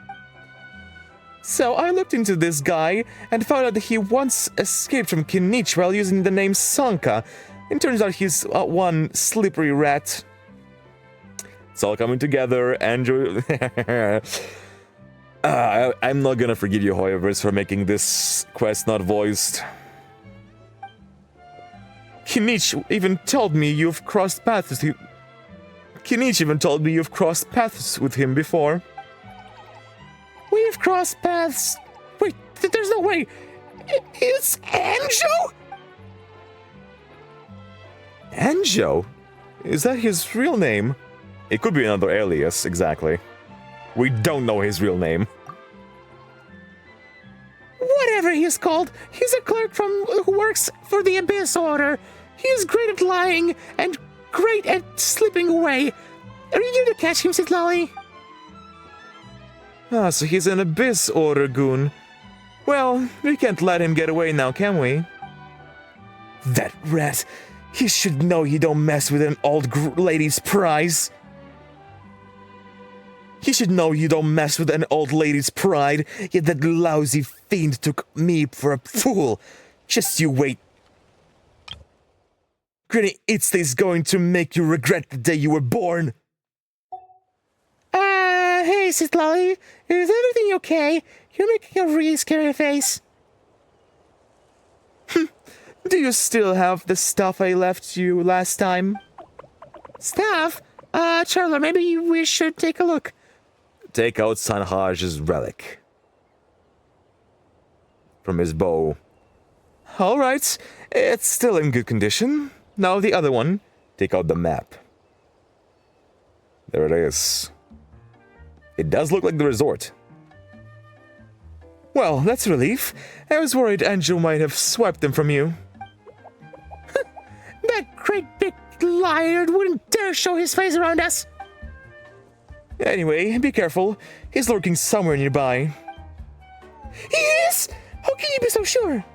So I looked into this guy and found out that he once escaped from Kinich while using the name Sanka. It turns out he's one slippery rat. It's all coming together, Andrew. I'm not gonna forgive you, however, for making this quest not voiced. Kinich even told me you've crossed paths with him. Kinich even told me you've crossed paths with him before. We've crossed paths. Wait, there's no way. It's Anjo? Anjo? Is that his real name? It could be another alias, exactly. We don't know his real name. Whatever he's called, he's a clerk who works for the Abyss Order. He's great at lying and great at slipping away. Are you going to catch him, Sitlali? Ah, so he's an Abyss Order goon. Well, we can't let him get away now, can we? That rat! He should know he don't mess with an old lady's prize. He should know you don't mess with an old lady's pride, yet that lousy fiend took me for a fool. Just you wait. Granny Itstay's going to make you regret the day you were born. Hey, Sitlali, is everything okay? You're making a really scary face. Do you still have the stuff I left you last time? Stuff? Charler, maybe we should take a look. Take out Sanhaj's relic. From his bow. Alright, it's still in good condition. Now the other one. Take out the map. There it is. It does look like the resort. Well, that's a relief. I was worried Anjo might have swiped them from you. That great big liar wouldn't dare show his face around us. Anyway, be careful. He's lurking somewhere nearby. He is? How can you be so sure?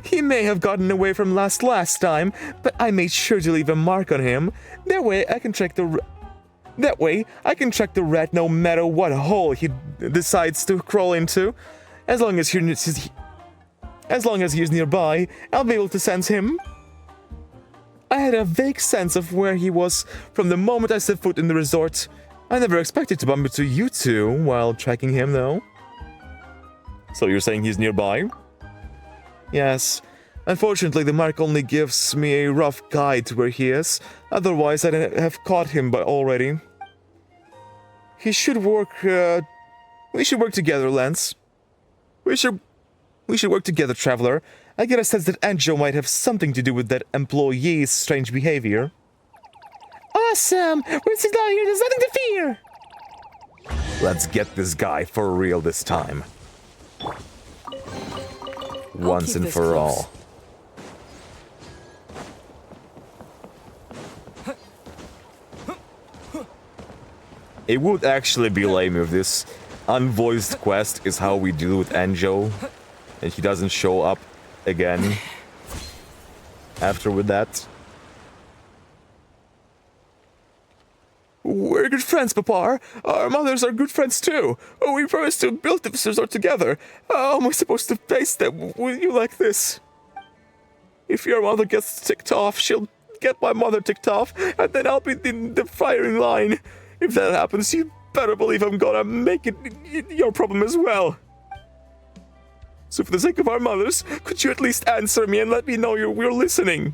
He may have gotten away from last time, but I made sure to leave a mark on him. That way I can track the rat no matter what hole he decides to crawl into. As long as he's nearby, I'll be able to sense him. I had a vague sense of where he was from the moment I set foot in the resort. I never expected to bump into you two while tracking him, though. So you're saying he's nearby? Yes. Unfortunately, the mark only gives me a rough guide to where he is. Otherwise, I'd have caught him already. We should work together, Lance. We should work together, Traveler. I get a sense that Anjo might have something to do with that employee's strange behavior. Awesome! We're sitting down here, there's nothing to fear! Let's get this guy for real this time. Once and for all. It would actually be lame if this unvoiced quest is how we deal with Anjo. And he doesn't show up again after with that. We're good friends, Papa. Our mothers are good friends too. We promised to build this resort together. How am I supposed to face them with you like this? If your mother gets ticked off, she'll get my mother ticked off, and then I'll be in the firing line. If that happens, you better believe I'm gonna make it your problem as well. So for the sake of our mothers, could you at least answer me and let me know you're listening?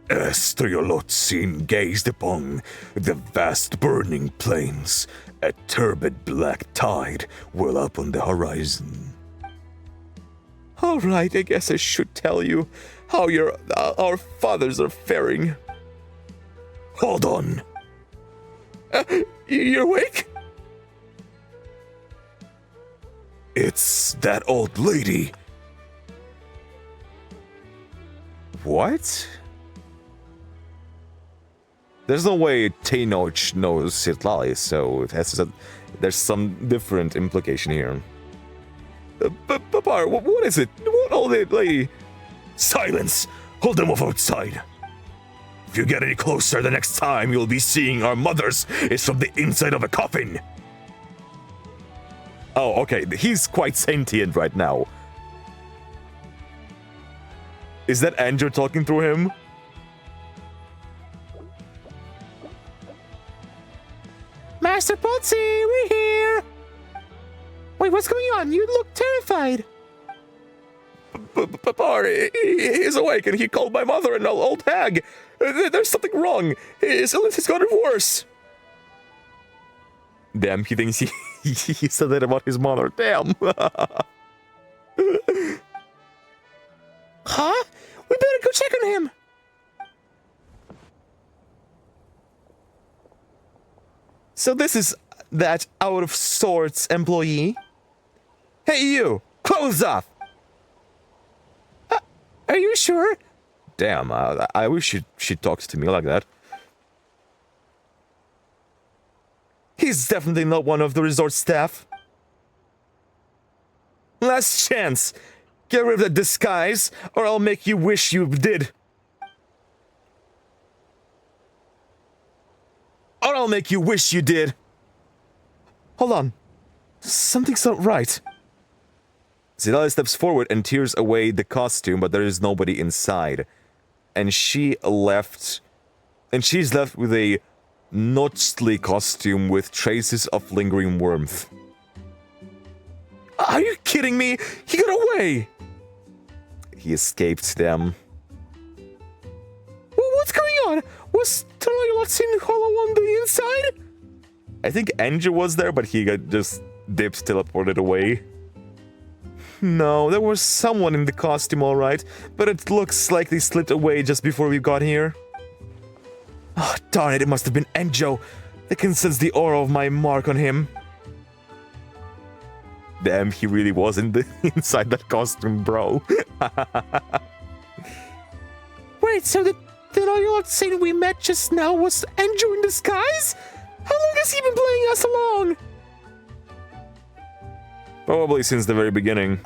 As Triolotsin gazed upon the vast burning plains, a turbid black tide well up on the horizon. Alright, I guess I should tell you how our fathers are faring. Hold on. You're awake? It's that old lady. What? There's no way Tenoch knows Sitlali, so it has there's some different implication here. Papa, what is it? What old lady? Silence! Hold them off outside. If you get any closer, the next time you'll be seeing our mothers is from the inside of a coffin. Oh, okay. He's quite sentient right now. Is that Andrew talking through him? Master Potsy, we're here! Wait, what's going on? You look terrified. Papa, he's awake and he called my mother an old hag. There's something wrong. His illness has gotten worse. Damn, he thinks he said that about his mother. Damn. Huh? We better go check on him. So this is that out of sorts employee? Hey you! Clothes off! Are you sure? Damn, I wish she talked to me like that. He's definitely not one of the resort staff. Last chance! Get rid of that disguise, or I'll make you wish you did. Or I'll make you wish you did. Hold on. Something's not right. Zidali steps forward and tears away the costume, but there is nobody inside. And she's left with a Notchly costume with traces of lingering warmth. Are you kidding me? He got away! He escaped them. Well, what's going on? Was Triolotsin hollow on the inside? I think Andrew was there, but he got just teleported away. No, there was someone in the costume, alright, but it looks like they slipped away just before we got here. Oh, darn it must have been Enjo. I can sense the aura of my mark on him. Damn, he really was inside that costume, bro. Wait, so the Triolotsin we met just now was Enjo in disguise? How long has he been playing us along? Probably since the very beginning.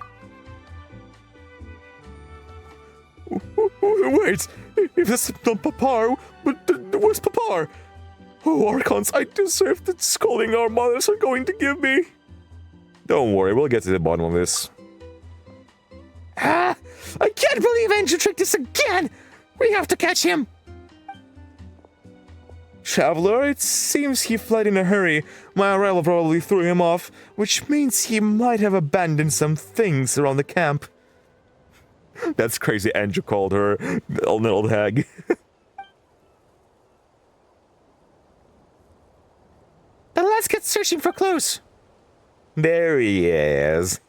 Wait, if that's not Papar, where's Papar? Oh, Archons, I deserve the scolding our mothers are going to give me. Don't worry, we'll get to the bottom of this. I can't believe Andrew tricked us again! We have to catch him! Traveler, it seems he fled in a hurry. My arrival probably threw him off, which means he might have abandoned some things around the camp. That's crazy, Andrew called her an old hag. Then let's get searching for clues. There he is.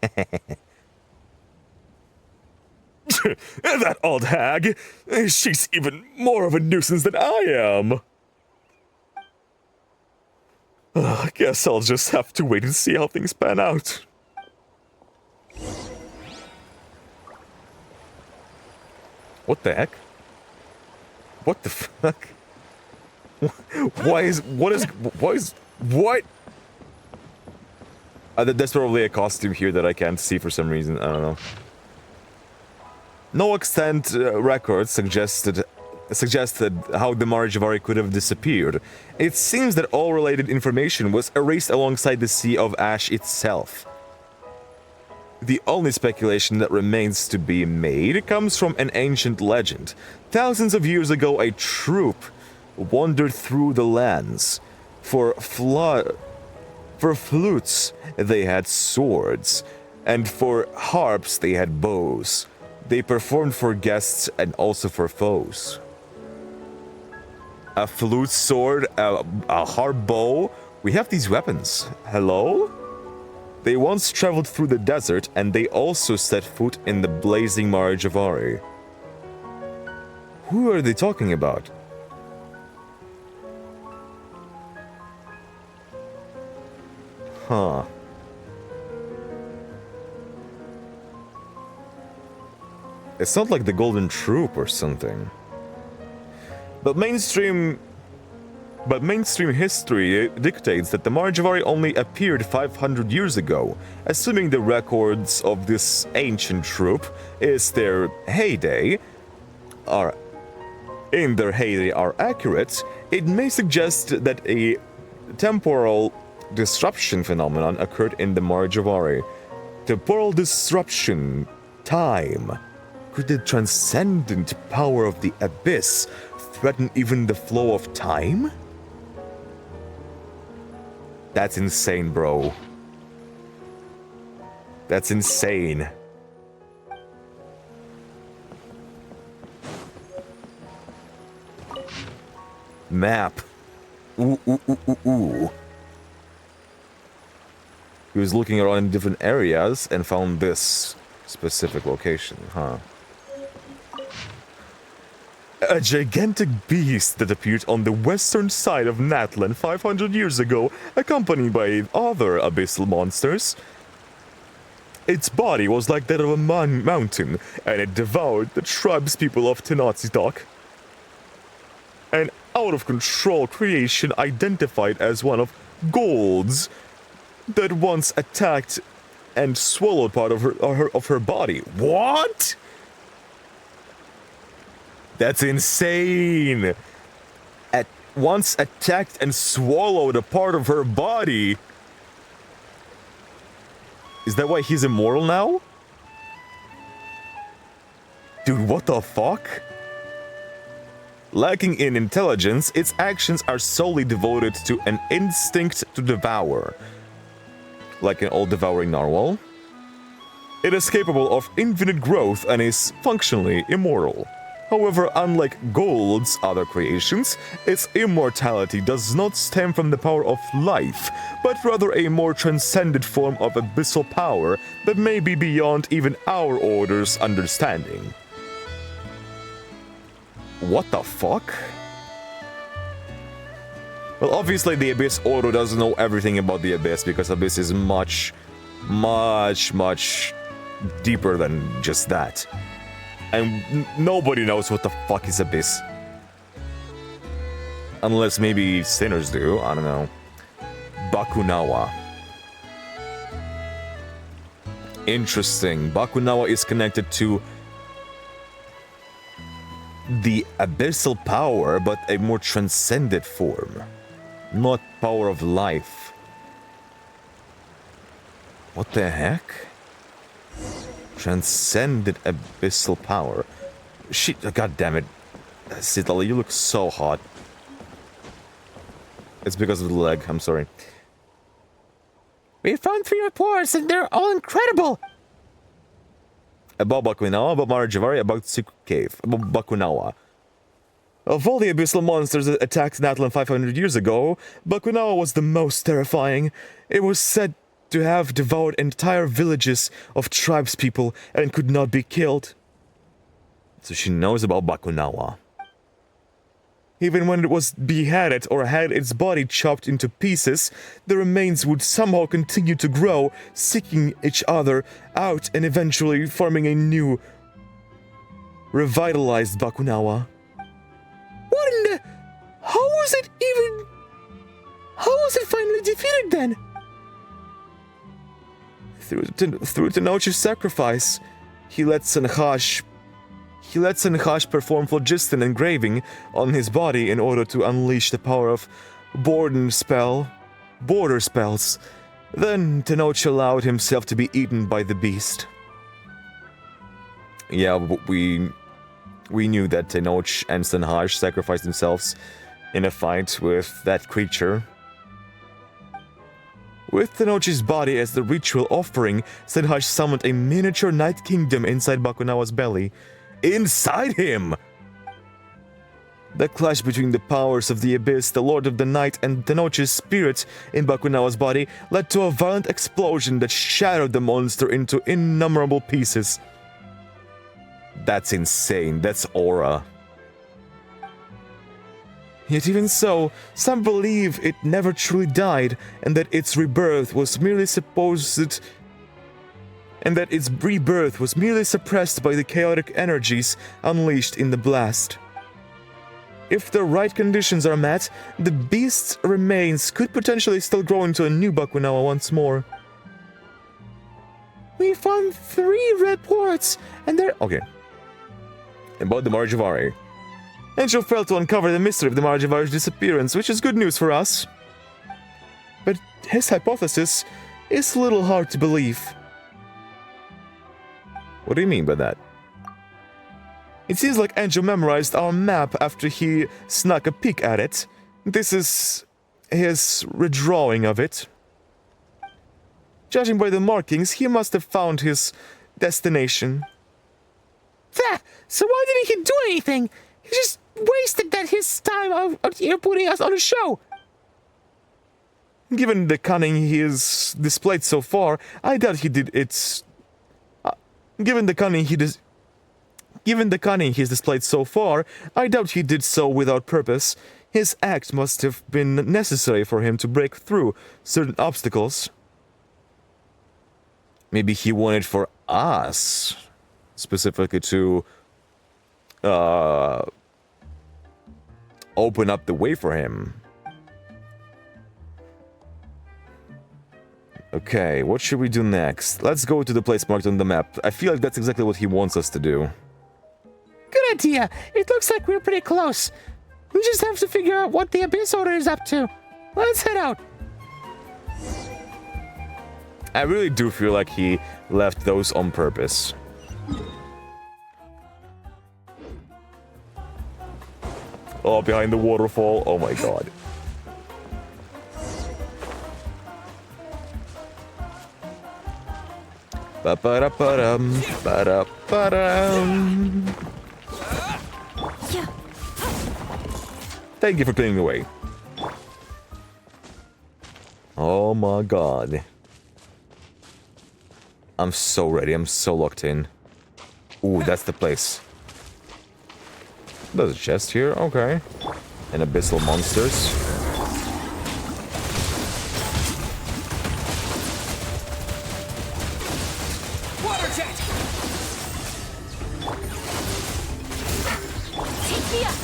That old hag. She's even more of a nuisance than I am. I guess I'll just have to wait and see how things pan out. What the heck? What the fuck? What? There's probably a costume here that I can't see for some reason. I don't know. No extant records suggested how the Mare Jivari could have disappeared. It seems that all related information was erased alongside the Sea of Ash itself. The only speculation that remains to be made comes from an ancient legend. Thousands of years ago, a troop wandered through the lands. For flutes, they had swords, and for harps, they had bows. They performed for guests and also for foes. A flute, sword, a harp, bow. We have these weapons. Hello? They once traveled through the desert, and they also set foot in the blazing Mare Jivari. Who are they talking about? Huh. It's not like the Golden Troop or something. But mainstream history dictates that the Mare Jivari only appeared 500 years ago. Assuming the records of this ancient troop is their heyday are accurate, it may suggest that a temporal disruption phenomenon occurred in the Mare Jivari. Temporal disruption, time. Could the transcendent power of the abyss threaten even the flow of time? That's insane, bro. That's insane. Map. Ooh, ooh, ooh, ooh, ooh. He was looking around in different areas and found this specific location, huh? A gigantic beast that appeared on the western side of Natlan 500 years ago, accompanied by other abyssal monsters. Its body was like that of a mountain, and it devoured the tribespeople of Tenochtitlan. An out-of-control creation identified as one of Gold's that once attacked and swallowed part of her body. What? That's insane! Once attacked and swallowed a part of her body. Is that why he's immortal now? Dude, what the fuck? Lacking in intelligence, its actions are solely devoted to an instinct to devour. Like an all-devouring narwhal. It is capable of infinite growth and is functionally immortal. However, unlike Gold's other creations, its immortality does not stem from the power of life, but rather a more transcendent form of abyssal power that may be beyond even our order's understanding. What the fuck? Well, obviously the Abyss Order doesn't know everything about the Abyss, because Abyss is much, much, much deeper than just that. And nobody knows what the fuck is Abyss. Unless maybe sinners do, I don't know. Bakunawa. Interesting. Bakunawa is connected to the abyssal power, but a more transcendent form. Not power of life. What the heck? Transcendent abyssal power. Shit, god damn it. Citala, you look so hot. It's because of the leg, I'm sorry. We found 3 reports and they're all incredible! About Bakunawa, about Mare Jivari, about Secret Cave, about Bakunawa. Of all the abyssal monsters that attacked Natlan 500 years ago, Bakunawa was the most terrifying. It was said to have devoured entire villages of tribespeople and could not be killed. So she knows about Bakunawa. Even when it was beheaded or had its body chopped into pieces, the remains would somehow continue to grow, seeking each other out and eventually forming a new, revitalized Bakunawa. What in the... How was it finally defeated then? Through Tenochi's sacrifice, he let Senhash perform phlogiston engraving on his body in order to unleash the power of border spells. Then Tenochi allowed himself to be eaten by the beast. Yeah, we knew that Tenoch and Senhash sacrificed themselves in a fight with that creature. With Tenochi's body as the ritual offering, Senhash summoned a miniature Night Kingdom inside Bakunawa's belly. Inside him! The clash between the powers of the Abyss, the Lord of the Night, and Tenochi's spirit in Bakunawa's body led to a violent explosion that shattered the monster into innumerable pieces. That's insane. That's aura. Yet even so, some believe it never truly died, and that its rebirth was merely suppressed by the chaotic energies unleashed in the blast. If the right conditions are met, the beast's remains could potentially still grow into a new Bakunawa once more. We found 3 red ports, and they're... Okay. About the Mare Jivari. Angel failed to uncover the mystery of the Mare Jivari's disappearance, which is good news for us. But his hypothesis is a little hard to believe. What do you mean by that? It seems like Angel memorized our map after he snuck a peek at it. This is his redrawing of it. Judging by the markings, he must have found his destination. So why didn't he do anything? He just wasted his time out here putting us on a show. Given the cunning he has displayed so far, I doubt he did it. Given the cunning he's displayed so far, I doubt he did so without purpose. His act must have been necessary for him to break through certain obstacles. Maybe he wanted for us, specifically to open up the way for him. Okay, what should we do next? Let's go to the place marked on the map. I feel like that's exactly what he wants us to do. Good idea. It looks like we're pretty close. We just have to figure out what the Abyss Order is up to. Let's head out. I really do feel like he left those on purpose. Oh, behind the waterfall. Oh my god. Ba-ba-da-ba-dum, ba-da-ba-dum. Thank you for clearing the way. Oh my god. I'm so ready. I'm so locked in. Ooh, that's the place. There's a chest here. Okay. And abyssal monsters. Water jet! Take me up!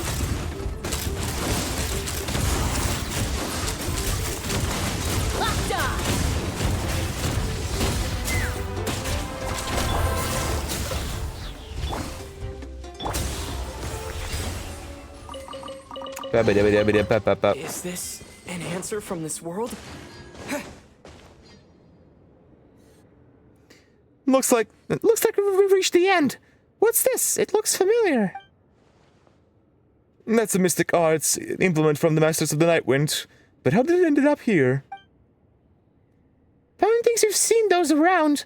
Locked on! Is this an answer from this world? Looks like we've reached the end. What's this? It looks familiar. That's a mystic arts implement from the Masters of the Night Wind. But how did it end up here? Paimon thinks we've seen those around.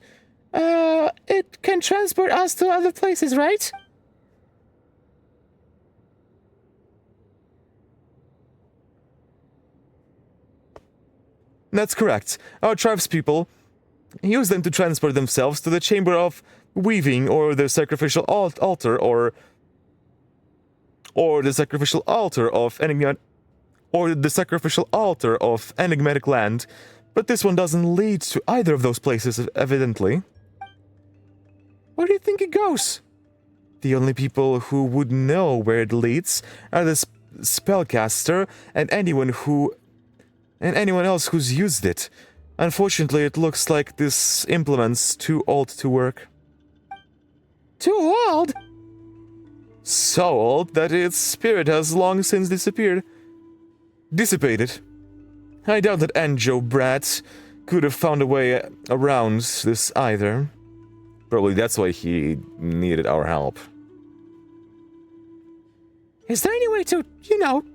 It can transport us to other places, right? That's correct. Our tribespeople use them to transport themselves to the Chamber of Weaving, or the sacrificial altar, or the sacrificial altar of enigmatic land. But this one doesn't lead to either of those places, evidently. Where do you think it goes? The only people who would know where it leads are the spellcaster and anyone else who's used it. Unfortunately, it looks like this implement's too old to work. Too old? So old that its spirit has long since dissipated. I doubt that Anjo Brat could have found a way around this either. Probably that's why he needed our help. Is there any way to,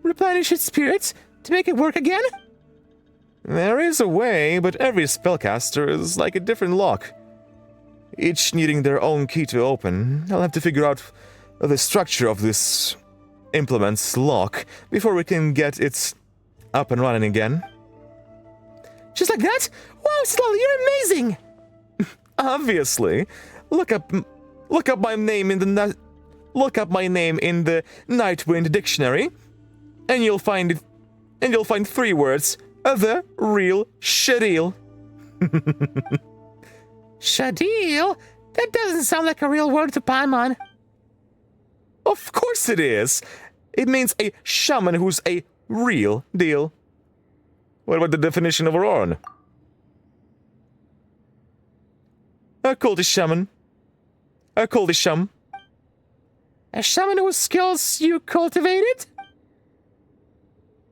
replenish its spirits to make it work again? There is a way, but every spellcaster is like a different lock, each needing their own key to open. I'll have to figure out the structure of this implement's lock before we can get it up and running again. Just like that? Wow, Slolly, you're amazing! Obviously. Look up my name in the Nightwind dictionary, and you'll find 3 words: the real Shadil. Shadil? That doesn't sound like a real word to Paimon. Of course it is. It means a shaman who's a real deal. What about the definition of our own? A cultish shaman. A cultish shaman. A shaman whose skills you cultivated?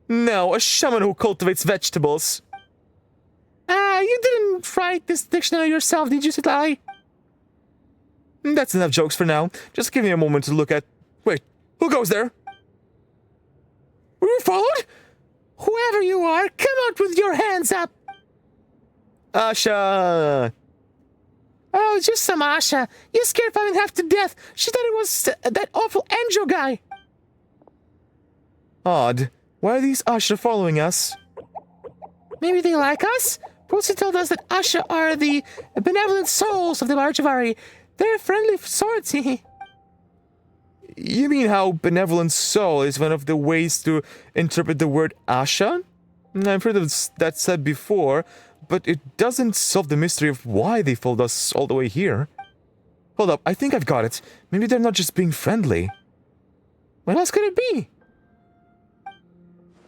No, a shaman who cultivates vegetables. You didn't write this dictionary yourself, did you, Slolly? That's enough jokes for now. Just give me a moment to look at... Wait, who goes there? Were you followed? Whoever you are, come out with your hands up! Asha! Oh, just some Asha. You scared Paimon half to death. She thought it was that awful Anjo guy. Odd. Why are these Asha following us? Maybe they like us? Pulsi told us that Asha are the benevolent souls of the Mare Jivari. They're friendly sorts. You mean how benevolent soul is one of the ways to interpret the word Asha? I've heard of that said before, but it doesn't solve the mystery of why they followed us all the way here. Hold up, I think I've got it. Maybe they're not just being friendly. What else could it be?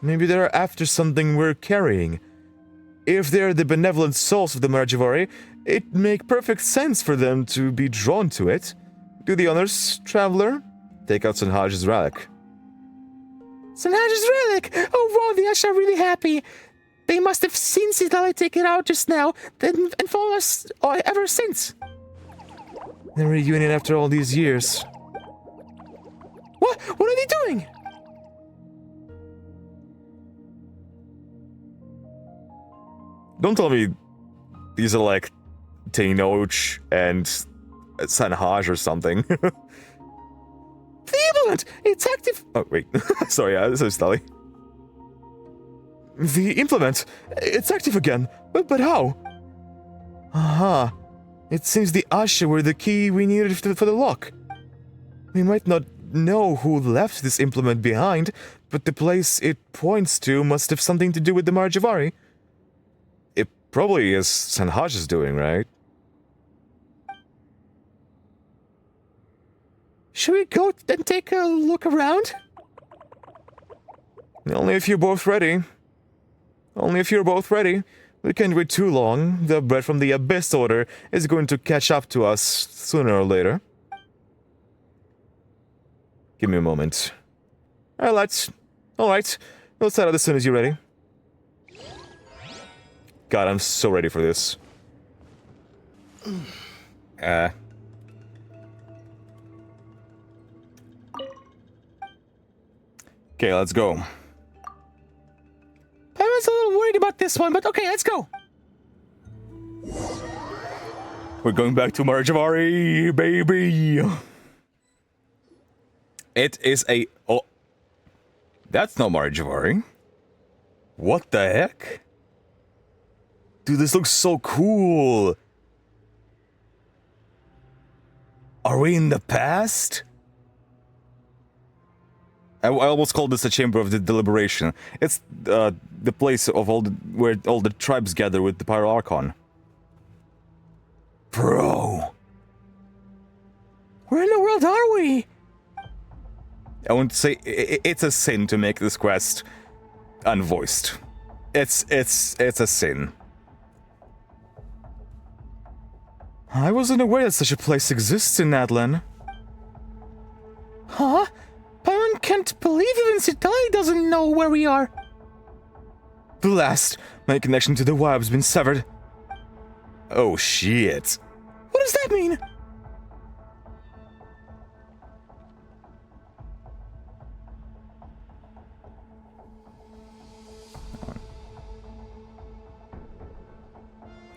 Maybe they're after something we're carrying. If they're the benevolent souls of the Mare Jivari, it'd make perfect sense for them to be drawn to it. Do the honors, traveler. Take out Sanhaj's relic. Sanhaj's relic! Oh wow, the Asha are really happy. They must have seen Slolly take it out just now, and followed us ever since. The reunion after all these years. What? What are they doing? Don't tell me these are like Teinoch and Sanhaj or something. The implement! It's active! Oh, wait. Sorry, this is Slolly. The implement! It's active again! But how? Aha. It seems the Asha were the key we needed for the lock. We might not know who left this implement behind, but the place it points to must have something to do with the Mare Jivari. It probably is Sanhaj's doing, right? Should we go and take a look around? Only if you're both ready. Only if you're both ready. We can't wait too long. The bread from the Abyss Order is going to catch up to us sooner or later. Give me a moment. Alright. We'll set out as soon as you're ready. God, I'm so ready for this. Okay, let's go. I was a little worried about this one, but okay, let's go. We're going back to Mare Jivari, baby. It is a... Oh. That's not Mare Jivari. What the heck? Dude, this looks so cool. Are we in the past? I almost called this a chamber of the deliberation. It's the place of where all the tribes gather with the Pyro Archon. Bro. Where in the world are we? I want to say it's a sin to make this quest unvoiced. It's a sin. I wasn't aware that such a place exists in Adlan. Huh? Paimon can't believe even Citali doesn't know where we are. Blast! My connection to the wire's been severed. Oh shit. What does that mean?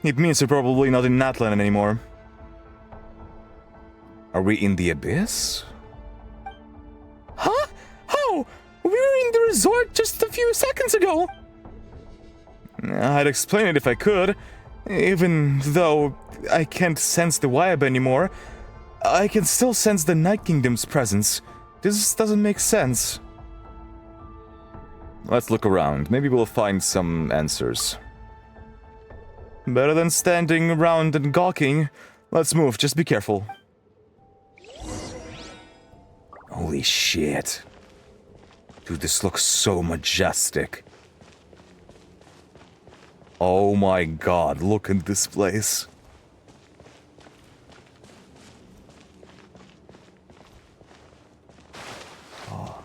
It means we're probably not in Natlan anymore. Are we in the abyss? Huh? How? We were in the resort just a few seconds ago. I'd explain it if I could. Even though I can't sense the Wayab anymore, I can still sense the Night Kingdom's presence. This doesn't make sense. Let's look around. Maybe we'll find some answers. Better than standing around and gawking. Let's move, just be careful. Holy shit. Dude, this looks so majestic. Oh my god, look at this place. Oh.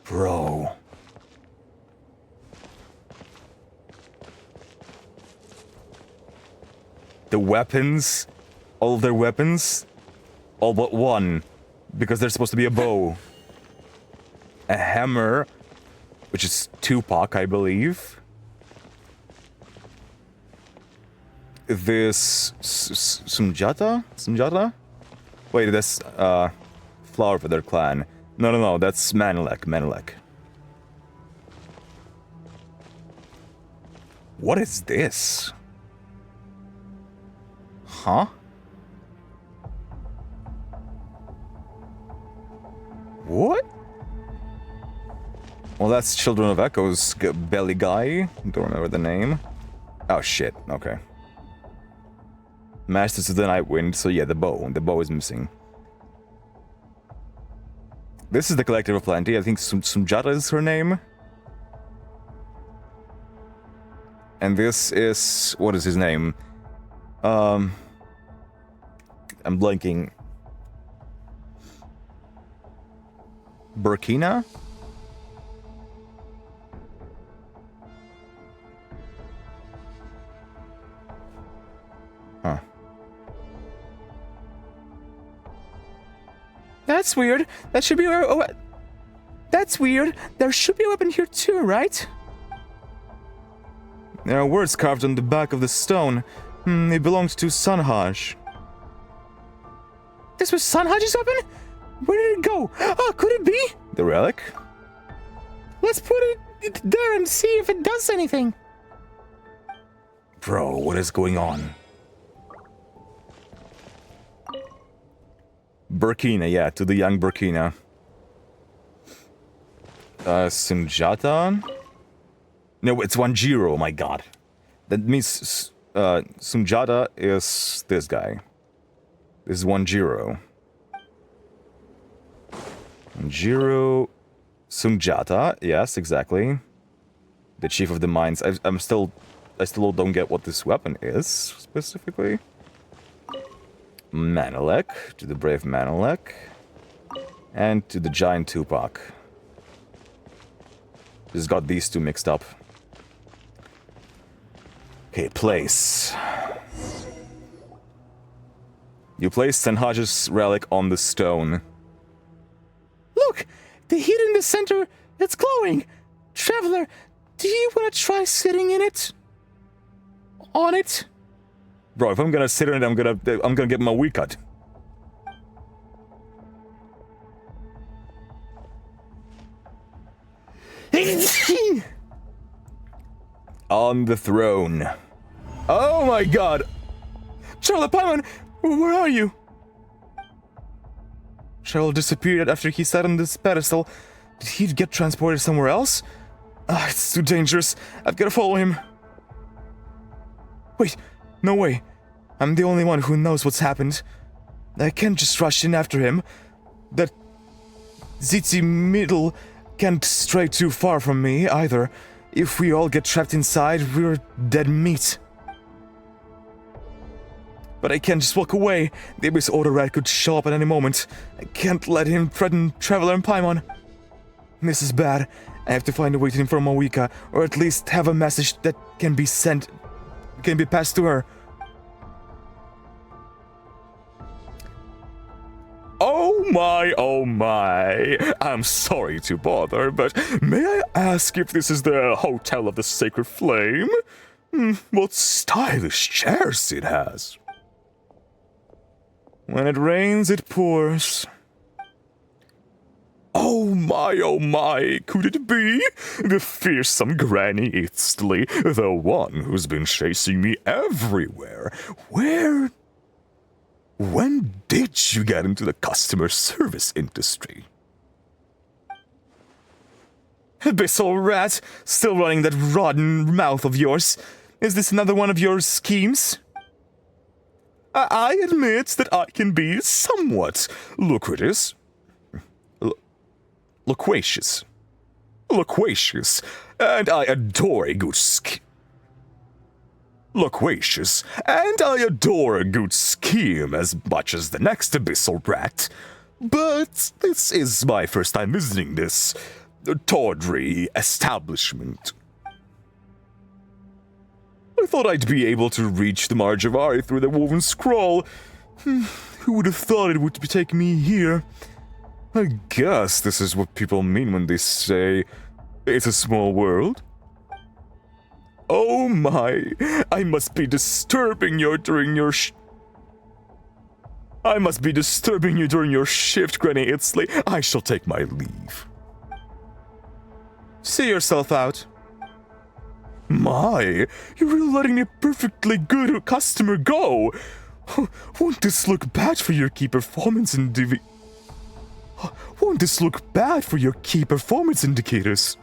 Bro. The weapons, all their weapons, all but one, because they're supposed to be a bow. A hammer, which is Tupac, I believe. This Sunjata? Sunjata? Wait, that's flower for their clan. No, that's Manelek. What is this? Huh? What? Well, that's Children of Echo's belly guy. Don't remember the name. Oh, shit. Okay. Masters of the Night Wind. So yeah, the bow. The bow is missing. This is the Collective of Plenty. I think Sunjata is her name. And this is... What is his name? I'm blanking. Burkina? Huh. That's weird. That should be a... That's weird. There should be a weapon here too, right? There are words carved on the back of the stone. It belongs to Sanhaj. This was Sanhaj's weapon? Where did it go? Oh, could it be? The relic? Let's put it there and see if it does anything. Bro, what is going on? Burkina, yeah, to the young Burkina. Sunjata? No, it's Wanjiro, my god. That means Sunjata is this guy. This is Wanjiro. Wanjiro Sunjata, yes, exactly. The chief of the mines. I still don't get what this weapon is, specifically. Manelek, to the brave Manelek. And to the giant Tupac. Just got these two mixed up. Okay, place. You place Sanhaj's relic on the stone. Look! The heat in the center, it's glowing! Traveler, do you want to try sitting in it? On it? Bro, if I'm gonna sit in it, I'm gonna get my wee cut. On the throne. Oh my god! Charlotte Paimon, where are you? Charlotte disappeared after he sat on this pedestal. Did he get transported somewhere else? It's too dangerous. I've gotta follow him. Wait, no way. I'm the only one who knows what's happened. I can't just rush in after him. That Zitzi Middle can't stray too far from me, either. If we all get trapped inside, we're dead meat. But I can't just walk away. The Abyss Order rat could show up at any moment. I can't let him threaten Traveler and Paimon. This is bad. I have to find a way to inform Moika, or at least have a message that can be passed to her. Oh my. I'm sorry to bother, but may I ask if this is the Hotel of the Sacred Flame? What stylish chairs it has. When it rains, it pours. Oh my, could it be? The fearsome Granny Itzley, the one who's been chasing me everywhere. When did you get into the customer service industry? Abyssal rat, still running that rotten mouth of yours. Is this another one of your schemes? I admit that I can be somewhat loquacious. Loquacious, and I adore a good loquacious, and I adore a good scheme as much as the next abyssal rat. But this is my first time visiting this tawdry establishment. I thought I'd be able to reach the Mare Jivari through the woven scroll. Who would have thought it would take me here? I guess this is what people mean when they say it's a small world. Oh my, I must be disturbing you during your shift, Granny Itzley. I shall take my leave. See yourself out. My, you're really letting a perfectly good customer go. Won't this look bad for your key performance indicators?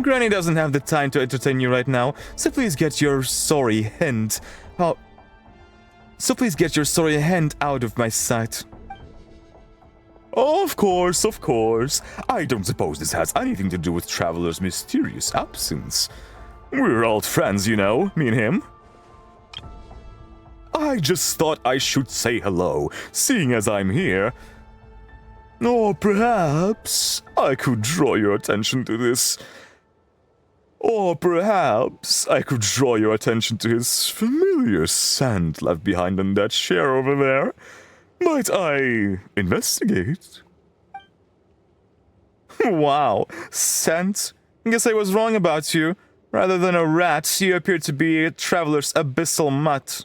Granny doesn't have the time to entertain you right now, so please get your sorry hand out. Out of my sight. Of course. I don't suppose this has anything to do with Traveler's mysterious absence. We're old friends, you know, me and him. I just thought I should say hello, seeing as I'm here. Or perhaps I could draw your attention to this. Or perhaps I could draw your attention to his familiar scent left behind in that chair over there. Might I investigate? Wow, scent? Guess I was wrong about you. Rather than a rat, you appear to be a traveler's abyssal mutt.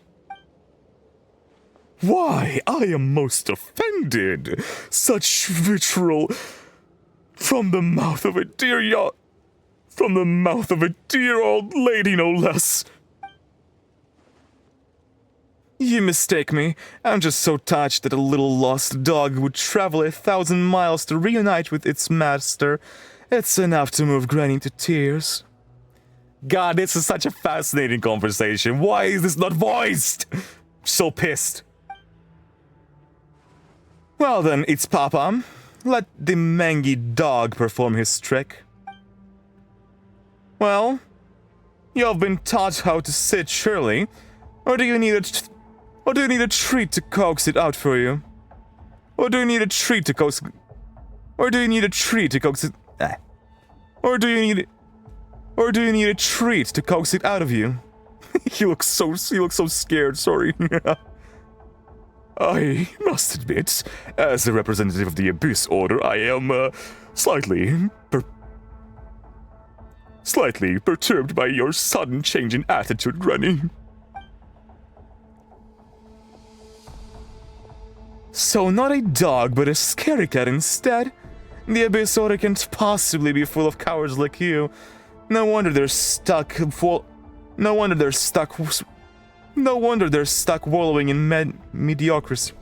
Why, I am most offended. Such vitriol from the mouth of a dear old lady, no less. You mistake me. I'm just so touched that a little lost dog would travel 1,000 miles to reunite with its master. It's enough to move Granny to tears. God, this is such a fascinating conversation. Why is this not voiced? So pissed. Well then, it's Papa. Let the mangy dog perform his trick. Well, you've been taught how to sit, surely. Or do you need a treat to coax it out for you? Or do you need a treat to coax it out of you? He looks so scared, sorry. I must admit, as a representative of the Abyss Order, I am slightly perturbed by your sudden change in attitude, Granny. So not a dog, but a scary cat instead? The Abyss Order can't possibly be full of cowards like you. No wonder they're stuck wallowing in mediocrity.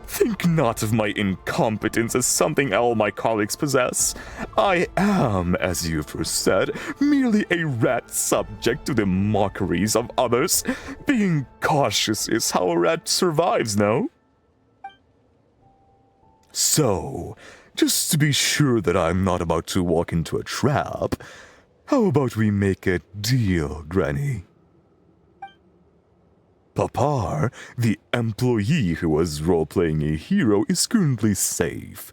Think not of my incompetence as something all my colleagues possess. I am, as you've first said, merely a rat subject to the mockeries of others. Being cautious is how a rat survives, no? So, just to be sure that I'm not about to walk into a trap, how about we make a deal, Granny? Papar, the employee who was role-playing a hero, is currently safe.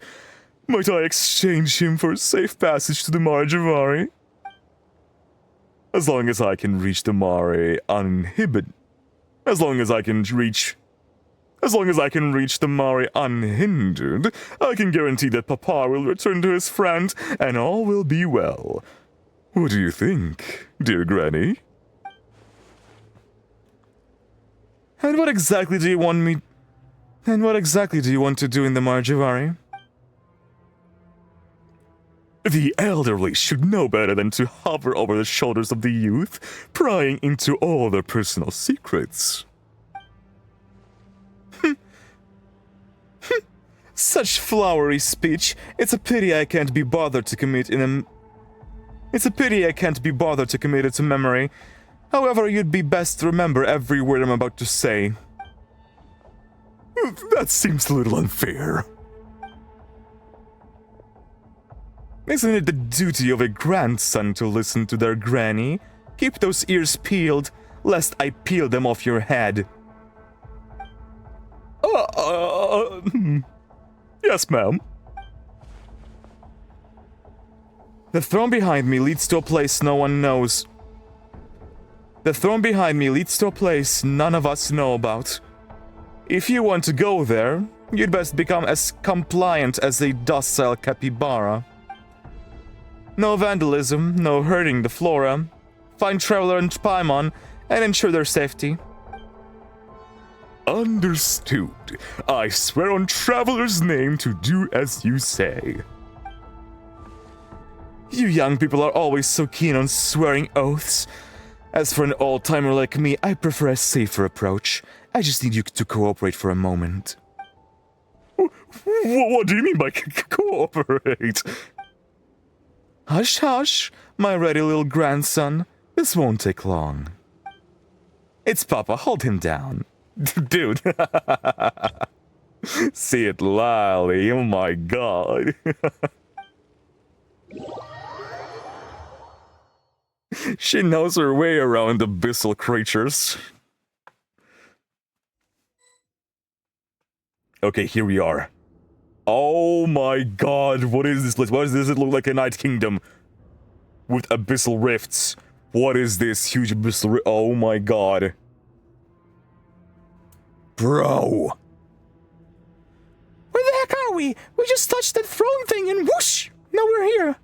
Might I exchange him for safe passage to the Mare Jivari? As long as I can reach the Mare uninhibited. As long as I can reach the Mare unhindered, I can guarantee that Papar will return to his friend and all will be well. What do you think, dear Granny? And what exactly do you want to do in the Mare Jivari? The elderly should know better than to hover over the shoulders of the youth, prying into all their personal secrets. Such flowery speech. It's a pity I can't be bothered to commit it to memory. However, you'd be best to remember every word I'm about to say. That seems a little unfair. Isn't it the duty of a grandson to listen to their granny? Keep those ears peeled, lest I peel them off your head. Yes, ma'am. The throne behind me leads to a place no one knows. The throne behind me leads to a place none of us know about. If you want to go there, you'd best become as compliant as a docile capybara. No vandalism, no hurting the flora. Find Traveler and Paimon and ensure their safety. Understood. I swear on Traveler's name to do as you say. You young people are always so keen on swearing oaths. As for an old-timer like me, I prefer a safer approach. I just need you to cooperate for a moment. What do you mean by cooperate? Hush, hush, my ready little grandson. This won't take long. It's Papa, hold him down. Dude. See it, Lily, oh my god. She knows her way around abyssal creatures. Okay, here we are. Oh my god, what is this place? Why does this look like a Night Kingdom? With abyssal rifts. What is this huge abyssal rift? Oh my god. Bro. Where the heck are we? We just touched that throne thing and whoosh! Now we're here.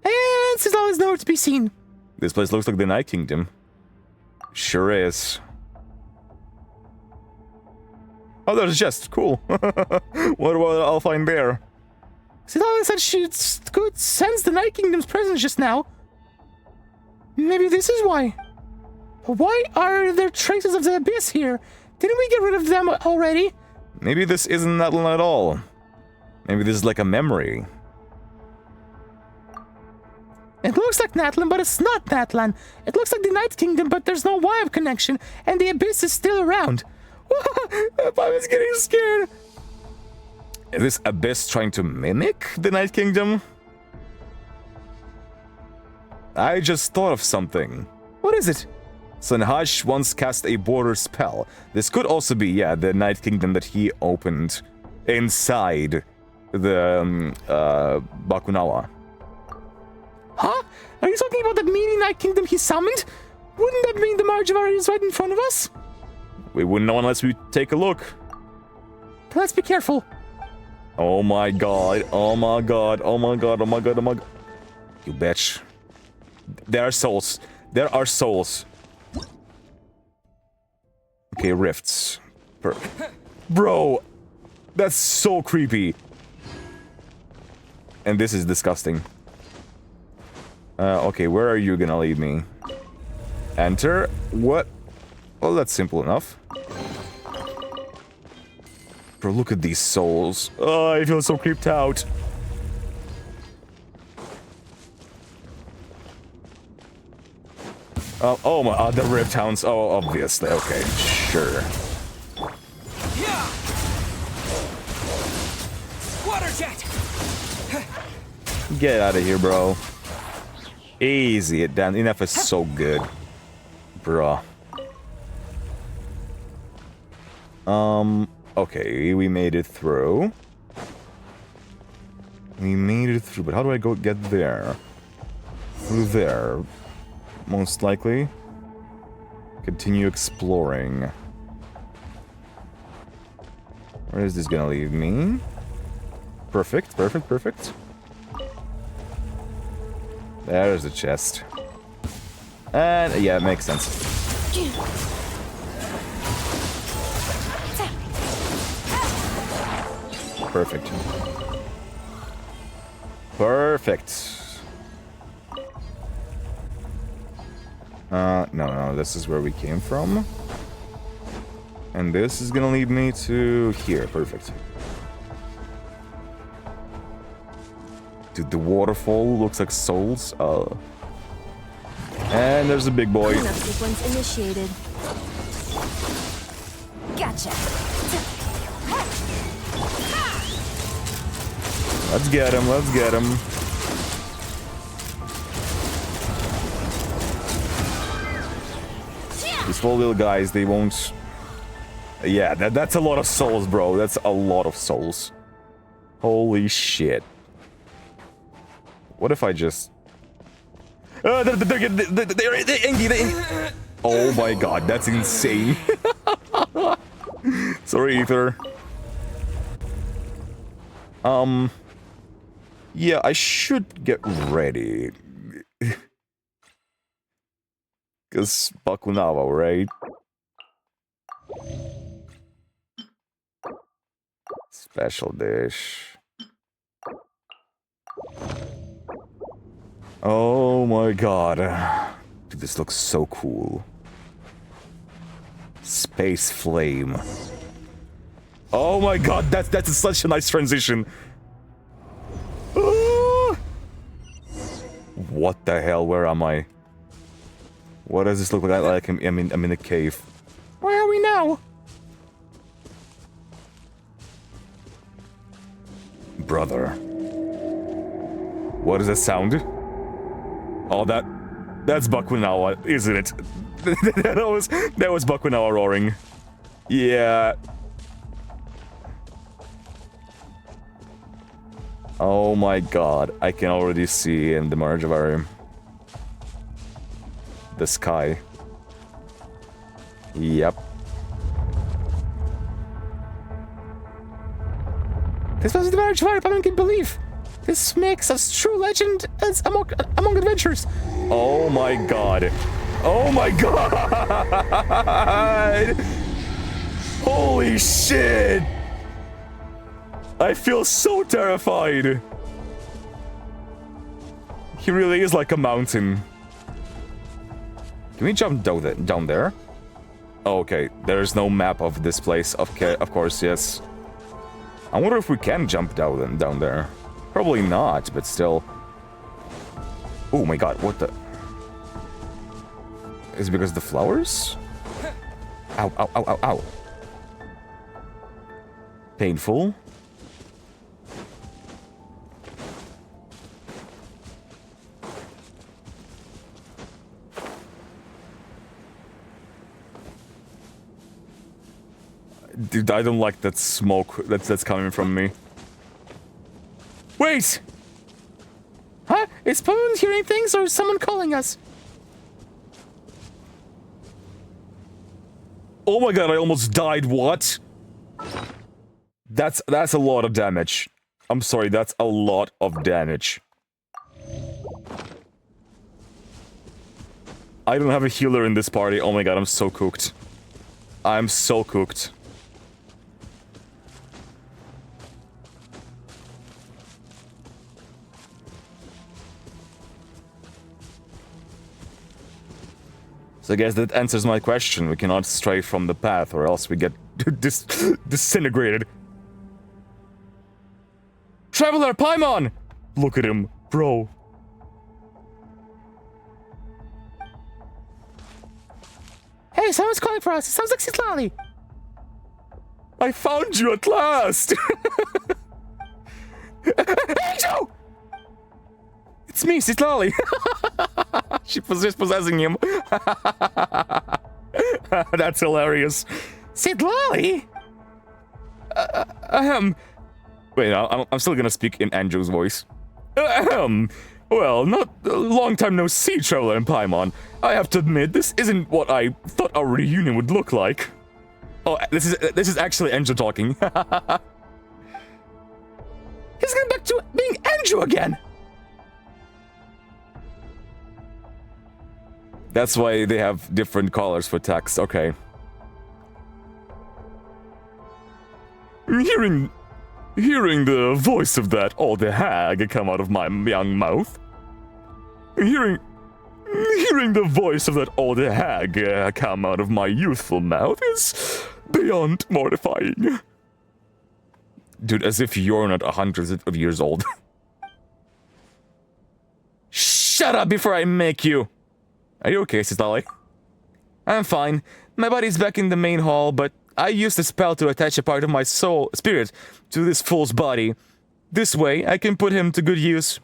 And Cizal is nowhere to be seen. This place looks like the Night Kingdom. Sure is. Oh, there's a chest. Cool. What will I'll find there? Cizal said she could sense the Night Kingdom's presence just now. Maybe this is why. Why are there traces of the Abyss here? Didn't we get rid of them already? Maybe this isn't Natlan at all. Maybe this is like a memory. It looks like Natlan, but it's not Natlan. It looks like the Night Kingdom, but there's no wire connection, and the Abyss is still around. I was getting scared. Is this Abyss trying to mimic the Night Kingdom? I just thought of something. What is it? Sunhash once cast a border spell. This could also be, yeah, the Night Kingdom that he opened inside the Bakunawa. Huh? Are you talking about the mini Night Kingdom he summoned? Wouldn't that mean the Mare Jivari is right in front of us? We wouldn't know unless we take a look. Let's be careful. Oh my god, oh my god, oh my god, oh my god, oh my god. You bitch. There are souls. There are souls. Okay, rifts. Bro, that's so creepy. And this is disgusting. Okay, where are you gonna lead me? Enter? What? Well, that's simple enough. Bro, look at these souls. Oh, I feel so creeped out. Oh my, the Rift Hounds. Oh, obviously. Okay, sure. Water jet! Get out of here, bro. Easy it down. Enough is so good. Bruh. Okay, we made it through. We made it through, but how do I go get there? Through there. Most likely. Continue exploring. Where is this gonna leave me? Perfect, perfect, perfect. There's the chest. And yeah, it makes sense. Perfect. Perfect. No, this is where we came from. And this is gonna lead me to here. Perfect. Dude, the waterfall looks like souls. And there's a big boy. Cleanup sequence initiated. Gotcha. Let's get him, let's get him. These four little guys, they won't... Yeah, that's a lot of souls, bro. That's a lot of souls. Holy shit. What if I just... they're angry. Oh my god, that's insane. Sorry, Ether. Yeah, I should get ready. Because Bakunawa, right? Special dish. Oh my god. Dude, this looks so cool. Space flame. Oh my god, that's such a nice transition. What the hell? Where am I? What does this look like? I'm in a cave. Where are we now? Brother. What is that sound? Oh, that's Bakunawa, isn't it? that was Bakunawa roaring. Yeah. Oh my god, I can already see in the Jivari the sky. Yep. This was the Jivari, I can't believe. This makes us true legend as among adventurers. Oh my god. Oh my god! Holy shit! I feel so terrified. He really is like a mountain. Can we jump down there? Oh, okay, there's no map of this place. Of course, yes. I wonder if we can jump down there. Probably not, but still. Oh my god, what the... Is it because of the flowers? Ow, ow, ow, ow, ow. Painful. Dude, I don't like that smoke that's coming from me. Wait! Huh? Is Poon hearing things or is someone calling us? Oh my god, I almost died, what? That's a lot of damage. I'm sorry, that's a lot of damage. I don't have a healer in this party. Oh my god, I'm so cooked. I'm so cooked. So I guess that answers my question. We cannot stray from the path or else we get disintegrated. Traveler, Paimon! Look at him, bro. Hey, someone's calling for us. It sounds like Citlali. I found you at last! Angel! It's me, Citlali. She's possessing him. That's hilarious. Citlali? Wait, I'm still gonna speak in Anjo's voice. Well, not a long time no see, Traveler and Paimon. I have to admit, this isn't what I thought our reunion would look like. Oh, this is actually Anjo talking. He's going back to being Anjo again. That's why they have different colors for text. Okay. Hearing the voice of that old hag come out of my young mouth. Hearing the voice of that old hag come out of my youthful mouth is beyond mortifying. Dude, as if you're not hundreds of years old. Shut up before I make you! Are you okay, Citlali? I'm fine. My body's back in the main hall, but I used a spell to attach a part of my spirit to this fool's body. This way, I can put him to good use.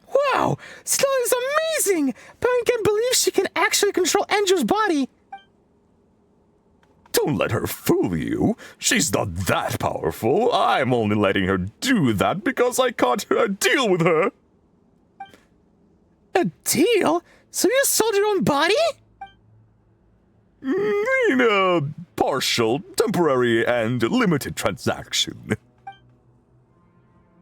Wow! Citlali's amazing! Paimon can't believe she can actually control Anjo's body. Don't let her fool you. She's not that powerful. I'm only letting her do that because I can't deal with her. A deal? So you sold your own body? In a partial, temporary, and limited transaction.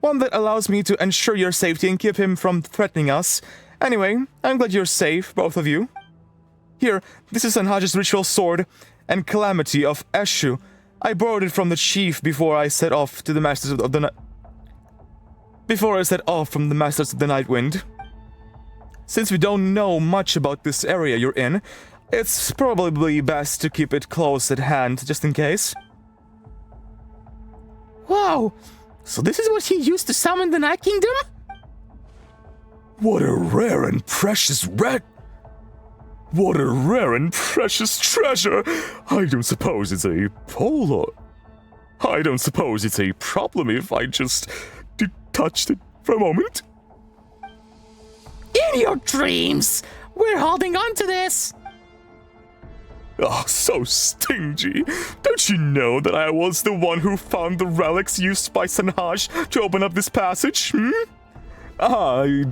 One that allows me to ensure your safety and keep him from threatening us. Anyway, I'm glad you're safe, both of you. Here, this is Sanhaja's ritual sword and calamity of Eshu. I borrowed it from the chief before I set off to the masters of the night. Before I set off from the masters of the Night Wind. Since we don't know much about this area you're in, it's probably best to keep it close at hand, just in case. Wow! So this is what he used to summon the Night Kingdom? What a rare and precious What a rare and precious treasure! I don't suppose it's a I don't suppose it's a problem if I just touched it for a moment? In your dreams! We're holding on to this! Oh, so stingy. Don't you know that I was the one who found the relics used by Sanhaj to open up this passage, I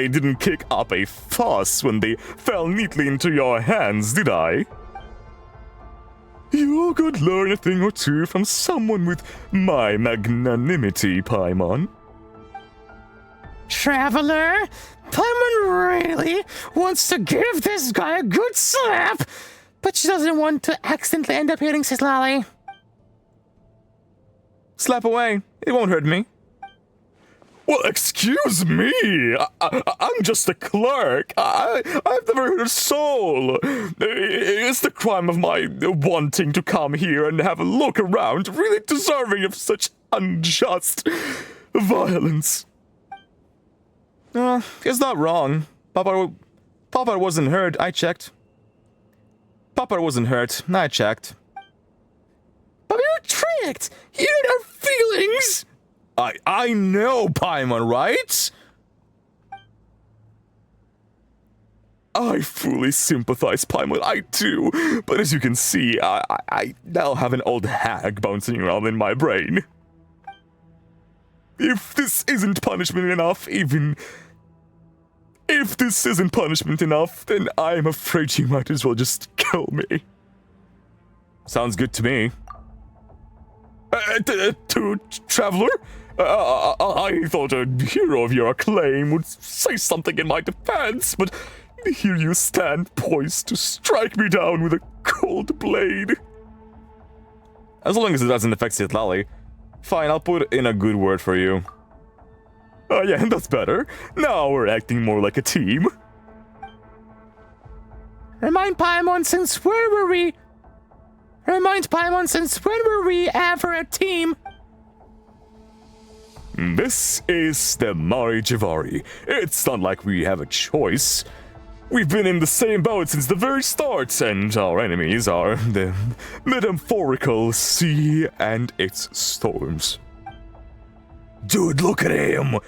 didn't kick up a fuss when they fell neatly into your hands, did I? You could learn a thing or two from someone with my magnanimity, Paimon. Traveler, Paimon really wants to give this guy a good slap, but she doesn't want to accidentally end up hitting Citlali. Slap away. It won't hurt me. Well, excuse me. I'm just a clerk. I've never hurt a soul. It's the crime of my wanting to come here and have a look around, really deserving of such unjust violence. It's not wrong. Papa wasn't hurt. I checked. Papa wasn't hurt. I checked. But you're tricked. You don't have feelings. I know, Paimon, right? I fully sympathize, Paimon, I do. But as you can see, I now have an old hag bouncing around in my brain. If this isn't punishment enough, if this isn't punishment enough, then I'm afraid you might as well just kill me. Sounds good to me. To Traveler? I thought a hero of your acclaim would say something in my defense, but here you stand poised to strike me down with a cold blade. As long as it doesn't affect Citlali. Fine, I'll put in a good word for you. Oh yeah, that's better. Now we're acting more like a team. Remind Paimon, since when were we ever a team? This is the Mare Jivari. It's not like we have a choice. We've been in the same boat since the very start, and our enemies are the metaphorical sea and its storms. Dude, look at him!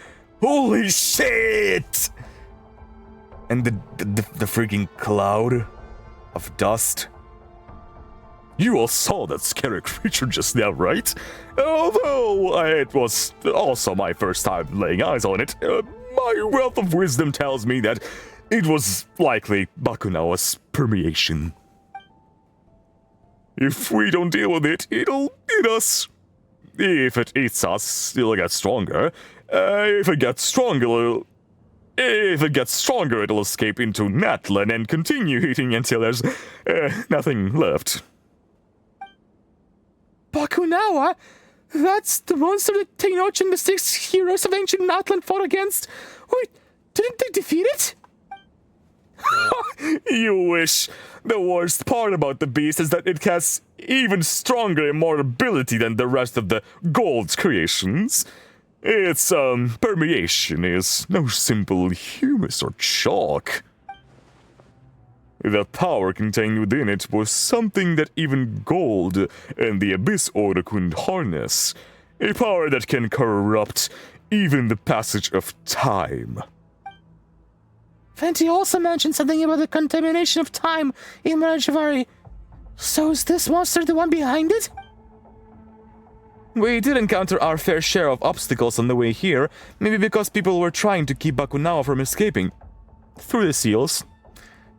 Holy shit! And the freaking cloud of dust. You all saw that scary creature just now, right? Although it was also my first time laying eyes on it, my wealth of wisdom tells me that it was likely Bakunawa's permeation. If we don't deal with it, it'll eat us. If it eats us, it'll get stronger. If it gets stronger, it'll escape into Natlan and continue eating until there's nothing left. Bakunawa? That's the monster that Tenoch and the 6 heroes of ancient Natlan fought against. Wait, didn't they defeat it? You wish. The worst part about the beast is that it has even stronger immortality than the rest of the Gold's creations. Its permeation is no simple humus or chalk. The power contained within it was something that even Gold and the Abyss Order couldn't harness. A power that can corrupt even the passage of time. Fenty also mentioned something about the contamination of time in Mare Jivari. So is this monster the one behind it? We did encounter our fair share of obstacles on the way here, maybe because people were trying to keep Bakunawa from escaping. Through the seals.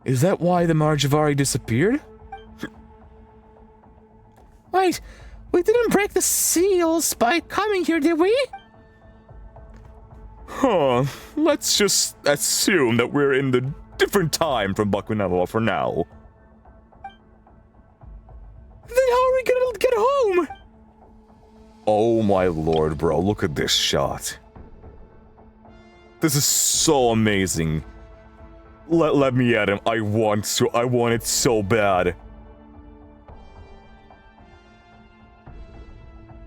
Is that why the Mare Jivari disappeared? Wait, we didn't break the seals by coming here, did we? Huh, let's just assume that we're in the different time from Bakunawa for now. Then how are we gonna get home? Oh my lord, bro, look at this shot. This is so amazing. Let me at him. I want it so bad.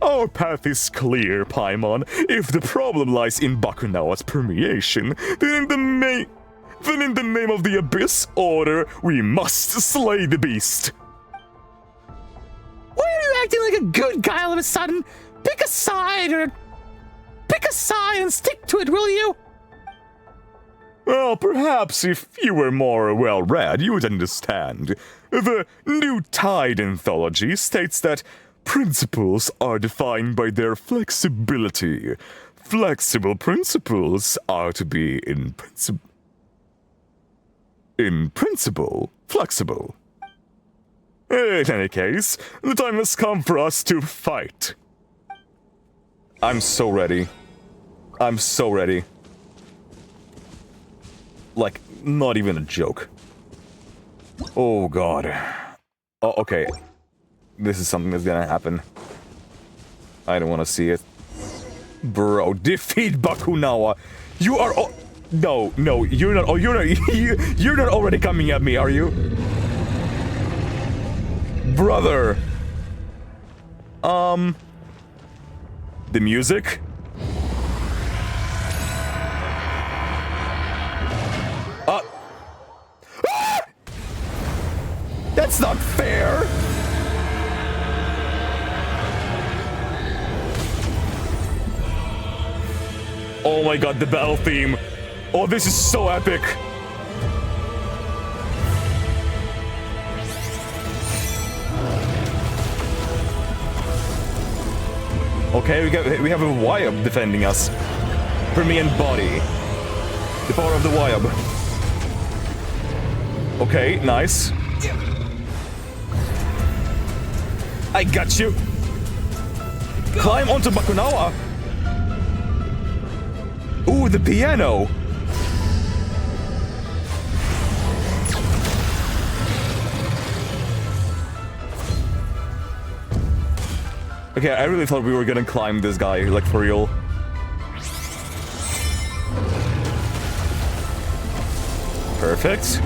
Our path is clear, Paimon. If the problem lies in Bakunawa's permeation, then in the name of the Abyss Order, we must slay the beast. Why are you acting like a good guy all of a sudden? Pick a side and stick to it, will you? Well, perhaps if you were more well-read, you would understand. The New Tide Anthology states that principles are defined by their flexibility. Flexible principles are to be in principle, flexible. In any case, the time has come for us to fight. I'm so ready. I'm so ready. Like, not even a joke. Oh god. Oh, okay. This is something that's gonna happen. I don't want to see it. Bro, defeat Bakunawa. You are no, you're not. Oh, you're not already coming at me, are you? Brother. The music? That's not fair! Oh my god, the battle theme. Oh, this is so epic. Okay, we have a Wyab defending us. Permeant body. The power of the Wyab. Okay, nice. I got you. Climb onto Bakunawa. Ooh, the piano. Okay, I really thought we were gonna climb this guy, like for real. Perfect.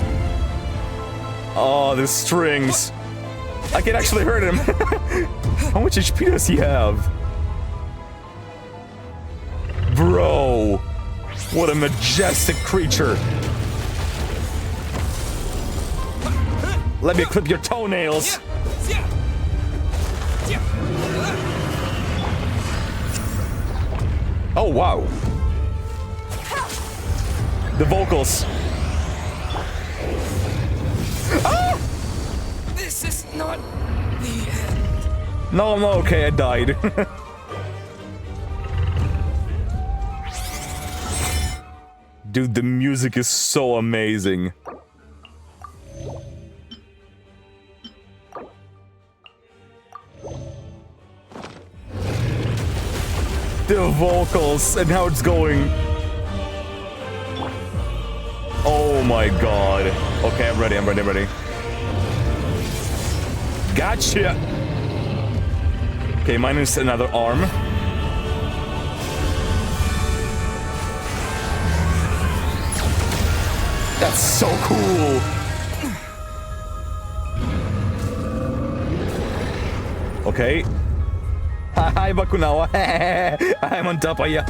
Oh, the strings. I can actually hurt him. How much HP does he have? Bro. What a majestic creature. Let me clip your toenails. Oh, wow. The vocals. Ah! This is not the end. No, I'm okay, I died. Dude, the music is so amazing. The vocals and how it's going. Oh my god. Okay, I'm ready, I'm ready, I'm ready. Gotcha! Okay, mine is another arm. That's so cool! Okay. Hi, Bakunawa. I'm on top of you.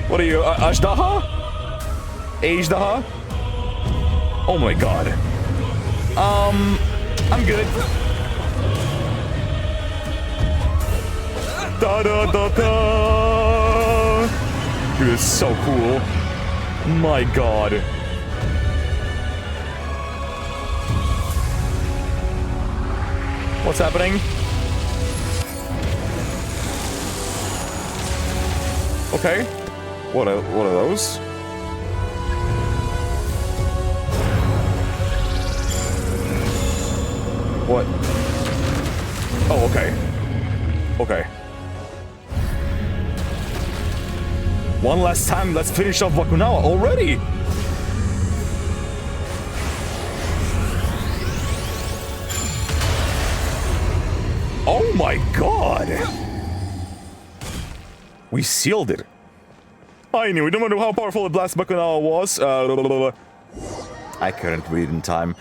What are you, Ashdaha? Ashdaha? Oh my god. I'm good. Da da da da. Dude, it's so cool. My god. What's happening? Okay. What are those? What? Oh, okay. Okay. One last time, let's finish off Bakunawa already! Oh my god! We sealed it. I knew it, no matter how powerful the blast Bakunawa was. I couldn't read in time.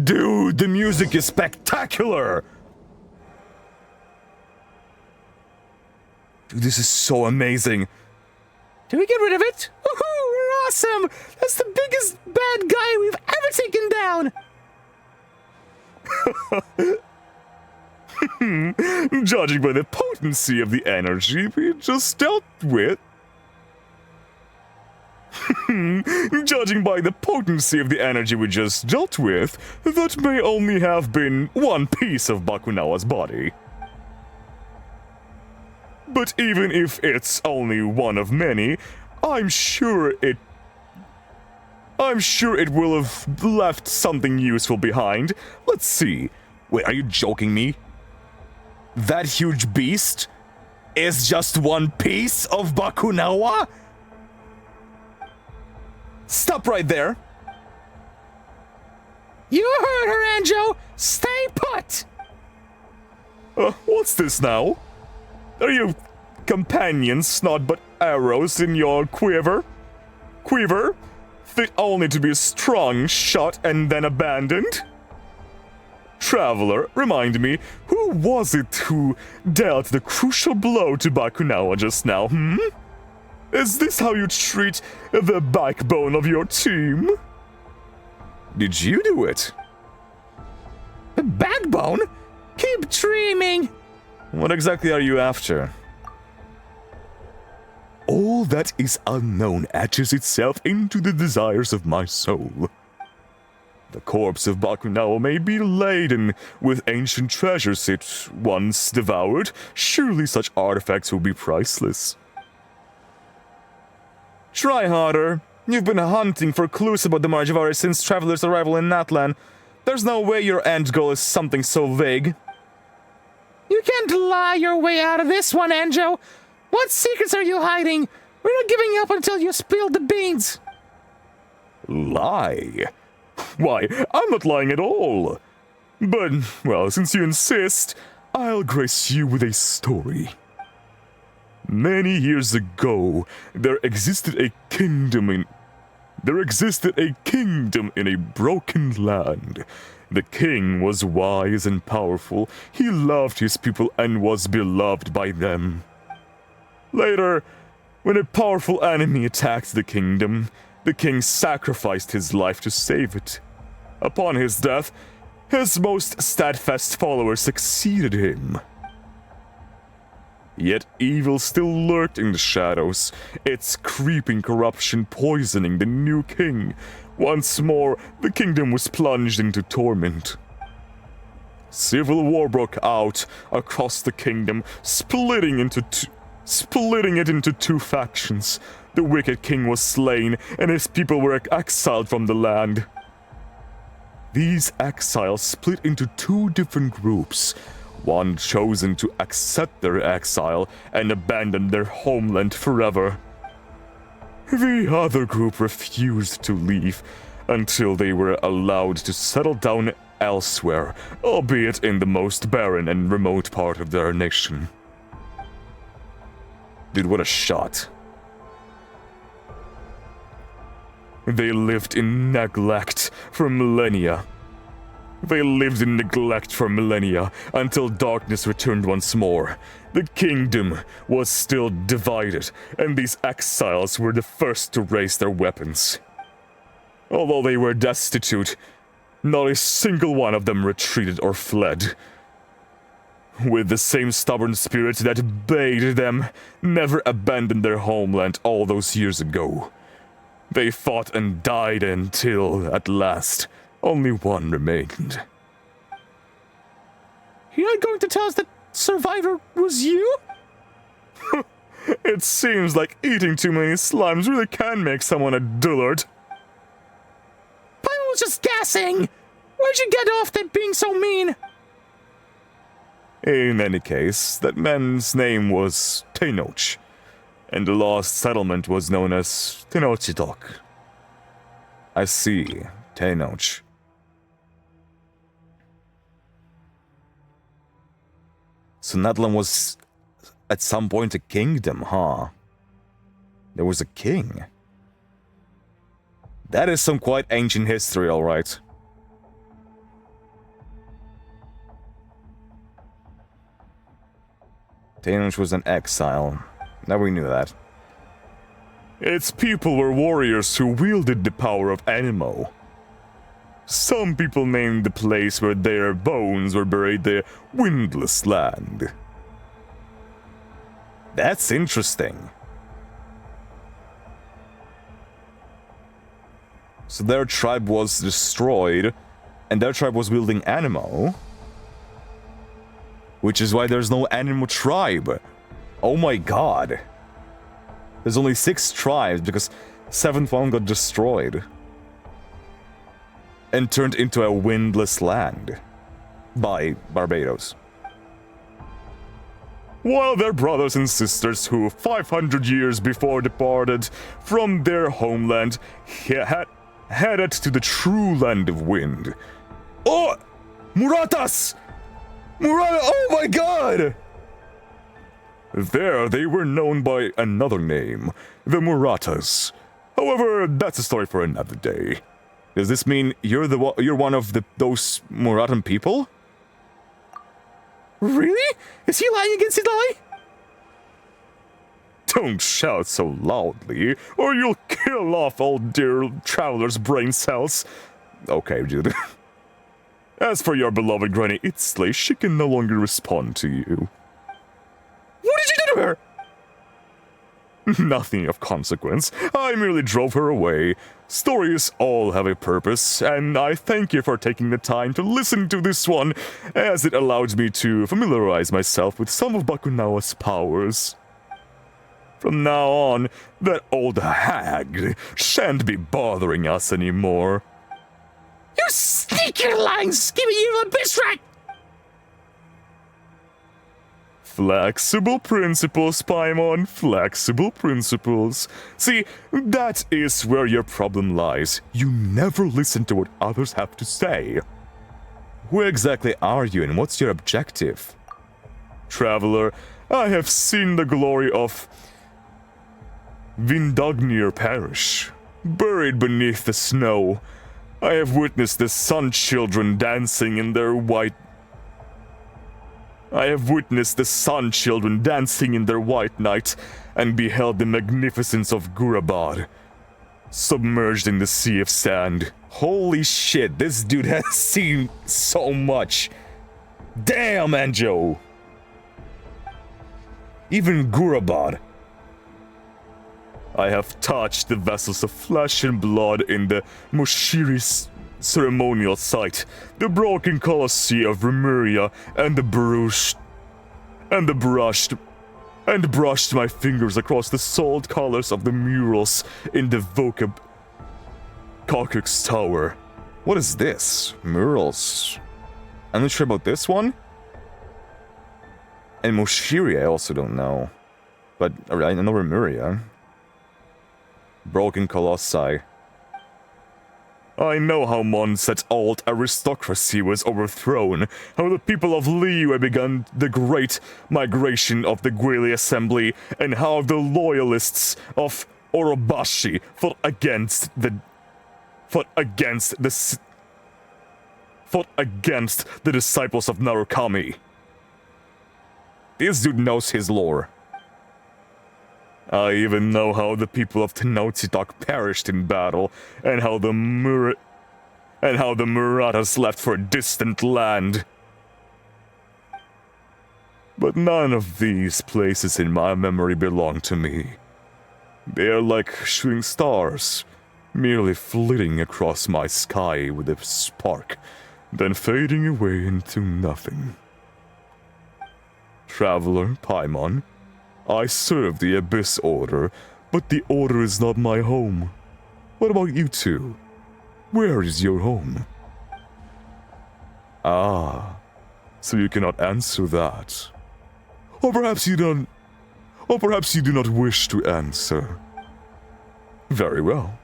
Dude, the music is spectacular! Dude, this is so amazing. Did we get rid of it? Woohoo, we're awesome! That's the biggest bad guy we've ever taken down! Judging by the potency of the energy we just dealt with... Judging by the potency of the energy we just dealt with, that may only have been one piece of Bakunawa's body. But even if it's only one of many, I'm sure it will have left something useful behind. Let's see. Wait, are you joking me? That huge beast is just one piece of Bakunawa? Stop right there. You heard her, Anjo! Stay put! What's this now? Are you companions not but arrows in your quiver? Quiver? Fit only to be strung, shot, and then abandoned? Traveler, remind me, who was it who dealt the crucial blow to Bakunawa just now, hmm? Is this how you treat the backbone of your team? Did you do it? The backbone? Keep dreaming! What exactly are you after? All that is unknown etches itself into the desires of my soul. The corpse of Bakunawa may be laden with ancient treasures it once devoured. Surely such artifacts will be priceless. Try harder. You've been hunting for clues about the Jivari since Traveler's arrival in Natlan. There's no way your end goal is something so vague. You can't lie your way out of this one, Anjo. What secrets are you hiding? We're not giving up until you spill the beans. Lie? Why, I'm not lying at all. But, well, since you insist, I'll grace you with a story. Many years ago, there existed a kingdom in a broken land. The king was wise and powerful. He loved his people and was beloved by them. Later, when a powerful enemy attacked the kingdom, the king sacrificed his life to save it. Upon his death, His most steadfast followers succeeded him. Yet evil still lurked in the shadows, its creeping corruption poisoning the new king. Once more, the kingdom was plunged into torment. Civil war broke out across the kingdom, splitting it into two factions. The wicked king was slain, and his people were exiled from the land. These exiles split into two different groups. One chosen to accept their exile and abandon their homeland forever. The other group refused to leave until they were allowed to settle down elsewhere, albeit in the most barren and remote part of their nation. Dude, what a shot. They lived in neglect for millennia. They lived in neglect for millennia until darkness returned once more. The kingdom was still divided, and these exiles were the first to raise their weapons. Although they were destitute, not a single one of them retreated or fled. With the same stubborn spirit that bade them never abandon their homeland all those years ago. They fought and died until, at last, only one remained. You're not going to tell us that survivor was you? It seems like eating too many slimes really can make someone a dullard. I was just guessing! Where'd you get off that being so mean? In any case, that man's name was Tenoch, and the lost settlement was known as Tenochtitok. I see, Tenoch. So Natlan was at some point a kingdom, huh? There was a king. That is some quite ancient history, alright. Tenoch was an exile. Now we knew that. Its people were warriors who wielded the power of Anemo. Some people named the place where their bones were buried the Windless Land. That's interesting. So their tribe was destroyed, and their tribe was wielding Anemo. Which is why there's no Anemo tribe. Oh my god. There's only 6 tribes because 7th one got destroyed. And turned into a windless land. By Barbados. While their brothers and sisters who 500 years before departed from their homeland headed to the true land of wind. Oh! Muratas! Murata, oh my god! There they were known by another name, the Muratas. However, that's a story for another day. Does this mean you're one of those Muratan people? Really? Is he lying against his lie? Don't shout so loudly, or you'll kill off all dear traveler's brain cells. Okay, dude. As for your beloved Granny Itzley, she can no longer respond to you. What did you do to her? Nothing of consequence. I merely drove her away. Stories all have a purpose, and I thank you for taking the time to listen to this one, as it allowed me to familiarize myself with some of Bakunawa's powers. From now on, that old hag shan't be bothering us anymore. You sneaky lying, scheming evil bitch rat! Flexible principles, Paimon. Flexible principles. See, that is where your problem lies. You never listen to what others have to say. Who exactly are you and what's your objective? Traveler, I have seen the glory of Vindagnir Parish, buried beneath the snow. I have witnessed the Sun Children dancing in their white night, and beheld the magnificence of Gurabad. submerged in the sea of sand. Holy shit, this dude has seen so much. Damn, Anjo! Even Gurabad. I have touched the vessels of flesh and blood in the Moshiri's ceremonial site, the broken colosseum of Remuria, and brushed my fingers across the salt colors of the murals in the Kokuk's Tower. What is this? Murals. I'm not sure about this one. And Moshiri I also don't know. But I know Remuria. Broken Colossi. I know how Monset's old aristocracy was overthrown, how the people of Liu had begun the great migration of the Guili Assembly, and how the loyalists of Orobashi fought against the disciples of Narukami. This dude knows his lore. I even know how the people of Tenochtitlan perished in battle, and how the Marathas left for a distant land. But none of these places in my memory belong to me. They are like shooting stars, merely flitting across my sky with a spark, then fading away into nothing. Traveler Paimon, I serve the Abyss Order, but the Order is not my home. What about you two? Where is your home? Ah, so you cannot answer that. Or perhaps you do not wish to answer. Very well.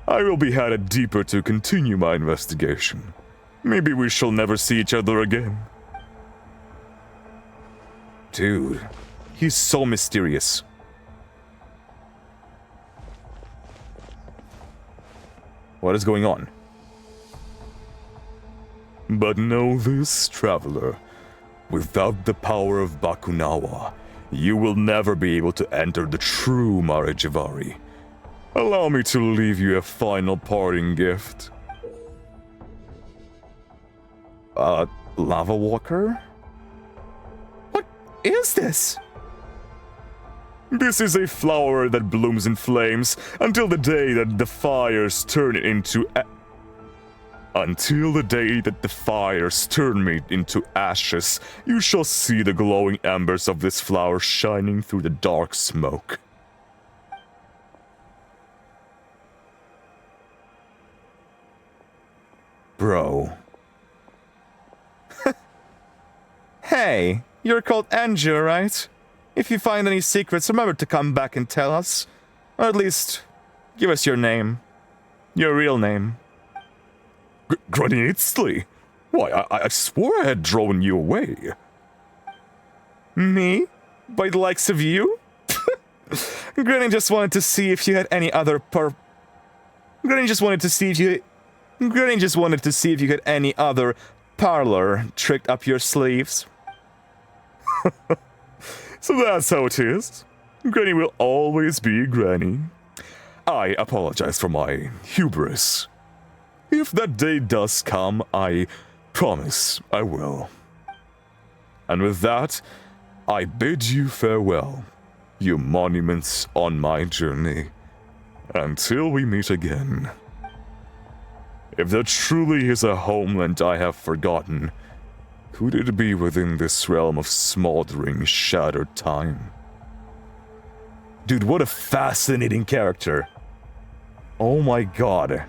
I will be headed deeper to continue my investigation. Maybe we shall never see each other again. Dude, he's so mysterious. What is going on? But know this, traveler. Without the power of Bakunawa, you will never be able to enter the true Mare Jivari. Allow me to leave you a final parting gift. Lava Walker? What is this? This is a flower that blooms in flames until the day that the fires turn it into me into ashes. You shall see the glowing embers of this flower shining through the dark smoke. Bro. Hey, you're called Anju, right? If you find any secrets, remember to come back and tell us. Or at least, give us your name. Your real name. Granny Itzley? Why, I swore I had drawn you away. Me? By the likes of you? Granny just wanted to see if you had any other Granny just wanted to see if you had any other parlor tricked up your sleeves. So that's how it is. Granny will always be Granny. I apologize for my hubris. If that day does come, I promise I will. And with that, I bid you farewell, you monuments on my journey, until we meet again. If there truly is a homeland I have forgotten, could it be within this realm of smoldering, shattered time? Dude, what a fascinating character. Oh my god.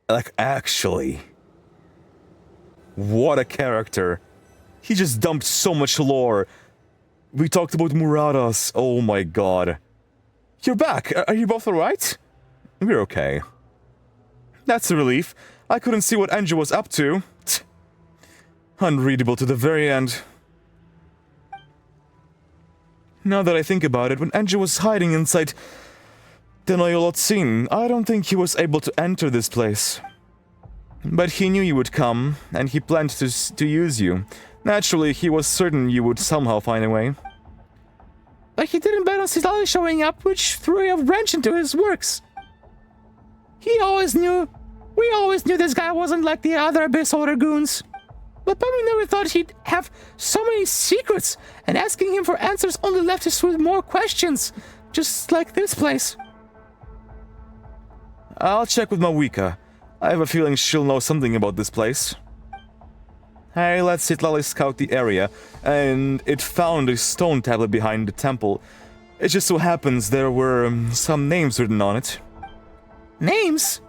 Like, actually. What a character. He just dumped so much lore. We talked about Muratas. Oh my god. You're back. Are you both alright? We're okay. That's a relief. I couldn't see what Anju was up to. Unreadable to the very end. Now that I think about it, when Anju was hiding inside Tenochtitlan, I don't think he was able to enter this place. But he knew you would come, and he planned to use you. Naturally, he was certain you would somehow find a way. but he didn't bet on Citlali showing up, which threw a wrench into his works. We always knew this guy wasn't like the other Abyss Holder goons. But we never thought he'd have so many secrets, and asking him for answers only left us with more questions, just like this place. I'll check with Mawika. I have a feeling she'll know something about this place. I let Citlali scout the area, and it found a stone tablet behind the temple. It just so happens there were some names written on it. Names?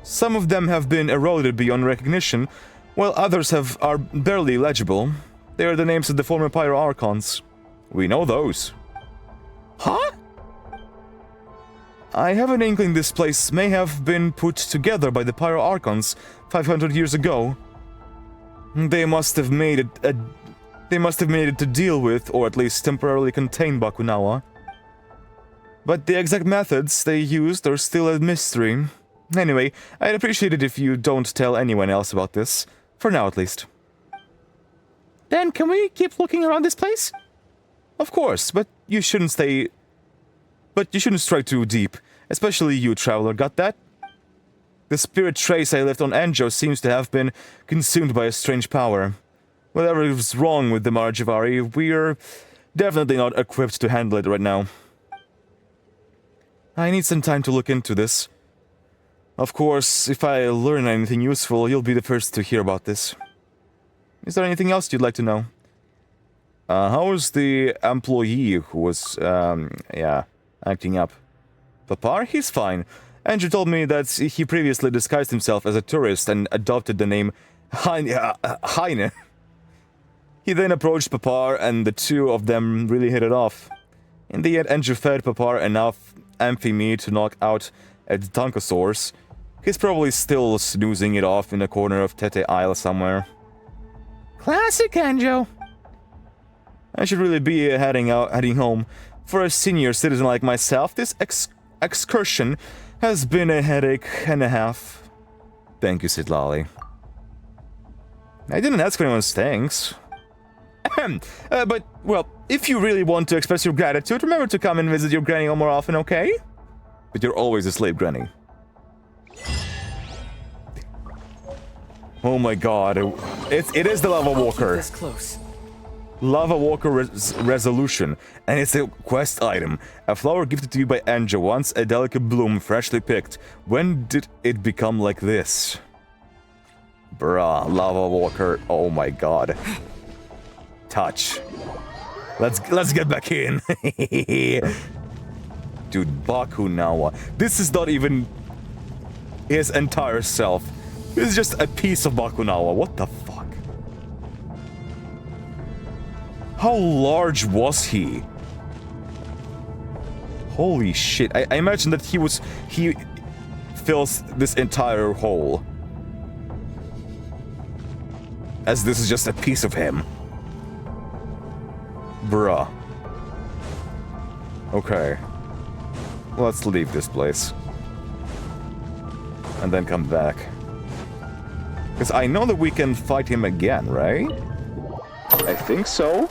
Some of them have been eroded beyond recognition, while others are barely legible. They are the names of the former Pyro Archons. We know those. Huh? I have an inkling this place may have been put together by the Pyro Archons 500 years ago. They must have made it to deal with, or at least temporarily contain Bakunawa. But the exact methods they used are still a mystery. Anyway, I'd appreciate it if you don't tell anyone else about this. For now, at least. Then can we keep looking around this place? Of course, but you shouldn't strike too deep. Especially you, traveler, got that? The spirit trace I left on Anjo seems to have been consumed by a strange power. Whatever is wrong with the Mare Jivari, we're definitely not equipped to handle it right now. I need some time to look into this. Of course, if I learn anything useful, you'll be the first to hear about this. Is there anything else you'd like to know? How was the employee who was, acting up? Papar? He's fine. Andrew told me that he previously disguised himself as a tourist and adopted the name Heine. He then approached Papar, and the two of them really hit it off. In the end, Andrew fed Papar enough amphimi to knock out a Tankosaurus. He's probably still snoozing it off in a corner of Tete Isle somewhere. Classic Anjo. I should really be heading home. For a senior citizen like myself, this excursion has been a headache and a half. Thank you, Citlali. I didn't ask for anyone's thanks. But, well, if you really want to express your gratitude, remember to come and visit your granny more often, okay? But you're always asleep, granny. Oh my god, it is the Lava Walker. This close. Lava Walker resolution, and it's a quest item. A flower gifted to you by Anjo, once a delicate bloom freshly picked. When did it become like this? Bruh, Lava Walker, oh my god. Touch. Let's get back in. Dude, Bakunawa. This is not even his entire self. This is just a piece of Bakunawa. What the fuck? How large was he? Holy shit. I imagine that he fills this entire hole. As this is just a piece of him. Bruh. Okay. Let's leave this place. And then come back. Because I know that we can fight him again, right? I think so.